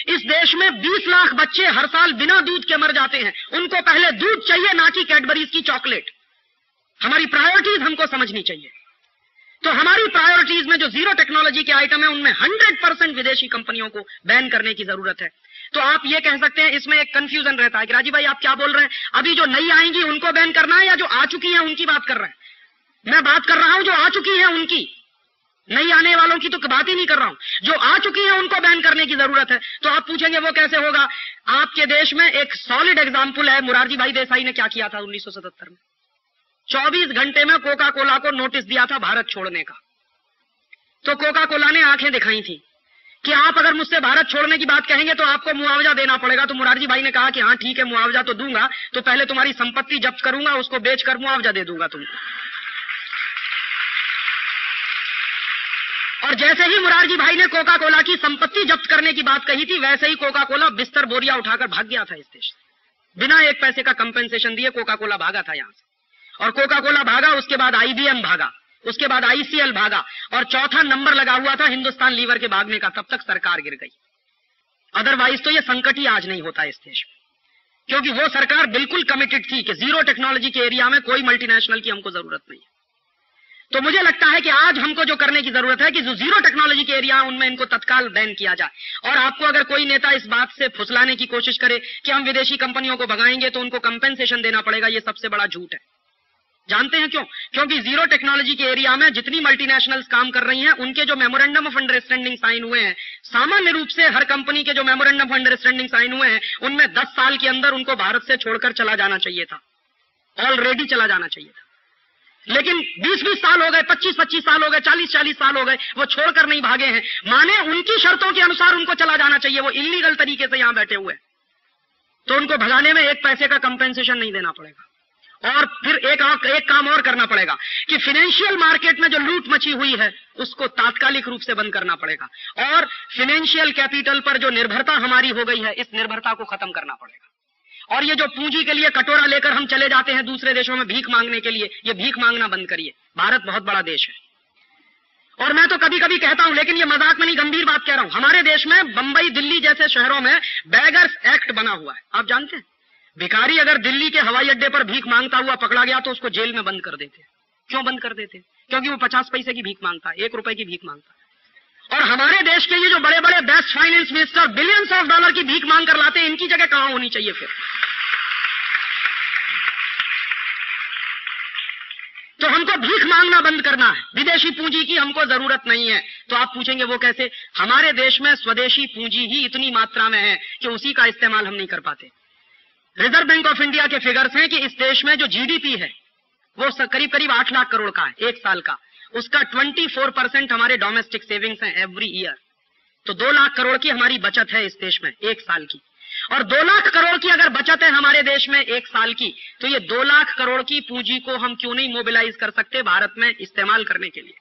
इस देश में 20 लाख बच्चे हर साल बिना दूध के मर जाते हैं, उनको पहले दूध चाहिए, ना कि कैडबरीज की चॉकलेट। हमारी प्रायोरिटीज हमको समझनी चाहिए। तो हमारी प्रायोरिटीज में जो जीरो टेक्नोलॉजी के आइटम है, उनमें 100% विदेशी कंपनियों को बैन करने की जरूरत है। तो आप ये कह सकते हैं, इसमें एक कंफ्यूजन रहता है कि राजीव भाई आप क्या बोल रहे हैं, अभी जो नई आएंगी उनको बैन करना है या जो आ चुकी हैं उनकी बात कर रहे हैं? मैं बात कर रहा हूं जो आ चुकी है उनकी, नई आने वालों की तो बात ही नहीं कर रहा हूं। जो आ चुकी है उनको बैन करने की जरूरत है। तो आप पूछेंगे वो कैसे होगा? आपके देश में एक सॉलिड एग्जाम्पल है, मुरारजी भाई देसाई ने क्या किया था 1977 में। 24 घंटे में कोका कोला को नोटिस दिया था भारत छोड़ने का। तो कोका कोला ने आंखें दिखाई थी कि आप अगर मुझसे भारत छोड़ने की बात कहेंगे तो आपको मुआवजा देना पड़ेगा। तो मुरारजी भाई ने कहा कि हाँ ठीक है, मुआवजा तो दूंगा, तो पहले तुम्हारी संपत्ति जब्त करूंगा, उसको बेचकर मुआवजा दे दूंगा तुमको। और जैसे ही मुरारजी भाई ने कोका कोला की संपत्ति जब्त करने की बात कही थी, वैसे ही कोका कोला बिस्तर बोरिया उठाकर भाग गया था इस देश से। बिना एक पैसे का कंपेंसेशन दिए कोका कोला भागा था यहां से। और कोका कोला भागा, उसके बाद IBM भागा, उसके बाद ICL भागा, और चौथा नंबर लगा हुआ था हिंदुस्तान लीवर के भागने का। तब तक सरकार गिर गई। अदरवाइज तो ये संकट ही आज नहीं होता इस देश में, क्योंकि वो सरकार बिल्कुल कमिटेड थी कि जीरो टेक्नोलॉजी के एरिया में कोई मल्टीनेशनल की हमको जरूरत नहीं है। तो मुझे लगता है कि आज हमको जो करने की जरूरत है कि जो जीरो टेक्नोलॉजी के एरिया है उनमें इनको तत्काल बैन किया जाए। और आपको अगर कोई नेता इस बात से फुसलाने की कोशिश करे कि हम विदेशी कंपनियों को भगाएंगे तो उनको कंपेंसेशन देना पड़ेगा, ये सबसे बड़ा झूठ है। जानते हैं क्यों? क्योंकि जीरो टेक्नोलॉजी के एरिया में जितनी मल्टीनेशनल्स काम कर रही हैं, उनके जो मेमोरेंडम ऑफ अंडरस्टैंडिंग साइन हुए हैं, सामान्य रूप से हर कंपनी के जो मेमोरेंडम ऑफ अंडरस्टैंडिंग साइन हुए हैं, उनमें 10 साल के अंदर उनको भारत से छोड़कर चला जाना चाहिए था, ऑलरेडी चला जाना चाहिए था। लेकिन 20-20 साल हो गए, 25-25 साल हो गए, 40-40 साल हो गए, वो छोड़कर नहीं भागे हैं। माने उनकी शर्तों के अनुसार उनको चला जाना चाहिए, वो इलीगल तरीके से यहां बैठे हुए हैं, तो उनको भगाने में एक पैसे का कंपेंसेशन नहीं देना पड़ेगा। और फिर एक काम और करना पड़ेगा कि फाइनेंशियल मार्केट में जो लूट मची हुई है उसको तात्कालिक रूप से बंद करना पड़ेगा, और फाइनेंशियल कैपिटल पर जो निर्भरता हमारी हो गई है, इस निर्भरता को खत्म करना पड़ेगा। और ये जो पूंजी के लिए कटोरा लेकर हम चले जाते हैं दूसरे देशों में भीख मांगने के लिए, ये भीख मांगना बंद करिए। भारत बहुत बड़ा देश है। और मैं तो कभी कभी कहता हूं, लेकिन ये मजाक में नहीं, गंभीर बात कह रहा हूं, हमारे देश में बंबई, दिल्ली जैसे शहरों में बेगर्स एक्ट बना हुआ है। आप जानते हैं, भिखारी अगर दिल्ली के हवाई अड्डे पर भीख मांगता हुआ पकड़ा गया तो उसको जेल में बंद कर देते। क्यों बंद कर देते? क्योंकि वो 50 पैसे की भीख मांगता है, 1 रुपए की भीख मांगता है। और हमारे देश के ये जो बड़े बड़े best finance minister billions of dollar की भीख मांग कर लाते हैं, इनकी जगह कहां होनी चाहिए फिर? तो हमको भीख मांगना बंद करना है, विदेशी पूंजी की हमको जरूरत नहीं है। तो आप पूछेंगे वो कैसे? हमारे देश में स्वदेशी पूंजी ही इतनी मात्रा में है कि उसी का इस्तेमाल हम नहीं कर पाते। रिजर्व बैंक ऑफ इंडिया के फिगर्स हैं कि इस देश में जो GDP है वो करीब करीब 8 लाख करोड़ का है एक साल का, उसका 24% हमारे डोमेस्टिक सेविंग्स हैं एवरी ईयर। तो 2 लाख करोड़ की हमारी बचत है इस देश में एक साल की। और 2 लाख करोड़ की अगर बचत है हमारे देश में एक साल की, तो ये 2 लाख करोड़ की पूंजी को हम क्यों नहीं मोबिलाइज कर सकते भारत में इस्तेमाल करने के लिए?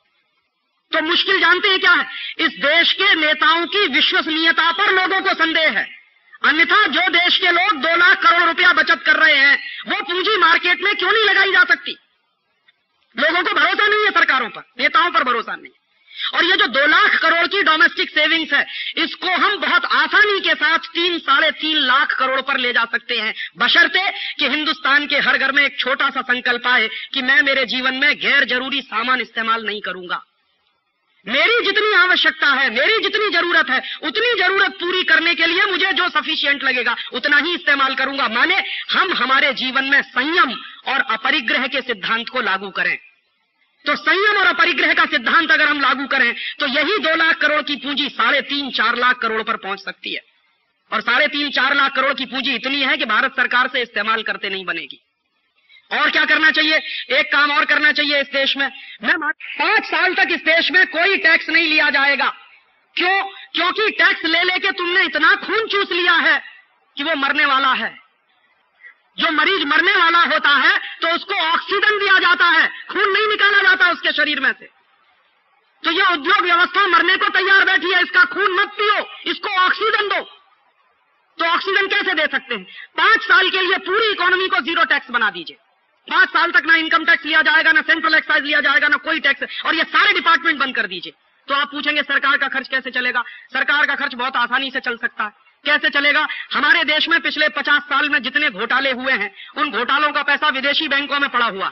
तो मुश्किल जानते हैं क्या है? इस देश के नेताओं की विश्वसनीयता पर लोगों को संदेह है। अन्यथा जो देश के लोग 2 लाख करोड़ रुपया बचत कर रहे हैं, वो पूंजी मार्केट में क्यों नहीं लगाई जा सकती? लोगों को भरोसा नहीं है सरकारों पर, नेताओं पर भरोसा नहीं। और ये जो 2 लाख करोड़ की डोमेस्टिक सेविंग्स है, इसको हम बहुत आसानी के साथ 3-3.5 लाख करोड़ पर ले जा सकते हैं, बशर्ते कि हिंदुस्तान के हर घर में एक छोटा सा संकल्प आए कि मैं मेरे जीवन में गैर जरूरी सामान इस्तेमाल नहीं करूंगा। मेरी जितनी आवश्यकता है, मेरी जितनी जरूरत है, उतनी जरूरत पूरी करने के लिए मुझे जो सफिशिएंट लगेगा उतना ही इस्तेमाल करूंगा। माने हम हमारे जीवन में संयम और अपरिग्रह के सिद्धांत को लागू करें। तो संयम और अपरिग्रह का सिद्धांत अगर हम लागू करें तो यही 2 लाख करोड़ की पूंजी 3.5-4 लाख करोड़ पर पहुंच सकती है। और 3.5-4 लाख करोड़ की पूंजी इतनी है कि भारत सरकार से इस्तेमाल करते नहीं बनेगी। और क्या करना चाहिए? एक काम और करना चाहिए इस देश में। 5 साल तक इस देश में कोई टैक्स नहीं लिया जाएगा। क्यों? क्योंकि टैक्स ले लेके तुमने इतना खून चूस लिया है कि वो मरने वाला है। जो मरीज मरने वाला होता है तो उसको ऑक्सीजन दिया जाता है, खून नहीं निकाला जाता उसके शरीर में से। तो ये उद्योग व्यवस्था मरने को तैयार बैठी है, इसका खून मत पियो, इसको ऑक्सीजन दो। तो ऑक्सीजन कैसे दे सकते हैं? 5 साल के लिए पूरी इकोनॉमी को 0 टैक्स बना दीजिए। 5 साल तक ना इनकम टैक्स लिया जाएगा, ना सेंट्रल एक्साइज लिया जाएगा, ना कोई टैक्स, और ये सारे डिपार्टमेंट बंद कर दीजिए। तो आप पूछेंगे सरकार का खर्च कैसे चलेगा? सरकार का खर्च बहुत आसानी से चल सकता है। कैसे चलेगा? हमारे देश में पिछले 50 साल में जितने घोटाले हुए हैं, उन घोटालों का पैसा विदेशी बैंकों में पड़ा हुआ।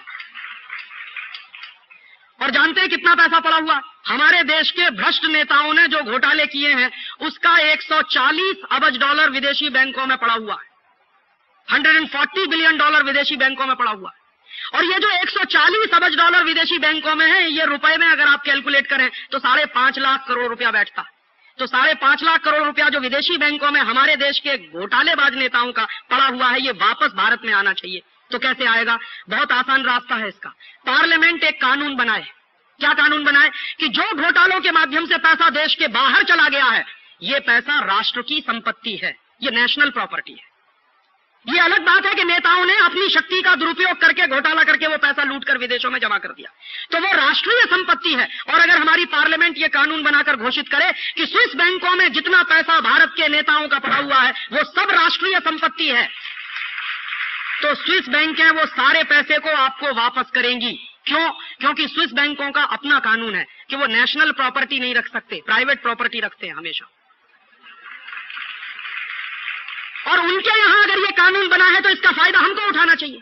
और जानते हैं कितना पैसा पड़ा हुआ? हमारे देश के भ्रष्ट नेताओं ने जो घोटाले किए हैं, उसका 140 अरब डॉलर विदेशी बैंकों में पड़ा हुआ है। 140 बिलियन डॉलर विदेशी बैंकों में पड़ा हुआ है। और ये जो 140 अरब डॉलर विदेशी बैंकों में है, ये रुपए में अगर आप कैलकुलेट करें तो 5.5 लाख करोड़ रुपया बैठता है। तो 5.5 लाख करोड़ रुपया जो विदेशी बैंकों में हमारे देश के घोटालेबाज नेताओं का पड़ा हुआ है, ये वापस भारत में आना चाहिए। तो कैसे आएगा? बहुत आसान रास्ता है इसका। पार्लियामेंट एक कानून बनाए। क्या कानून बनाए? कि जो घोटालों के माध्यम से पैसा देश के बाहर चला गया है, ये पैसा राष्ट्र की संपत्ति है, ये नेशनल प्रॉपर्टी है। ये अलग बात है कि नेताओं ने अपनी शक्ति का दुरुपयोग करके, घोटाला करके वो पैसा लूट कर विदेशों में जमा कर दिया, तो वो राष्ट्रीय संपत्ति है। और अगर हमारी पार्लियामेंट ये कानून बनाकर घोषित करे कि स्विस बैंकों में जितना पैसा भारत के नेताओं का पड़ा हुआ है वो सब राष्ट्रीय संपत्ति है, तो स्विस बैंकें वो सारे पैसे को आपको वापस करेंगी। क्यों? क्योंकि स्विस बैंकों का अपना कानून है कि वो नेशनल प्रॉपर्टी नहीं रख सकते, प्राइवेट प्रॉपर्टी रखते हैं हमेशा। और उनके यहां अगर ये कानून बना है तो इसका फायदा हमको उठाना चाहिए।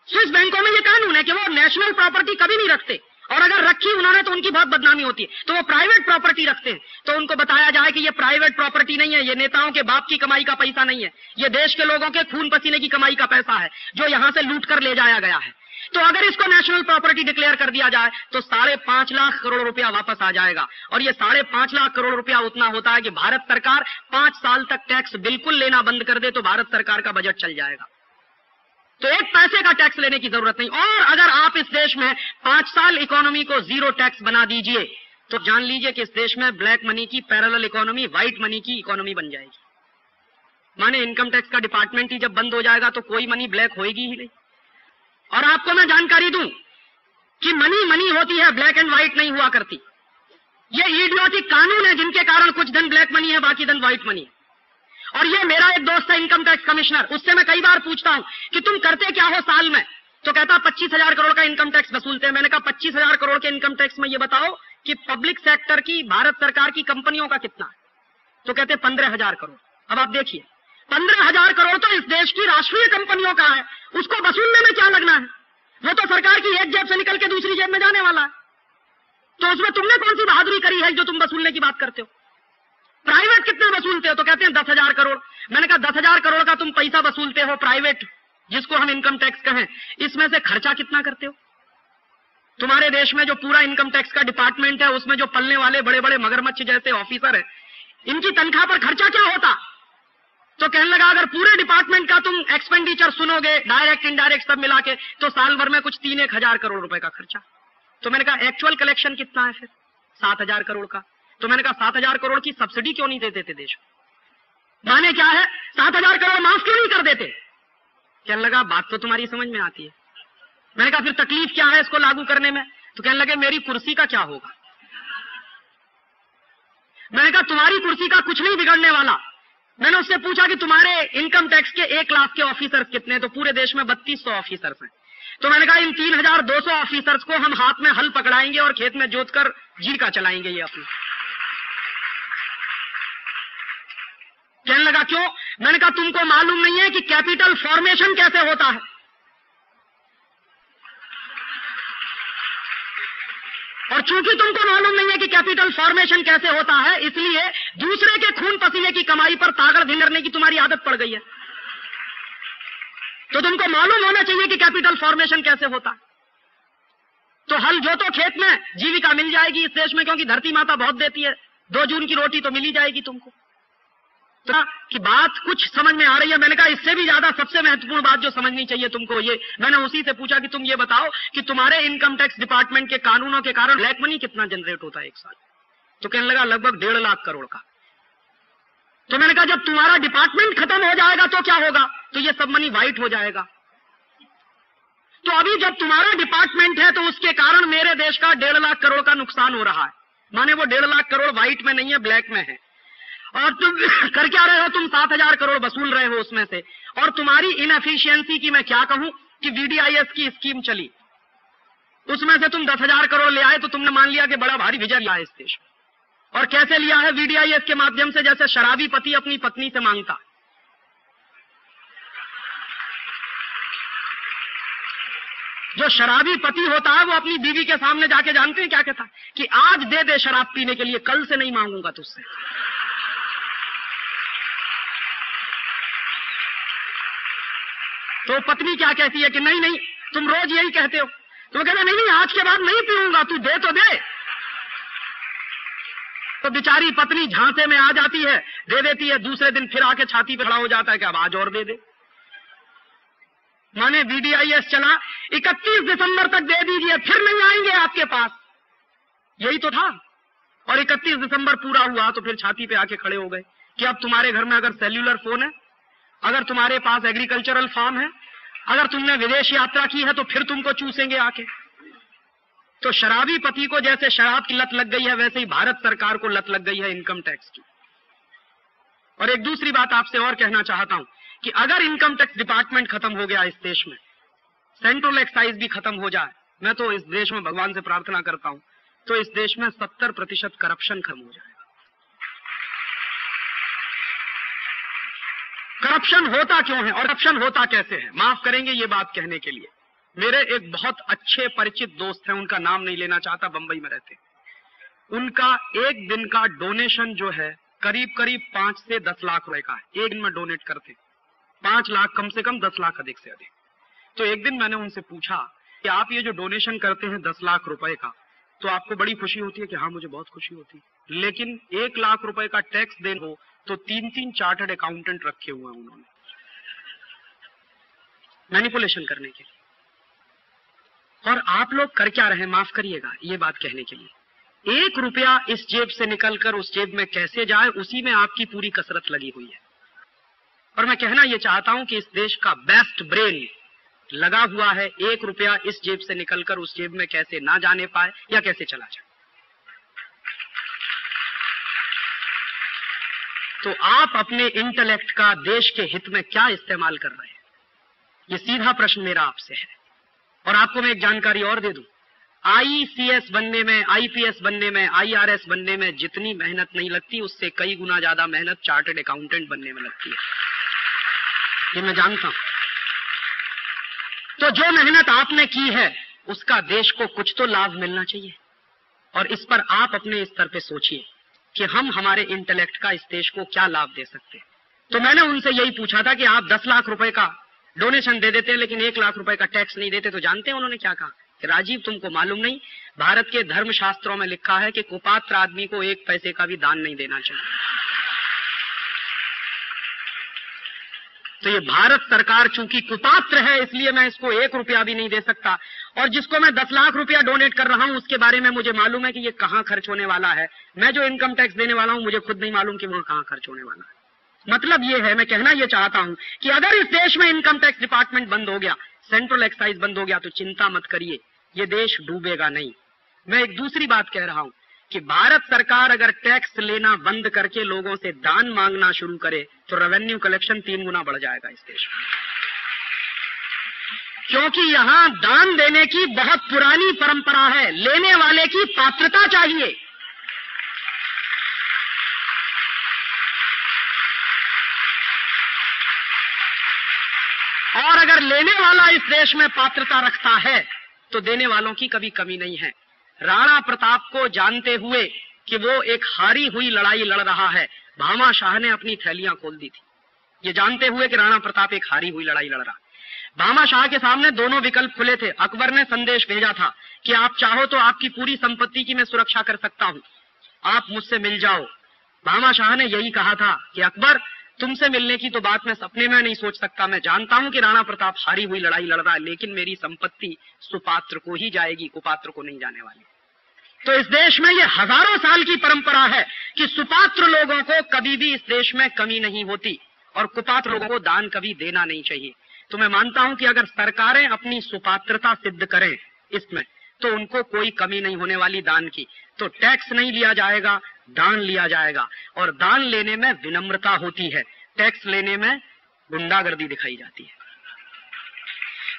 स्विस बैंकों में ये कानून है कि वो नेशनल प्रॉपर्टी कभी नहीं रखते, और अगर रखी उन्होंने तो उनकी बहुत बदनामी होती है। तो वो प्राइवेट प्रॉपर्टी रखते हैं। तो उनको बताया जाए कि ये प्राइवेट प्रॉपर्टी नहीं है, ये नेताओं के बाप की कमाई का पैसा नहीं है, ये देश के लोगों के खून पसीने की कमाई का पैसा है जो यहां से लूट कर ले जाया गया है। तो अगर इसको नेशनल प्रॉपर्टी डिक्लेयर कर दिया जाए तो 5.5 लाख करोड़ रुपया वापस आ जाएगा। और ये 5.5 लाख करोड़ रुपया उतना होता है कि भारत सरकार 5 साल तक टैक्स बिल्कुल लेना बंद कर दे तो भारत सरकार का बजट चल जाएगा। तो एक पैसे का टैक्स लेने की जरूरत नहीं। और अगर आप इस देश में 5 साल इकोनॉमी को 0 टैक्स बना दीजिए तो जान लीजिए कि इस देश में ब्लैक मनी की पैरेलल इकोनॉमी, व्हाइट मनी की इकोनॉमी बन जाएगी। माने इनकम टैक्स का डिपार्टमेंट ही जब बंद हो जाएगा तो कोई मनी ब्लैक होएगी ही नहीं। और आपको मैं जानकारी दूं कि मनी मनी होती है, ब्लैक एंड व्हाइट नहीं हुआ करती। ये इडियोटिक कानून है जिनके कारण कुछ धन ब्लैक मनी है, बाकी धन व्हाइट मनी है। और ये मेरा एक दोस्त है इनकम टैक्स कमिश्नर, उससे मैं कई बार पूछता हूं कि तुम करते क्या हो साल में? तो कहता 25,000 करोड़ का इनकम टैक्स वसूलते हैं। मैंने कहा 25,000 करोड़ के इनकम टैक्स में ये बताओ कि पब्लिक सेक्टर की, भारत सरकार की कंपनियों का कितना है? तो कहते 15,000 करोड़। अब आप देखिए 15,000 करोड़ तो इस देश की राष्ट्रीय कंपनियों का है, उसको वसूलने में क्या लगना है? वो तो सरकार की एक जेब से निकल के दूसरी जेब में जाने वाला है। तो उसमें तुमने कौन सी बहादुरी करी है जो तुम वसूलने की बात करते हो? प्राइवेट कितने वसूलते हो? तो कहते हैं 10,000 करोड़। मैंने कहा 10,000 करोड़ का तुम पैसा वसूलते हो प्राइवेट, जिसको हम इनकम टैक्स कहें, इसमें से खर्चा कितना करते हो? तुम्हारे देश में जो पूरा इनकम टैक्स का डिपार्टमेंट है उसमें जो पलने वाले बड़े बड़े मगरमच्छ जैसे ऑफिसर है, इनकी तनख्वाह पर खर्चा क्या होता? तो कहने लगा अगर पूरे डिपार्टमेंट का तुम एक्सपेंडिचर सुनोगे, डायरेक्ट इनडायरेक्ट सब मिला के, तो साल भर में कुछ 3-1 हजार करोड़ रुपए का खर्चा। तो मैंने कहा एक्चुअल कलेक्शन कितना है फिर? 7,000 करोड़ का। तो मैंने कहा 7,000 करोड़ की सब्सिडी क्यों नहीं देते थे देश में? माने क्या है? 7,000 करोड़ माफ क्यों नहीं कर देते? कहने लगा बात तो तुम्हारी समझ में आती है। मैंने कहा फिर तकलीफ क्या है इसको लागू करने में? तो कहने लगे मेरी कुर्सी का क्या होगा? मैंने कहा तुम्हारी कुर्सी का कुछ नहीं बिगड़ने वाला। मैंने उससे पूछा कि तुम्हारे इनकम टैक्स के 1 लाख के ऑफिसर्स कितने? तो पूरे देश में 3200 ऑफिसर्स हैं। तो मैंने कहा इन 3,200 ऑफिसर्स को हम हाथ में हल पकड़ाएंगे और खेत में जोतकर जीविका चलाएंगे ये अपनी। कहने लगा क्यों? मैंने कहा तुमको मालूम नहीं है कि कैपिटल फॉर्मेशन कैसे होता है? और चूंकि तुमको मालूम नहीं है कि कैपिटल फॉर्मेशन कैसे होता है, इसलिए दूसरे के खून पसीने की कमाई पर तागड़ धिंगरने की तुम्हारी आदत पड़ गई है। तो तुमको मालूम होना चाहिए कि कैपिटल फॉर्मेशन कैसे होता है। तो हल जोतो खेत में, जीविका मिल जाएगी इस देश में, क्योंकि धरती माता बहुत देती है। 2 जून की रोटी तो मिल ही जाएगी तुमको। तो कि बात कुछ समझ में आ रही है। मैंने कहा इससे भी ज्यादा सबसे महत्वपूर्ण बात जो समझनी चाहिए तुमको ये, मैंने उसी से पूछा कि तुम ये बताओ कि तुम्हारे इनकम टैक्स डिपार्टमेंट के कानूनों के कारण ब्लैक मनी कितना जनरेट होता है एक साल? तो कहने लगा लगभग 1.5 लाख करोड़ का। तो मैंने कहा जब तुम्हारा डिपार्टमेंट खत्म हो जाएगा तो क्या होगा? तो ये सब मनी व्हाइट हो जाएगा। तो अभी जब तुम्हारा डिपार्टमेंट है तो उसके कारण मेरे देश का 1.5 लाख करोड़ का नुकसान हो रहा है। माने वो 1.5 लाख करोड़ व्हाइट में नहीं है, ब्लैक में है। और तुम कर क्या रहे हो? तुम 7,000 करोड़ वसूल रहे हो उसमें से। और तुम्हारी इनएफिशिएंसी की मैं क्या कहूं कि VDIS की स्कीम चली, उसमें से तुम 10,000 करोड़ ले आए तो तुमने मान लिया कि बड़ा भारी विजय लिया है इस देश में। और कैसे लिया है? VDIS के माध्यम से, जैसे शराबी पति अपनी पत्नी से मांगता। जो शराबी पति होता है वो अपनी बीवी के सामने जाके जानते हैं क्या कहता है? कि आज दे दे शराब पीने के लिए, कल से नहीं मांगूंगा तुझसे। तो पत्नी क्या कहती है कि नहीं नहीं तुम रोज यही कहते हो। तो कहता नहीं नहीं आज के बाद नहीं पीऊंगा, तू दे तो दे। तो बेचारी पत्नी झांसे में आ जाती है, दे देती है। दूसरे दिन फिर आके छाती पे खड़ा हो जाता है कि अब आज और दे दे। माने VDIS चला, 31 दिसंबर तक दे दीजिए, फिर नहीं आएंगे आपके पास। यही तो था। और 31 दिसंबर पूरा हुआ तो फिर छाती पे आके खड़े हो गए कि अब तुम्हारे घर में अगर सेल्यूलर फोन है, अगर तुम्हारे पास एग्रीकल्चरल फार्म है, अगर तुमने विदेश यात्रा की है तो फिर तुमको चूसेंगे आके। तो शराबी पति को जैसे शराब की लत लग गई है, वैसे ही भारत सरकार को लत लग गई है इनकम टैक्स की। और एक दूसरी बात आपसे और कहना चाहता हूं कि अगर इनकम टैक्स डिपार्टमेंट खत्म हो गया इस देश में, सेंट्रल एक्साइज भी खत्म हो जाए, मैं तो इस देश में भगवान से प्रार्थना करता हूं, तो इस देश में 70% करप्शन खत्म हो जाएगा। करप्शन होता क्यों है और करप्शन होता कैसे है? माफ करेंगे ये बात कहने के लिए। मेरे एक बहुत अच्छे परिचित दोस्त हैं, उनका नाम नहीं लेना चाहता, बंबई में रहते। उनका एक दिन का डोनेशन जो है करीब करीब 5 से 10 लाख रुपए का है। एक दिन में डोनेट करते 5 लाख कम से कम, 10 लाख अधिक से अधिक। तो एक दिन मैंने उनसे पूछा कि आप ये जो डोनेशन करते हैं 10 लाख रुपए का, तो आपको बड़ी खुशी होती है? कि हाँ मुझे बहुत खुशी होती है। लेकिन 1 लाख रुपए का टैक्स देना हो तो 3-3 चार्टर्ड अकाउंटेंट रखे हुए हैं उन्होंने मैनिपुलेशन करने के लिए। और आप लोग कर क्या रहे? माफ करिएगा ये बात कहने के लिए, 1 रुपया इस जेब से निकलकर उस जेब में कैसे जाए, उसी में आपकी पूरी कसरत लगी हुई है। और मैं कहना यह चाहता हूं कि इस देश का बेस्ट ब्रेन लगा हुआ है 1 रुपया इस जेब से निकलकर उस जेब में कैसे ना जाने पाए या कैसे चला जाए। तो आप अपने इंटेलेक्ट का देश के हित में क्या इस्तेमाल कर रहे हैं? ये सीधा प्रश्न मेरा आपसे है। और आपको मैं एक जानकारी और दे दूं, ICS बनने में, IPS बनने में, IRS बनने में जितनी मेहनत नहीं लगती, उससे कई गुना ज्यादा मेहनत चार्टर्ड अकाउंटेंट बनने में लगती है, ये मैं जानता हूं। तो जो मेहनत आपने की है उसका देश को कुछ तो लाभ मिलना चाहिए। और इस पर आप अपने स्तर पे सोचिए कि हम हमारे इंटेलेक्ट का इस देश को क्या लाभ दे सकते हैं। तो मैंने उनसे यही पूछा था कि आप 10 लाख रुपए का डोनेशन दे देते हैं लेकिन 1 लाख रुपए का टैक्स नहीं देते। तो जानते हैं उन्होंने क्या कहा कि राजीव तुमको मालूम नहीं, भारत के धर्म शास्त्रों में लिखा है कि कुपात्र आदमी को 1 पैसे का भी दान नहीं देना चाहिए। तो ये भारत सरकार चूंकि कुपात्र है इसलिए मैं इसको 1 रुपया भी नहीं दे सकता। और जिसको मैं 10 लाख रुपया डोनेट कर रहा हूं उसके बारे में मुझे मालूम है कि ये कहां खर्च होने वाला है। मैं जो इनकम टैक्स देने वाला हूं मुझे खुद नहीं मालूम कि वहां कहां खर्च होने वाला है। मतलब ये है, मैं कहना ये चाहता हूं कि अगर इस देश में इनकम टैक्स डिपार्टमेंट बंद हो गया, सेंट्रल एक्साइज बंद हो गया, तो चिंता मत करिए, ये देश डूबेगा नहीं। मैं एक दूसरी बात कह रहा हूं कि भारत सरकार अगर टैक्स लेना बंद करके लोगों से दान मांगना शुरू करे तो रेवेन्यू कलेक्शन 3 गुना बढ़ जाएगा इस देश में। क्योंकि यहां दान देने की बहुत पुरानी परंपरा है, लेने वाले की पात्रता चाहिए। और अगर लेने वाला इस देश में पात्रता रखता है तो देने वालों की कभी कमी नहीं है। राणा प्रताप को जानते हुए कि वो एक हारी हुई लड़ाई लड़ रहा है, भामा शाह ने अपनी थैलियां खोल दी थी। ये जानते हुए कि राणा प्रताप एक हारी हुई लड़ाई लड़ रहा है, भामा शाह के सामने दोनों विकल्प खुले थे। अकबर ने संदेश भेजा था कि आप चाहो तो आपकी पूरी संपत्ति की मैं सुरक्षा कर सकता हूं, आप मुझसे मिल जाओ, भामा शाह ने यही कहा था कि अकबर, तुमसे मिलने की तो बात मैं सपने में नहीं सोच सकता। मैं जानता हूं कि राणा प्रताप हारी हुई लड़ाई लड़ रहा है, लेकिन मेरी संपत्ति सुपात्र को ही जाएगी, कुपात्र को नहीं जाने वाली। तो इस देश में ये हजारों साल की परंपरा है कि सुपात्र लोगों को कभी भी इस देश में कमी नहीं होती और कुपात्र लोगों को दान कभी देना नहीं चाहिए। तो मैं मानता हूं कि अगर सरकारें अपनी सुपात्रता सिद्ध करें इसमें, तो उनको कोई कमी नहीं होने वाली दान की। तो टैक्स नहीं लिया जाएगा, दान लिया जाएगा, और दान लेने में विनम्रता होती है, टैक्स लेने में गुंडागर्दी दिखाई जाती है।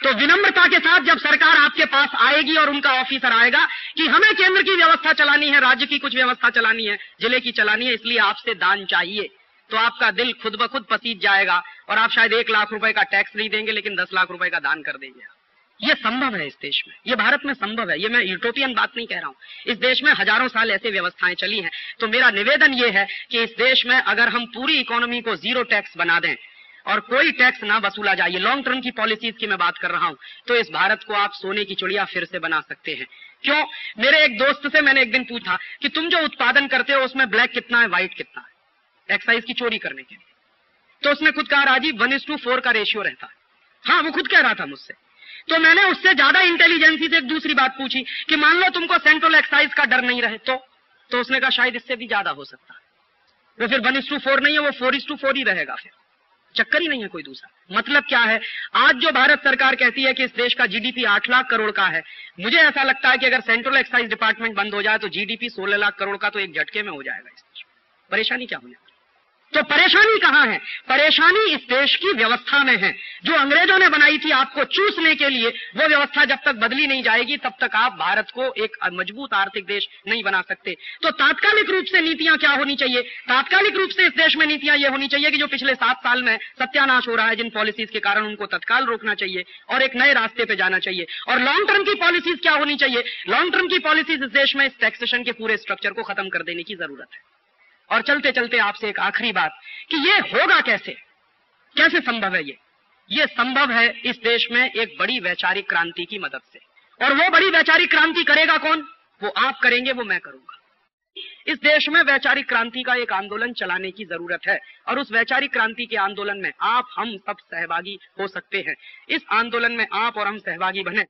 तो विनम्रता के साथ जब सरकार आपके पास आएगी और उनका ऑफिसर आएगा कि हमें केंद्र की व्यवस्था चलानी है, राज्य की कुछ व्यवस्था चलानी है, जिले की चलानी है, इसलिए आपसे दान चाहिए, तो आपका दिल खुद ब खुद पसीज जाएगा और आप शायद 1 लाख रुपए का टैक्स नहीं देंगे, लेकिन 10 लाख रुपए का दान कर देंगे। ये संभव है इस देश में, ये भारत में संभव है। ये मैं यूटोपियन बात नहीं कह रहा हूं। इस देश में हजारों साल ऐसे व्यवस्थाएं चली हैं। तो मेरा निवेदन ये है कि इस देश में अगर हम पूरी इकोनॉमी को 0 टैक्स बना दें और कोई टैक्स ना वसूला जाए, लॉन्ग टर्म की पॉलिसीज की मैं बात कर रहा हूं, तो इस भारत को आप सोने की चिड़िया फिर से बना सकते हैं। क्यों? मेरे एक दोस्त से मैंने एक दिन पूछा कि तुम जो उत्पादन करते हो उसमें ब्लैक कितना है, व्हाइट कितना है, एक्साइज की चोरी करने के लिए। तो उसने खुद कहा, राजीव 1:4 का रेशियो रहता है। हाँ, वो खुद कह रहा था मुझसे। तो मैंने उससे ज्यादा इंटेलिजेंसी से एक दूसरी बात पूछी कि मान लो तुमको सेंट्रल एक्साइज का डर नहीं रहे तो उसने कहा शायद इससे भी ज्यादा हो सकता है। तो फिर 1:4 नहीं है, वो 4:4 ही रहेगा, फिर चक्कर ही नहीं है कोई दूसरा। मतलब क्या है, आज जो भारत सरकार कहती है कि इस देश का जीडीपी 8 लाख करोड़ का है, मुझे ऐसा लगता है कि अगर सेंट्रल एक्साइज डिपार्टमेंट बंद हो जाए तो जीडीपी 16 लाख करोड़ का तो एक झटके में हो जाएगा इस देश में। परेशानी क्या होने वाली? तो परेशानी कहां है? परेशानी इस देश की व्यवस्था में है, जो अंग्रेजों ने बनाई थी आपको चूसने के लिए। वो व्यवस्था जब तक बदली नहीं जाएगी तब तक आप भारत को एक मजबूत आर्थिक देश नहीं बना सकते। तो तात्कालिक रूप से नीतियां क्या होनी चाहिए? तात्कालिक रूप से इस देश में नीतियां ये होनी चाहिए कि जो पिछले 7 साल में सत्यानाश हो रहा है जिन पॉलिसीज के कारण, उनको तत्काल रोकना चाहिए और एक नए रास्ते पे जाना चाहिए। और लॉन्ग टर्म की पॉलिसीज क्या होनी चाहिए? लॉन्ग टर्म की पॉलिसीज इस देश में इस टैक्सेशन के पूरे स्ट्रक्चर को खत्म कर देने की जरूरत है। और चलते चलते आपसे एक आखिरी बात कि ये होगा कैसे, कैसे संभव है? ये संभव है इस देश में एक बड़ी वैचारिक क्रांति की मदद से। और वो बड़ी वैचारिक क्रांति करेगा कौन? वो आप करेंगे, वो मैं करूंगा। इस देश में वैचारिक क्रांति का एक आंदोलन चलाने की जरूरत है और उस वैचारिक क्रांति के आंदोलन में आप हम सब सहभागी हो सकते हैं। इस आंदोलन में आप और हम सहभागी बने